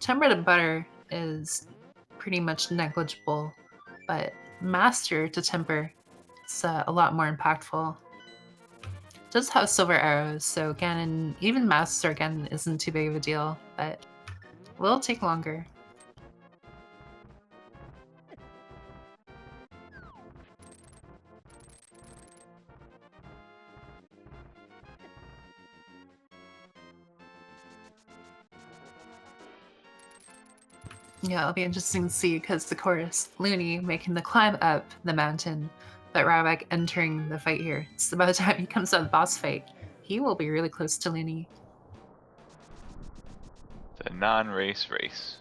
Timber to Butter is pretty much negligible, but Master to Temper is a lot more impactful. Does have silver arrows, so Ganon, even Master again isn't too big of a deal, but will take longer. Yeah, it'll be interesting to see because, of course, Loony making the climb up the mountain, but Rywek entering the fight here. So by the time he comes out of the boss fight, he will be really close to Loony. The non-race race.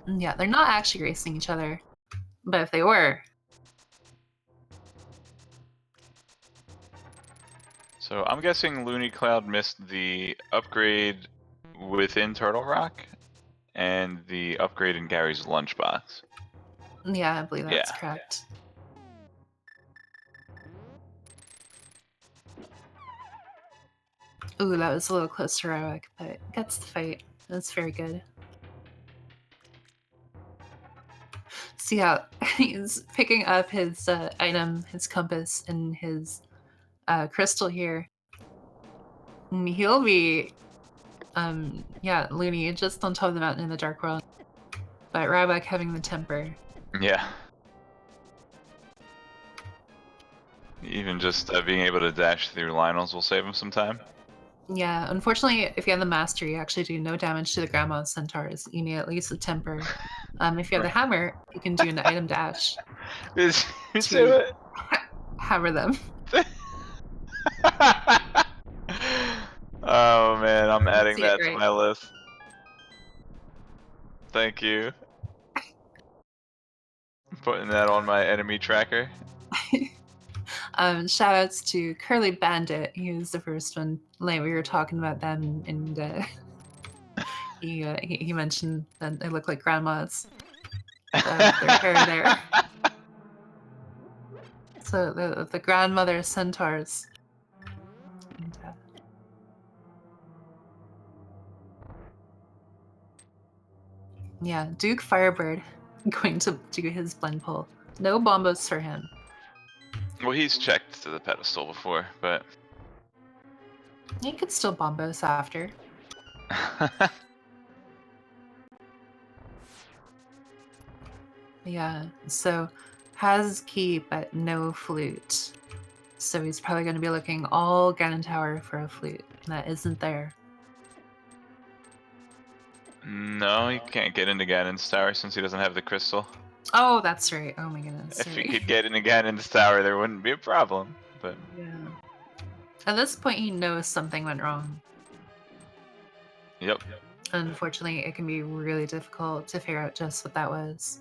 Yeah, they're not actually racing each other, but if they were. So I'm guessing Loonycloud missed the upgrade within Turtle Rock and the upgrade in Gary's lunchbox. Yeah, I believe that's correct. Ooh, that was a little close to Rywek, but gets the fight. That's very good. See how he's picking up his item, his compass, and his crystal here. And he'll be, Loony just on top of the mountain in the Dark World. But Rywek having the temper. Yeah. Even just being able to dash through Lionels will save him some time. Yeah, unfortunately, if you have the Master, you actually do no damage to the Grandma Centaurs. You need at least the temper. If you have the hammer, you can do an item dash to hammer them. Oh man, I'm adding that to my list. Thank you. Putting that on my enemy tracker. Shout outs to Curly Bandit. He was the first one. Like we were talking about them, and he mentioned that they look like grandmas. Their hair there. So the grandmother centaurs. And, yeah, DukeFireBird going to do his blend pull. No bombos for him. Well, he's checked to the pedestal before, but He could still bombos after. Yeah, so has key but no flute. So he's probably going to be looking all Ganon Tower for a flute. That isn't there. No, he can't get into Ganon's tower since he doesn't have the crystal. Oh, that's right. Oh my goodness. If he could get into Ganon's tower, there wouldn't be a problem. But yeah. At this point, he knows something went wrong. Yep. Unfortunately, it can be really difficult to figure out just what that was.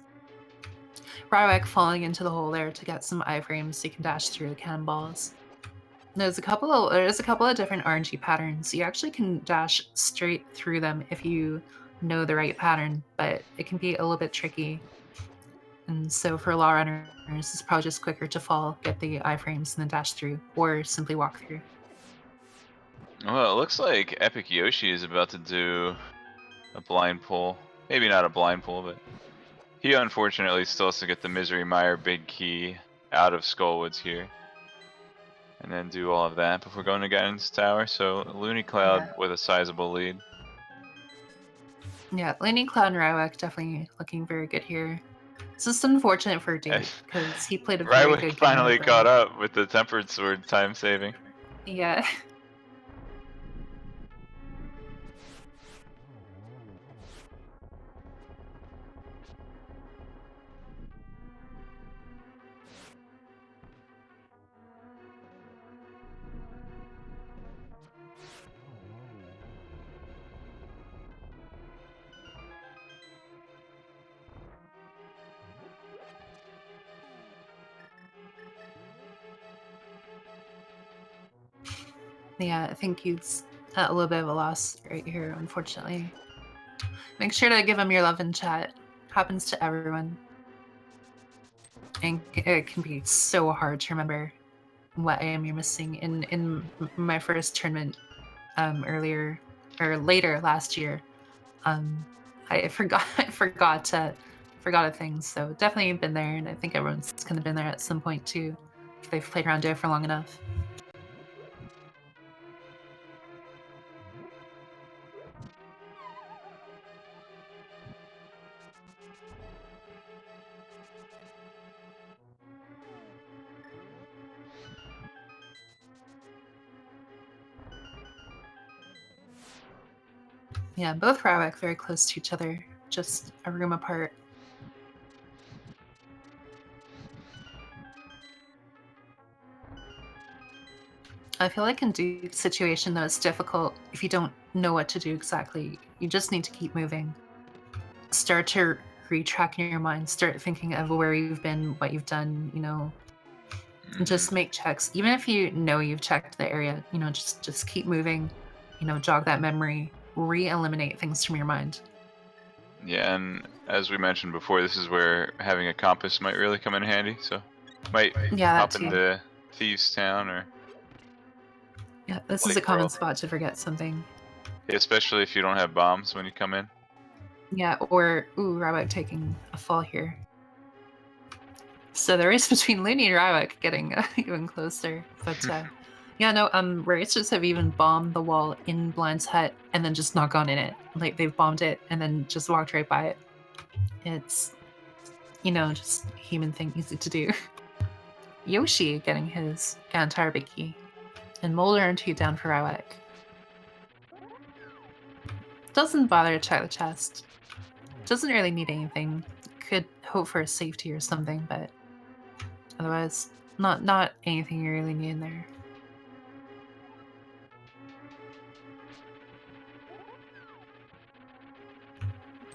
Rywek falling into the hole there to get some iframes so he can dash through the cannonballs. There's a couple of different RNG patterns. You actually can dash straight through them if you know the right pattern, but it can be a little bit tricky. And so for law runners, it's probably just quicker to fall, get the iframes, and then dash through, or simply walk through. Well, it looks like epicYoshi is about to do a blind pull. Maybe not a blind pull, but he unfortunately still has to get the Misery Mire big key out of Skullwoods here. And then do all of that before going to Guidance Tower. So Loonycloud with a sizable lead. Yeah, Loonycloud and Rywek definitely looking very good here. It's just unfortunate for Duke because he played a very Rywek good game in finally the caught brain. up with the Tempered Sword time saving. Yeah. Yeah, I think he's at a little bit of a loss right here, unfortunately. Make sure to give him your love in chat. Happens to everyone. And it can be so hard to remember what AM you're missing. In my first tournament earlier or later last year, I forgot forgot a thing. So definitely been there, and I think everyone's kind of been there at some point too, if they've played around it for long enough. Yeah, both Rywek very close to each other, just a room apart. I feel like in Duke's situation, though, it's difficult if you don't know what to do exactly. You just need to keep moving. Start to retrack in your mind. Start thinking of where you've been, what you've done, just make checks. Even if you know you've checked the area, just keep moving, jog that memory, re-eliminate things from your mind. Yeah, and as we mentioned before, this is where having a compass might really come in handy. So might hop into Thieves Town or yeah, this is a common spot to forget something. Especially if you don't have bombs when you come in. Yeah, or Rywek taking a fall here. So the race between Looney and Rywek getting even closer. But yeah, no, racers have even bombed the wall in Blind's hut and then just not gone in it. Like they've bombed it and then just walked right by it. It's just a human thing, easy to do. Yoshi getting his entire big key. And Molder and 2 down for Rywek. Doesn't bother to check the chest. Doesn't really need anything. Could hope for a safety or something, but otherwise, not anything you really need in there.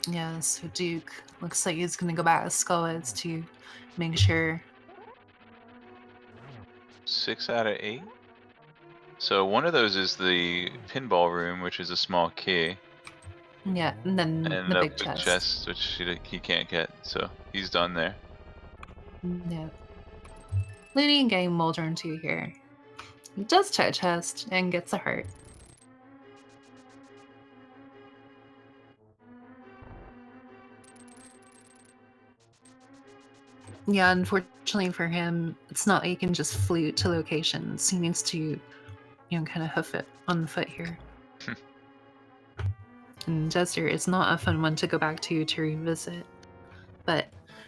Yeah, so Duke looks like he's gonna go back to Skullheads to make sure. 6 out of 8. So one of those is the pinball room, which is a small key. Yeah, and then And the a big chest. which he can't get, so he's done there. Yeah. Looney and getting Molder and 2 here. He does check chest and gets a heart. Yeah, unfortunately for him, it's not like he can just flute to locations. He needs to, kind of hoof it on the foot here. And Desert is not a fun one to go back to revisit. But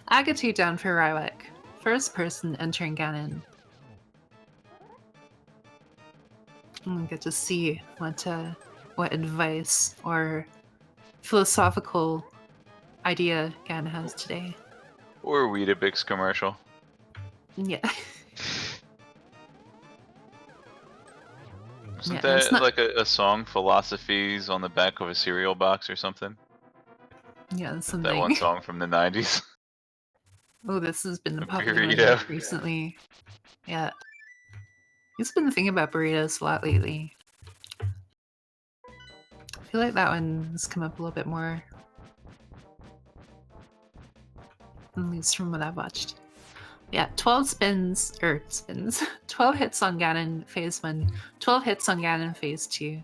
Agatu down for Rywek. First person entering Ganon. And we get to see what advice or philosophical idea Ganon has today. Or Weetabix commercial. Yeah. Isn't that like a song, Philosophies, on the back of a cereal box or something? Yeah, something. That one song from the 90s. Oh, this has been a popular burrito. one recently. Yeah. He's been thinking about burritos a lot lately. I feel like that one has come up a little bit more. At least from what I've watched. Yeah, 12 spins, 12 hits on Ganon phase 1, 12 hits on Ganon phase 2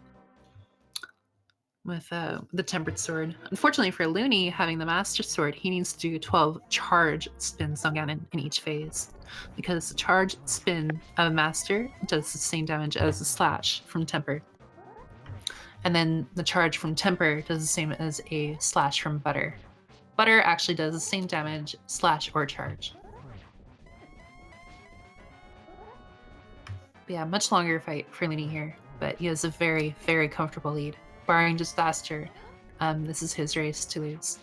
with the Tempered Sword. Unfortunately for Loony, having the Master Sword, he needs to do 12 charge spins on Ganon in each phase, because the charge spin of Master does the same damage as the slash from Tempered. And then the charge from Temper does the same as a slash from Butter. Butter actually does the same damage, slash or charge. But yeah, much longer fight for Loony here, but he has a very, very comfortable lead. Barring disaster, this is his race to lose.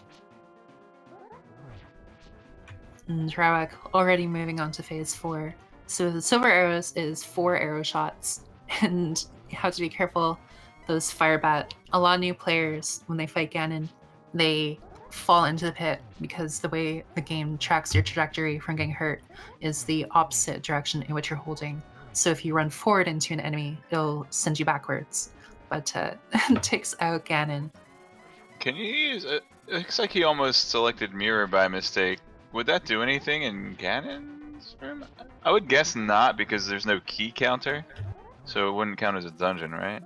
And Rywek already moving on to phase 4. So the silver arrows is 4 arrow shots, and you have to be careful. Those Firebat, a lot of new players, when they fight Ganon, they fall into the pit because the way the game tracks your trajectory from getting hurt is the opposite direction in which you're holding. So if you run forward into an enemy, it'll send you backwards. But it takes out Ganon. Can you use it? It looks like he almost selected Mirror by mistake. Would that do anything in Ganon's room? I would guess not, because there's no key counter, so it wouldn't count as a dungeon, right?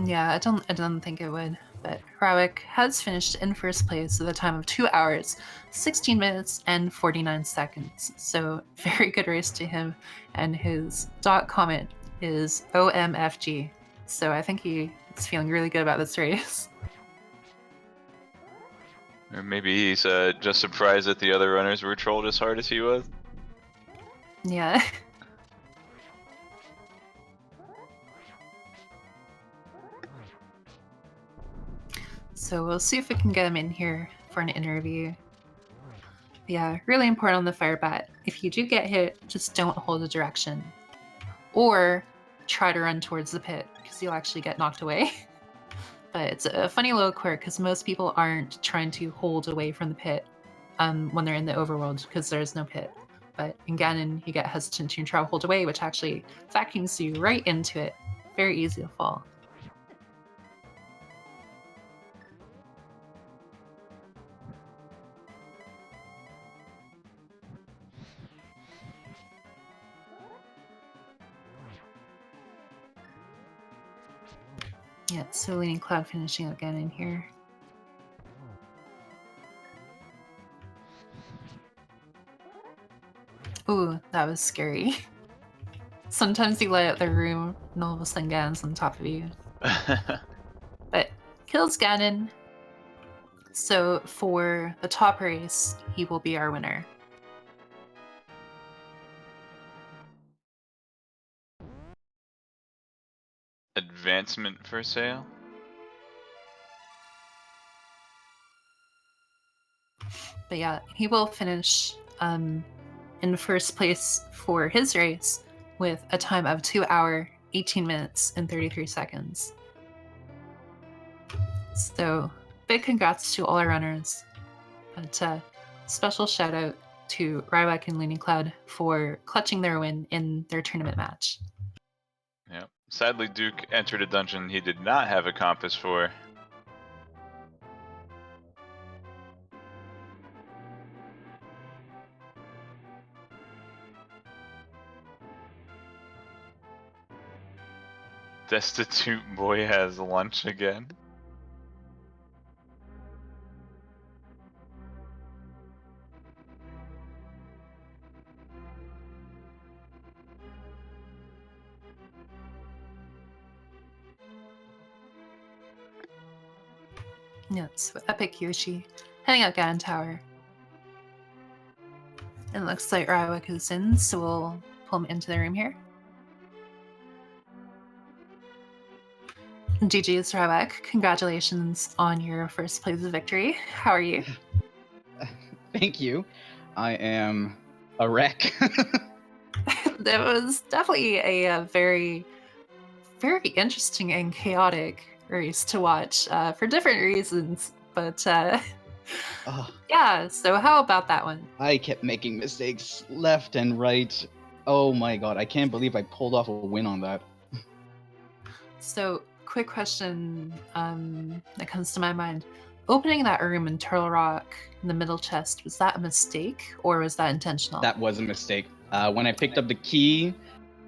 Yeah, I don't think it would. But Rywek has finished in first place with a time of 2 hours, 16 minutes, and 49 seconds. So very good race to him, and his dot comment is OMFG. So I think he is feeling really good about this race. Or maybe he's just surprised that the other runners were trolled as hard as he was. Yeah. So we'll see if we can get him in here for an interview. Yeah, really important on the Firebat. If you do get hit, just don't hold a direction. Or try to run towards the pit, because you'll actually get knocked away. But it's a funny little quirk, because most people aren't trying to hold away from the pit when they're in the overworld, because there's no pit. But in Ganon, you get hesitant to try to hold away, which actually vacuums you right into it. Very easy to fall. Yeah, so Loonycloud finishing again in here. Ooh, that was scary. Sometimes you light up the room and all of a sudden Ganon's on top of you. But kills Ganon. So for the top race, he will be our winner. Advancement for sale? But yeah, he will finish in first place for his race with a time of 2 hours, 18 minutes, and 33 seconds. So big congrats to all our runners. But special shout out to Rywek and Loonycloud for clutching their win in their tournament match. Yep. Sadly, Duke entered a dungeon he did not have a compass for. Destitute boy has lunch again. Yeah, so epicYoshi heading out Ganon Tower. It looks like Rywek is in, so we'll pull him into the room here. GG's Rywek, congratulations on your first place victory. How are you? Thank you. I am a wreck. That was definitely a very, very interesting and chaotic race to watch for different reasons. But Oh, yeah, so how about that one? I kept making mistakes left and right. Oh my god, I can't believe I pulled off a win on that. So, quick question that comes to my mind. Opening that room in Turtle Rock in the middle chest, was that a mistake or was that intentional? That was a mistake. When I picked up the key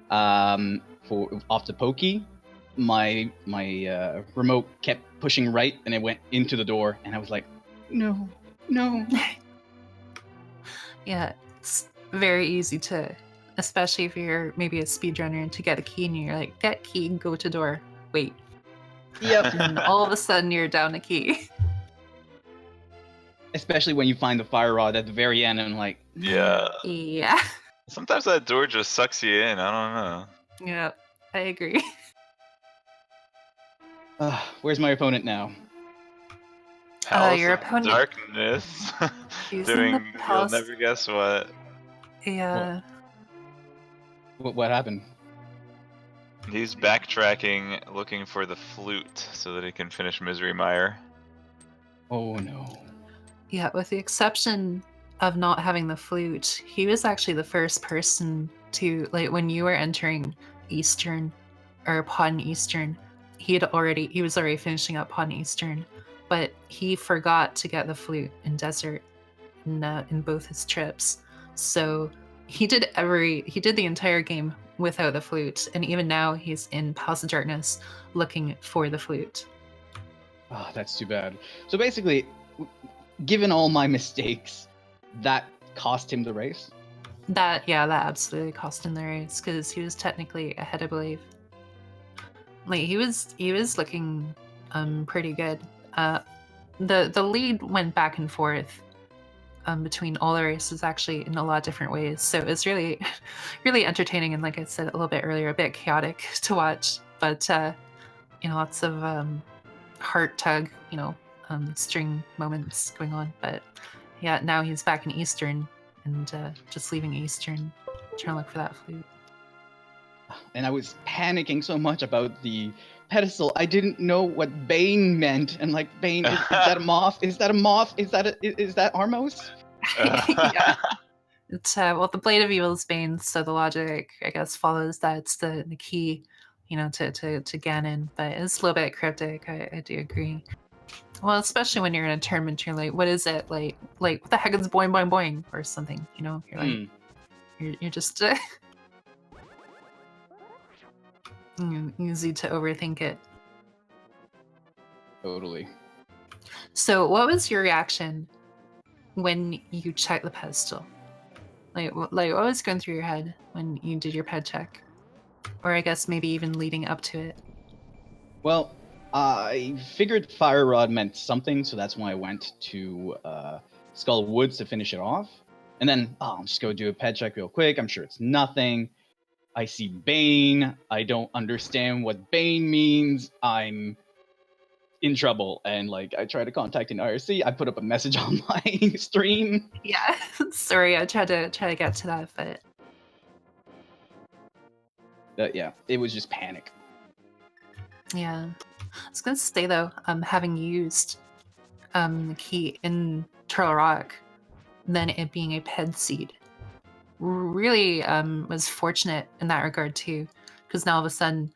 for off the pokey, my remote kept pushing right and it went into the door, and I was like, no. Yeah, it's very easy to, especially if you're maybe a speedrunner, to get a key and you're like, get key, go to door, wait. Yep. And then all of a sudden you're down a key. Especially when you find the fire rod at the very end, and I'm like, Yeah. Yeah. Sometimes that door just sucks you in. I don't know. Yeah, I agree. where's my opponent now? Palace your of opponent- Darkness. He's in Doing the you'll palace- never guess what. Yeah. What happened? He's backtracking, looking for the flute so that he can finish Misery Mire. Oh no. Yeah, with the exception of not having the flute, he was actually the first person to, like, when you were entering Eastern or Pawn Eastern, he was already finishing up Pawn Eastern, but he forgot to get the flute in Desert in both his trips. So he did the entire game without the flute, and even now he's in Palace of Darkness looking for the flute. Oh, that's too bad. So basically, given all my mistakes, that cost him the race. That absolutely cost him the race because he was technically ahead, I believe. Like he was looking pretty good. The lead went back and forth between all the races actually in a lot of different ways. So it was really really entertaining, and like I said a little bit earlier, a bit chaotic to watch, but lots of heart tug, string moments going on. But yeah, now he's back in Eastern and just leaving Eastern, trying to look for that flute. And I was panicking so much about the pedestal, I didn't know what Bane meant. And like, Bane, is that a moth? Is that a moth? Is that Armos? Yeah. It's well, the Blade of Evil is Bane, so the logic, I guess, follows that it's the key, to Ganon. But it's a little bit cryptic. I do agree. Well, especially when you're in a tournament, you're like, what is it? Like what the heck is boing boing boing or something? You're like, you're just easy to overthink it. Totally. So, what was your reaction when you checked the pedestal? Like what was going through your head when you did your ped check? Or I guess maybe even leading up to it? Well, I figured Fire Rod meant something, so that's why I went to Skull Woods to finish it off. And then, I'll just go do a ped check real quick. I'm sure it's nothing. I see Bane. I don't understand what Bane means. I'm in trouble. And I try to contact an IRC. I put up a message on my stream. Yeah, sorry, I tried to get to that, but Yeah, it was just panic. Yeah. I was gonna say though, having used the key in Turtle Rock, then it being a ped seed, really was fortunate in that regard too, because now all of a sudden,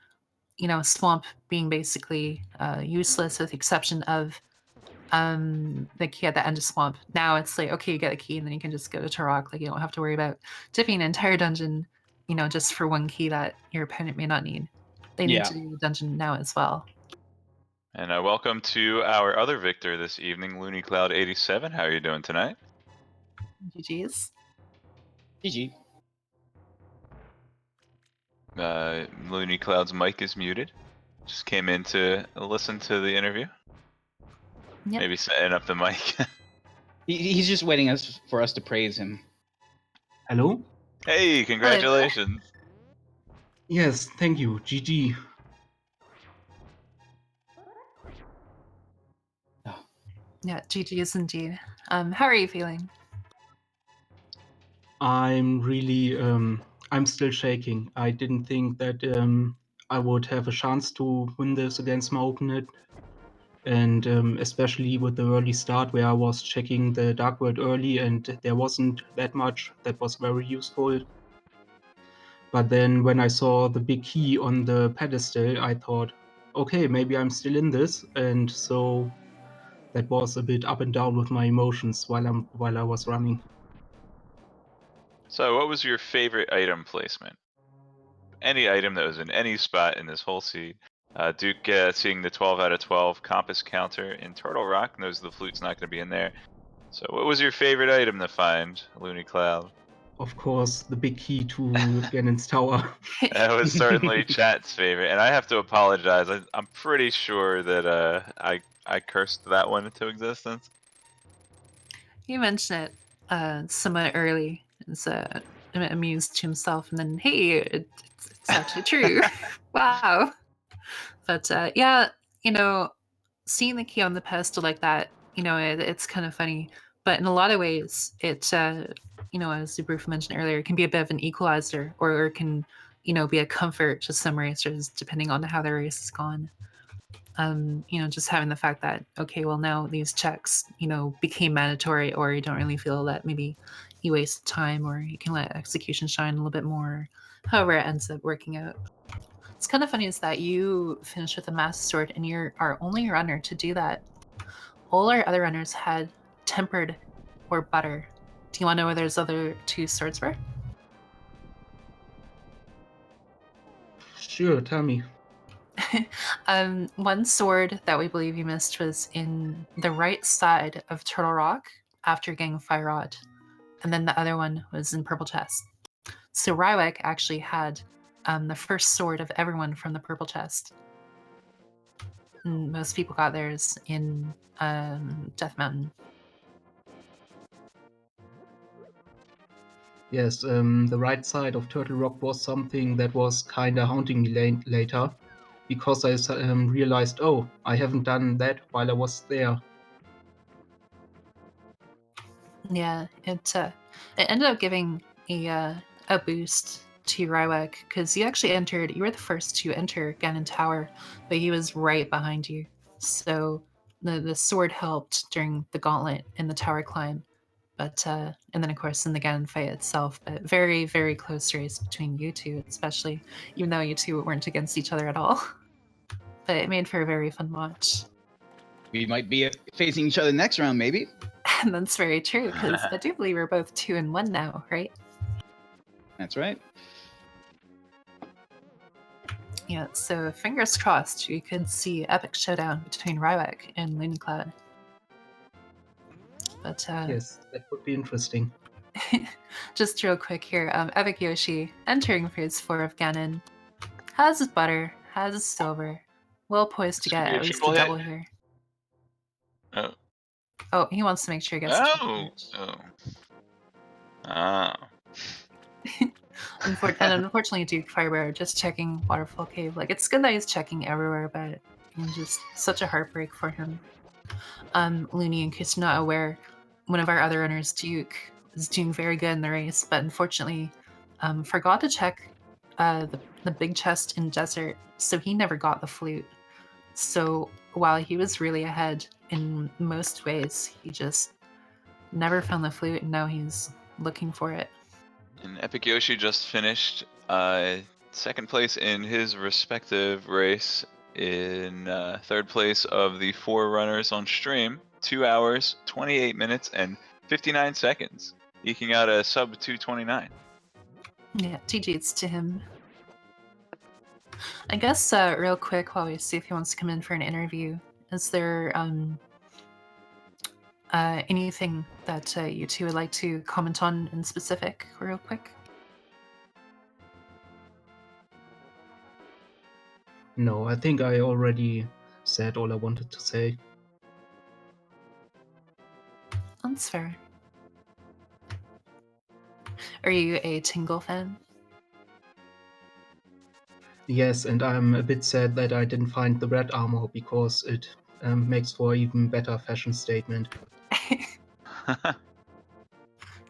Swamp being basically useless with the exception of the key at the end of Swamp. Now it's like, okay, you get a key and then you can just go to Turok. Like you don't have to worry about tipping an entire dungeon, just for one key that your opponent may not need. They need to do the dungeon now as well. And welcome to our other victor this evening, Loonycloud87. How are you doing tonight? GG's. GG. Loonycloud's mic is muted. Just came in to listen to the interview. Yep. Maybe setting up the mic. He's just waiting for us to praise him. Hello? Hey, congratulations. Yes, thank you. GG. Yeah, GG's indeed. How are you feeling? I'm really, I'm still shaking. I didn't think that I would have a chance to win this against my opponent. And especially with the early start where I was checking the Dark World early and there wasn't that much, that was very useful. But then when I saw the big key on the pedestal, I thought, okay, maybe I'm still in this. And so that was a bit up and down with my emotions while I was running. So, what was your favorite item placement? Any item that was in any spot in this whole seed. Duke seeing the 12 out of 12 compass counter in Turtle Rock knows the flute's not going to be in there. So, what was your favorite item to find, Loonycloud? Of course, the big key to Ganon's tower. That was certainly chat's favorite, and I have to apologize. I'm pretty sure that I cursed that one into existence. You mentioned it somewhat early. It's amused to himself, and then hey, it's actually true. Wow. But yeah, seeing the key on the pedestal like that, it's kind of funny. But in a lot of ways, it, as Zubruf mentioned earlier, it can be a bit of an equalizer, or it can, be a comfort to some racers depending on how their race has gone. Just having the fact that, okay, well, now these checks, became mandatory, or you don't really feel that maybe you wasted time, or you can let execution shine a little bit more, however it ends up working out. It's kind of funny is that you finished with a Master Sword and you're our only runner to do that. All our other runners had tempered or butter. Do you want to know where those other two swords were? Sure, tell me. One sword that we believe you missed was in the right side of Turtle Rock after getting Fire Rod, and then the other one was in Purple Chest. So Rywek actually had the first sword of everyone from the Purple Chest. And most people got theirs in Death Mountain. Yes, the right side of Turtle Rock was something that was kinda haunting me later, because I realized, oh, I haven't done that while I was there. Yeah, it ended up giving a boost to Rywek, because you were the first to enter Ganon Tower, but he was right behind you. So the sword helped during the gauntlet and the tower climb. But and then of course in the Ganon fight itself, but very, very close race between you two, especially, even though you two weren't against each other at all. But it made for a very fun watch. We might be facing each other next round, maybe. And that's very true, because I do believe we're both 2-1 now, right? That's right. Yeah, so fingers crossed we could see epic showdown between Rywek and Loonycloud. But Yes, that would be interesting. just real quick here, epicYoshi entering phase 4 of Ganon has his butter, has his silver, well poised to This could get be a at least a triple hit. double here. Oh. Oh, he wants to make sure he gets a triple hit. And unfortunately, DukeFireBird just checking Waterfall Cave. Like, it's good that he's checking everywhere, but just such a heartbreak for him. Looney, in case you're not aware, one of our other runners, Duke, is doing very good in the race, but unfortunately forgot to check the big chest in Desert, so he never got the flute. So while he was really ahead in most ways, he just never found the flute, and now he's looking for it. And epicYoshi just finished second place in his respective race, in third place of the 4 runners on stream, 2 hours, 28 minutes, and 59 seconds, eking out a sub 229. Yeah, TG's to him. I guess real quick while we see if he wants to come in for an interview, is there anything that you two would like to comment on in specific real quick? No, I think I already said all I wanted to say. That's fair. Are you a Tingle fan? Yes, and I'm a bit sad that I didn't find the red armor, because it makes for an even better fashion statement.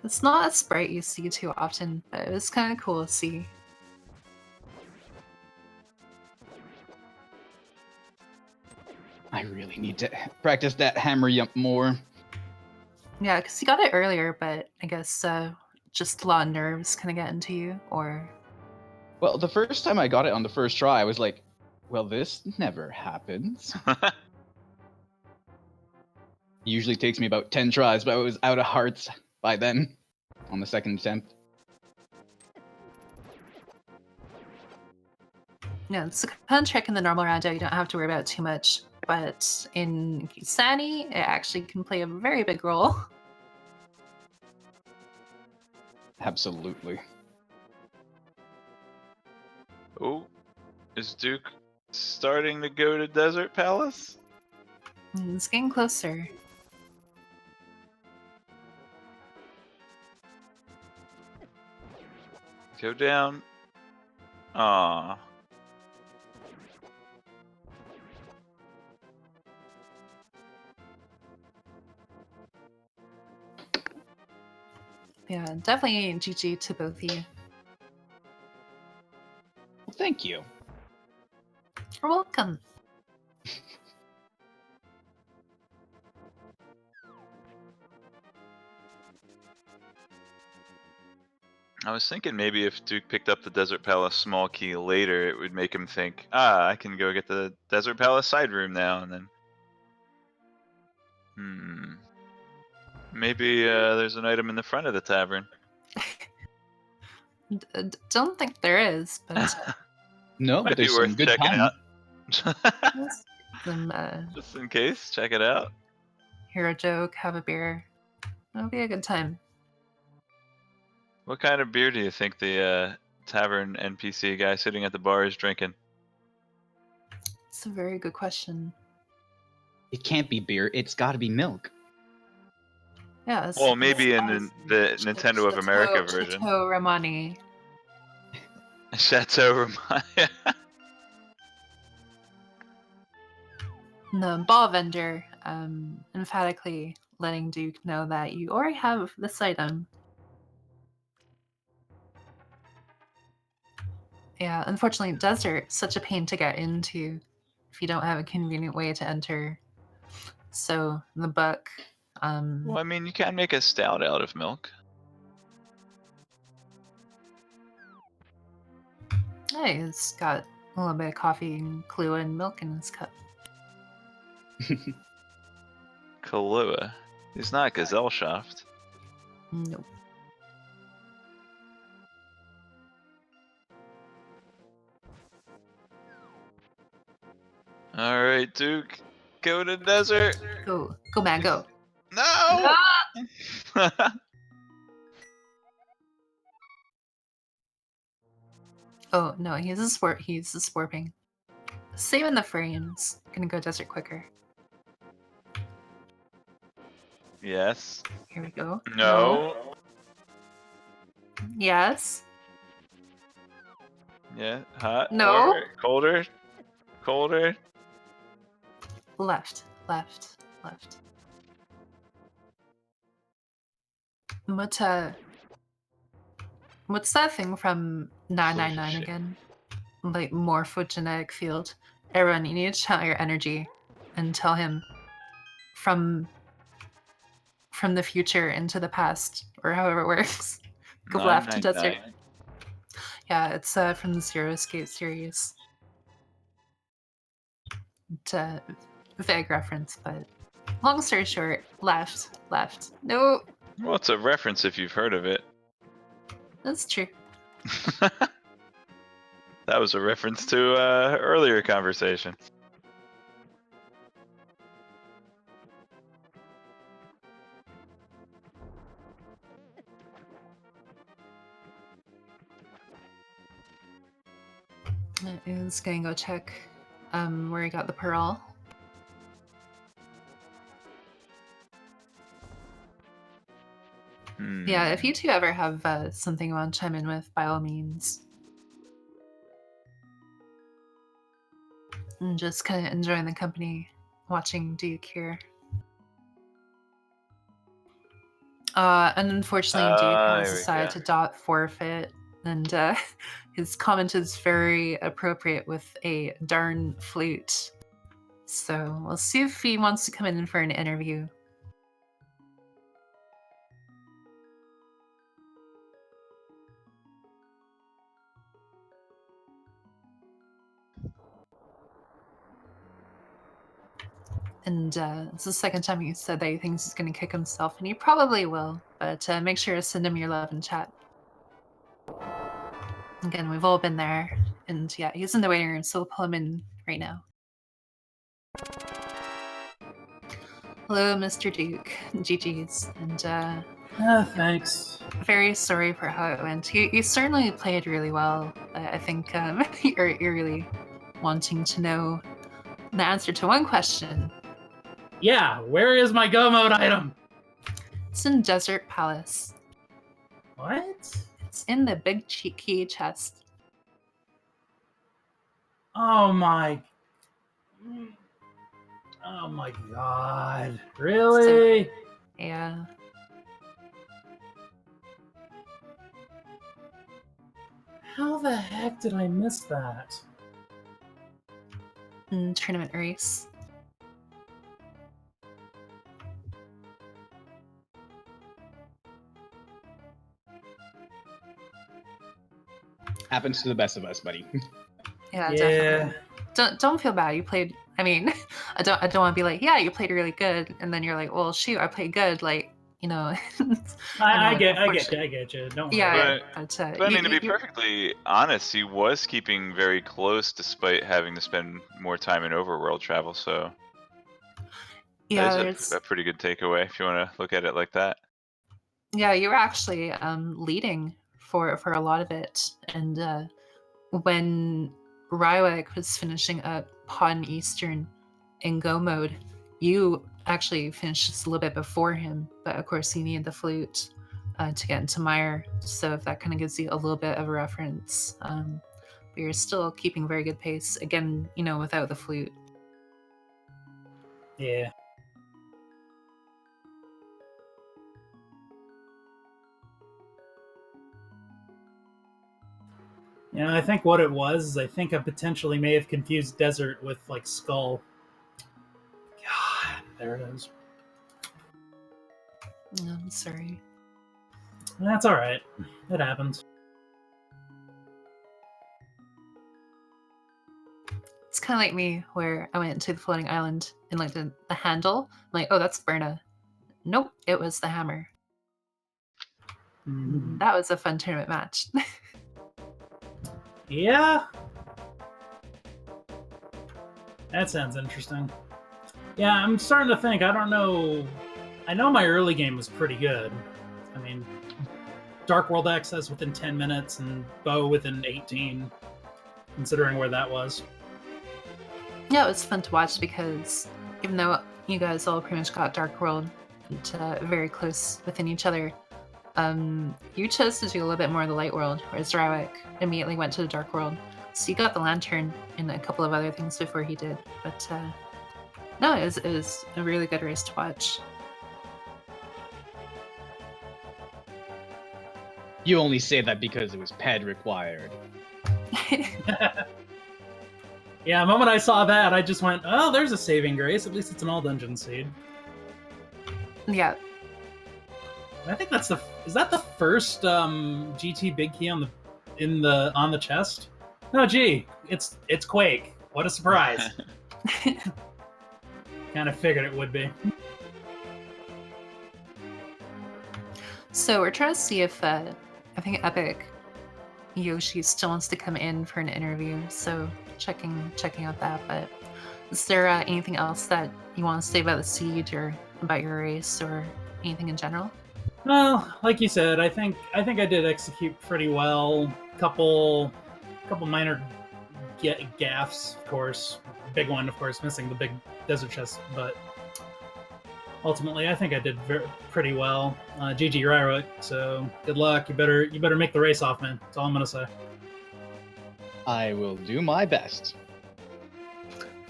It's not a sprite you see too often, but it was kind of cool to see. I really need to practice that hammer jump more. Yeah, because you got it earlier, but I guess just a lot of nerves kind of get into you, or... Well, the first time I got it on the first try, I was like, well, this never happens. Usually takes me about 10 tries, but I was out of hearts by then on the second attempt. Yeah, it's a kind of trick in the normal rando. You don't have to worry about it too much. But in Keysanity, it actually can play a very big role. Absolutely. Oh, is Duke starting to go to Desert Palace? It's getting closer. Go down. Aww. Yeah, definitely GG to both of you. Well, thank you. You're welcome. I was thinking maybe if Duke picked up the Desert Palace small key later, it would make him think, I can go get the Desert Palace side room now, and then... Maybe there's an item in the front of the tavern. Don't think there is, but No, Might but be there's some worth good checking time. out. some Just in case, check it out. hear a joke, have a beer. It'll be a good time. What kind of beer do you think the tavern NPC guy sitting at the bar is drinking? It's a very good question. It can't be beer. It's got to be milk. Yeah. Well, maybe in obviously the Nintendo of America version. Chateau Ramani. Chateau Ramaya. The ball vendor emphatically letting Duke know that you already have this item. Yeah, unfortunately, desert such a pain to get into if you don't have a convenient way to enter. So the book. Well, I mean, you can make a stout out of milk. Hey, it's got a little bit of coffee and Kahlua and milk in his cup. Kahlua. He's not Gesellschaft. Nope. All right, Duke, go to desert. Go, man, go. No. Oh no, he's a sport. He's a sporping. Saving the frames. Gonna go desert quicker. Yes. Here we go. No. Yes. Yeah. Hot. No. Warmer, colder. Colder. Left. What's that thing from 999 Bullshit. again? Like morphogenetic field. Everyone, you need to channel your energy and tell him from the future into the past, or however it works. Go left to desert. 999. Yeah, it's from the Zero Escape series. It's a vague reference, but long story short, left. No, Well, it's a reference if you've heard of it. that's true. That was a reference to earlier conversation. Is gonna go check where he got the pearl. Yeah, if you two ever have something you want to chime in with, by all means. I'm just kind of enjoying the company, watching Duke here. And unfortunately, Duke has There we decided go. to dot forfeit, and his comment is very appropriate with a darn flute. So we'll see if he wants to come in for an interview. And it's the second time he said that he thinks he's going to kick himself, and he probably will, but make sure to send him your love in chat. Again, we've all been there, and yeah, he's in the waiting room, so we'll pull him in right now. Hello, Mr. Duke. GG's. And thanks. very sorry for how it went. You certainly played really well. I think you're really wanting to know the answer to one question. Yeah, where is my go mode item? It's in Desert Palace. What? It's in the big key chest. Oh my god. Really? So, yeah. How the heck did I miss that? Tournament race. Happens to the best of us, buddy. Yeah, Yeah. definitely. Don't feel bad. You played. I mean, I don't want to be like, yeah, you played really good, and then you're like, well, shoot, I played good. Like, you know. I get you. Don't worry. Yeah, but I mean, to be perfectly honest, he was keeping very close despite having to spend more time in overworld travel. So yeah, that's a pretty good takeaway if you want to look at it like that. Yeah, you were actually leading for a lot of it, and when Rywek was finishing up Pawn Eastern in Go mode, you actually finished just a little bit before him, but of course you needed the flute to get into Mire, so if that kind of gives you a little bit of a reference. But you're still keeping very good pace, again, you know, without the flute. Yeah. Yeah, I think what it was is I think I potentially may have confused Desert with, like, Skull. God, there it is. I'm sorry. That's alright. It happens. It's kind of like me, where I went to the floating island and like the handle. I'm like, oh, that's Berna. Nope, it was the hammer. Mm-hmm. That was a fun tournament match. Yeah. That sounds interesting. Yeah, I'm starting to think, I don't know. I know my early game was pretty good. I mean, Dark World access within 10 minutes and Bow within 18, considering where that was. Yeah, it was fun to watch because even though you guys all pretty much got Dark World and very close within each other, you chose to do a little bit more of the Light World, whereas Rywek immediately went to the Dark World. So you got the Lantern and a couple of other things before he did. But no, it was a really good race to watch. You only say that because it was ped required. Yeah, the moment I saw that, I just went, oh, there's a saving grace. At least it's an all dungeon seed. Yeah. I think that's is that the first GT big key on the chest? No, gee, it's Quake. What a surprise. Kind of figured it would be. So we're trying to see if I think epicYoshi still wants to come in for an interview. So checking out that. But is there anything else that you want to say about the seed or about your race or anything in general? Well, like you said, I think I did execute pretty well. Couple minor gaffes, of course. Big one, of course, missing the big desert chest, but ultimately, I think I did pretty well. GG Rywek, so good luck. You better make the race off, man. That's all I'm gonna say. I will do my best.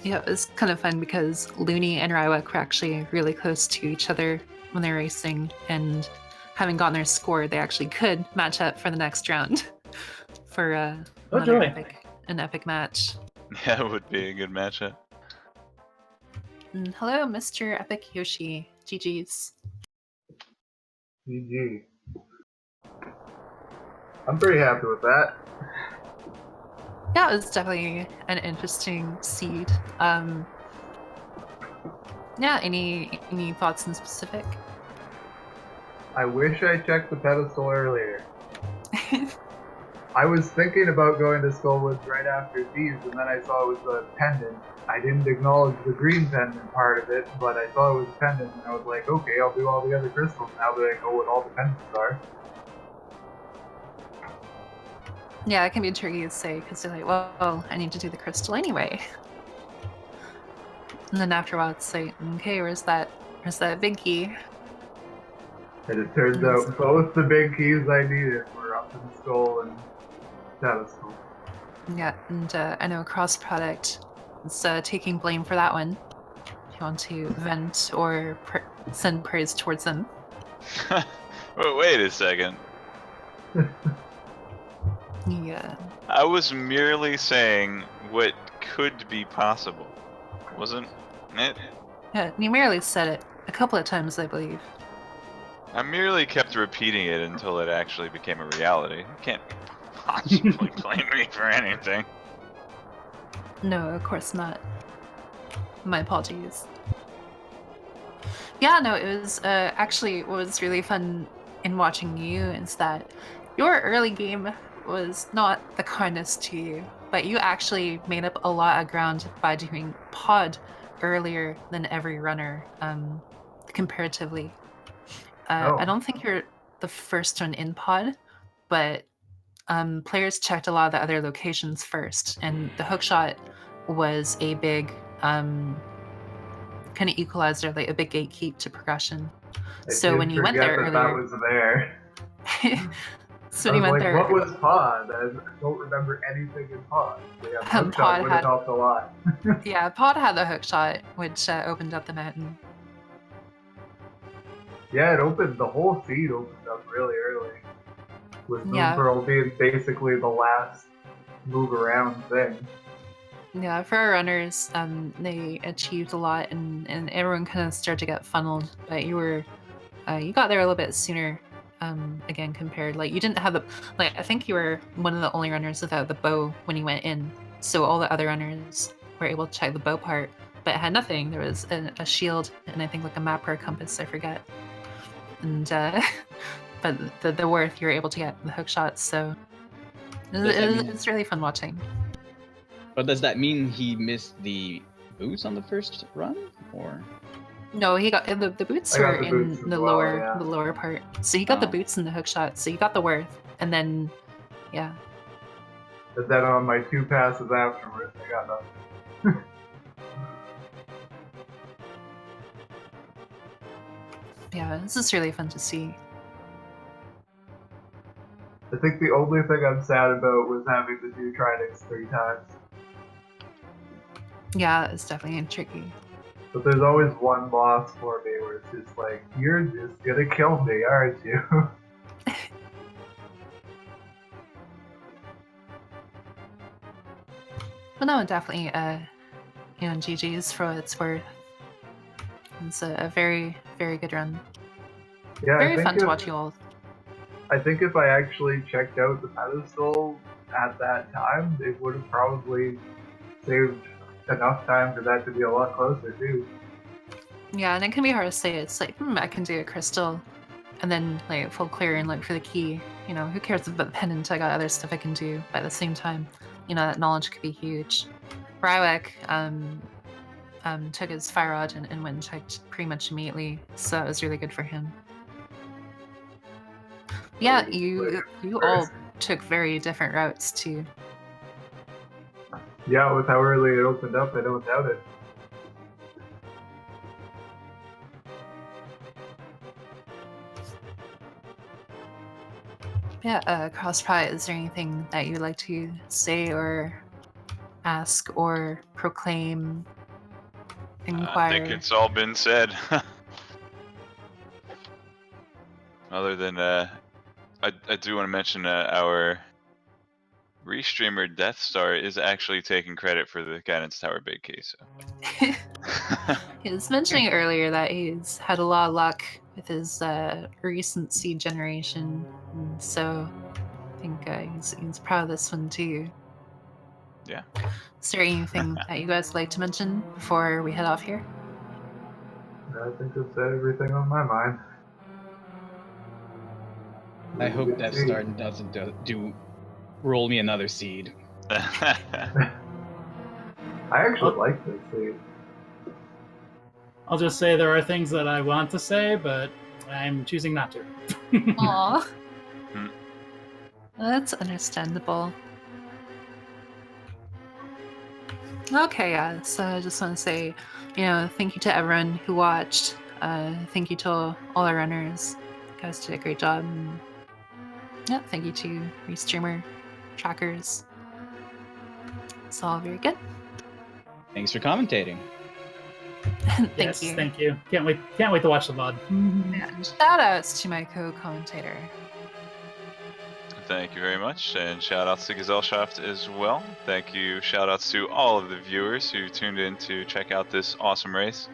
Yeah, it was kind of fun because Loony and Rywek were actually really close to each other when they were racing, and having gotten their score, they actually could match up for the next round for an epic match. Yeah, it would be a good matchup. And hello, Mr. epicYoshi. GG's. GG. I'm pretty happy with that. Yeah, it was definitely an interesting seed. Yeah, any thoughts in specific? I wish I checked the pedestal earlier. I was thinking about going to Skullwoods right after these, and then I saw it was a pendant. I didn't acknowledge the green pendant part of it, but I saw it was a pendant, and I was like, okay, I'll do all the other crystals now that I know what all the pendants are. Yeah, it can be tricky to say because you're like, well, I need to do the crystal anyway. And then after a while, it's like, okay, where's that big key? And it turns out both the big keys I needed were up in the skull and pedestal. Yeah, and I know Cross Product is taking blame for that one. If you want to vent or send praise towards them. Wait a second. Yeah. I was merely saying what could be possible, wasn't it? Yeah, you merely said it a couple of times, I believe. I merely kept repeating it until it actually became a reality. You can't possibly blame me for anything. No, of course not. My apologies. Yeah, no, it was actually what was really fun in watching you is that your early game was not the kindest to you, but you actually made up a lot of ground by doing pod earlier than every runner, comparatively. I don't think you're the first one in pod, but players checked a lot of the other locations first, and the hookshot was a big kind of equalizer, like a big gatekeep to progression. So when you went there earlier, that was there. so when you went there, what was pod? I don't remember anything in pod. Yeah, hookshot pod would have helped a lot. Yeah, pod had the hookshot, which opened up the mountain. Yeah, the whole seed opened up really early. With Moon Yeah. Pearl being basically the last move around thing. Yeah, for our runners, they achieved a lot, and everyone kind of started to get funneled. But you got there a little bit sooner. Again, compared, like you didn't have the, like I think you were one of the only runners without the bow when you went in. So all the other runners were able to check the bow part, but it had nothing. There was a shield and I think like a map or a compass, I forget. And but the worth you were able to get the hook shots. So it's really fun watching. But does that mean he missed the boots on the first run, or? No, he got the boots I got were the in boots as the well, lower yeah. the lower part. So he got the Oh. boots and the hook shot. So you got the worth, and then yeah. But then on my 2 passes afterwards, I got nothing. Yeah, this is really fun to see. I think the only thing I'm sad about was having to do Tridents 3 times. Yeah, it's definitely tricky. But there's always one boss for me where it's just like, you're just gonna kill me, aren't you? But no, definitely, GG's for what it's worth. It's a very, very good run. Yeah, Very fun to watch you all. I think if I actually checked out the pedestal at that time, it would have probably saved enough time for that to be a lot closer too. Yeah, and it can be hard to say. It's like, I can do a crystal, and then like full clear and look for the key. You know, who cares about the pendant? I got other stuff I can do. But at the same time, you know, that knowledge could be huge. Rywek took his fire rod and went and checked pretty much immediately, so that was really good for him. Yeah, you all took very different routes too. Yeah, with how early it opened up, I don't doubt it. Yeah, Crosspie, is there anything that you'd like to say or ask or proclaim, inquire? I think it's all been said. Other than, I do want to mention our restreamer Death Star is actually taking credit for the Guidance Tower big key. So. He was mentioning earlier that he's had a lot of luck with his recent seed generation, and so I think he's proud of this one too. Yeah. Is there anything that you guys would like to mention before we head off here? I think I've said everything on my mind. I hope Good Death seed. Star doesn't do roll me another seed. I actually like this seed. I'll just say there are things that I want to say, but I'm choosing not to. Aw. Hmm. That's understandable. Okay, yeah. So I just want to say, thank you to everyone who watched. Thank you to all our runners. You guys did a great job. And, yeah, thank you to restreamer trackers. It's all very good. Thanks for commentating. Thank Yes, you. thank you. Can't wait to watch the VOD. And shout outs to my co-commentator. Thank you very much, and shout outs to Gazelleshaft as well. Thank you, shout outs to all of the viewers who tuned in to check out this awesome race.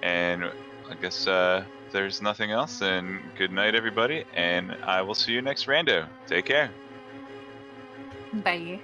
And I guess if there's nothing else, then good night, everybody, and I will see you next rando. Take care. Bye.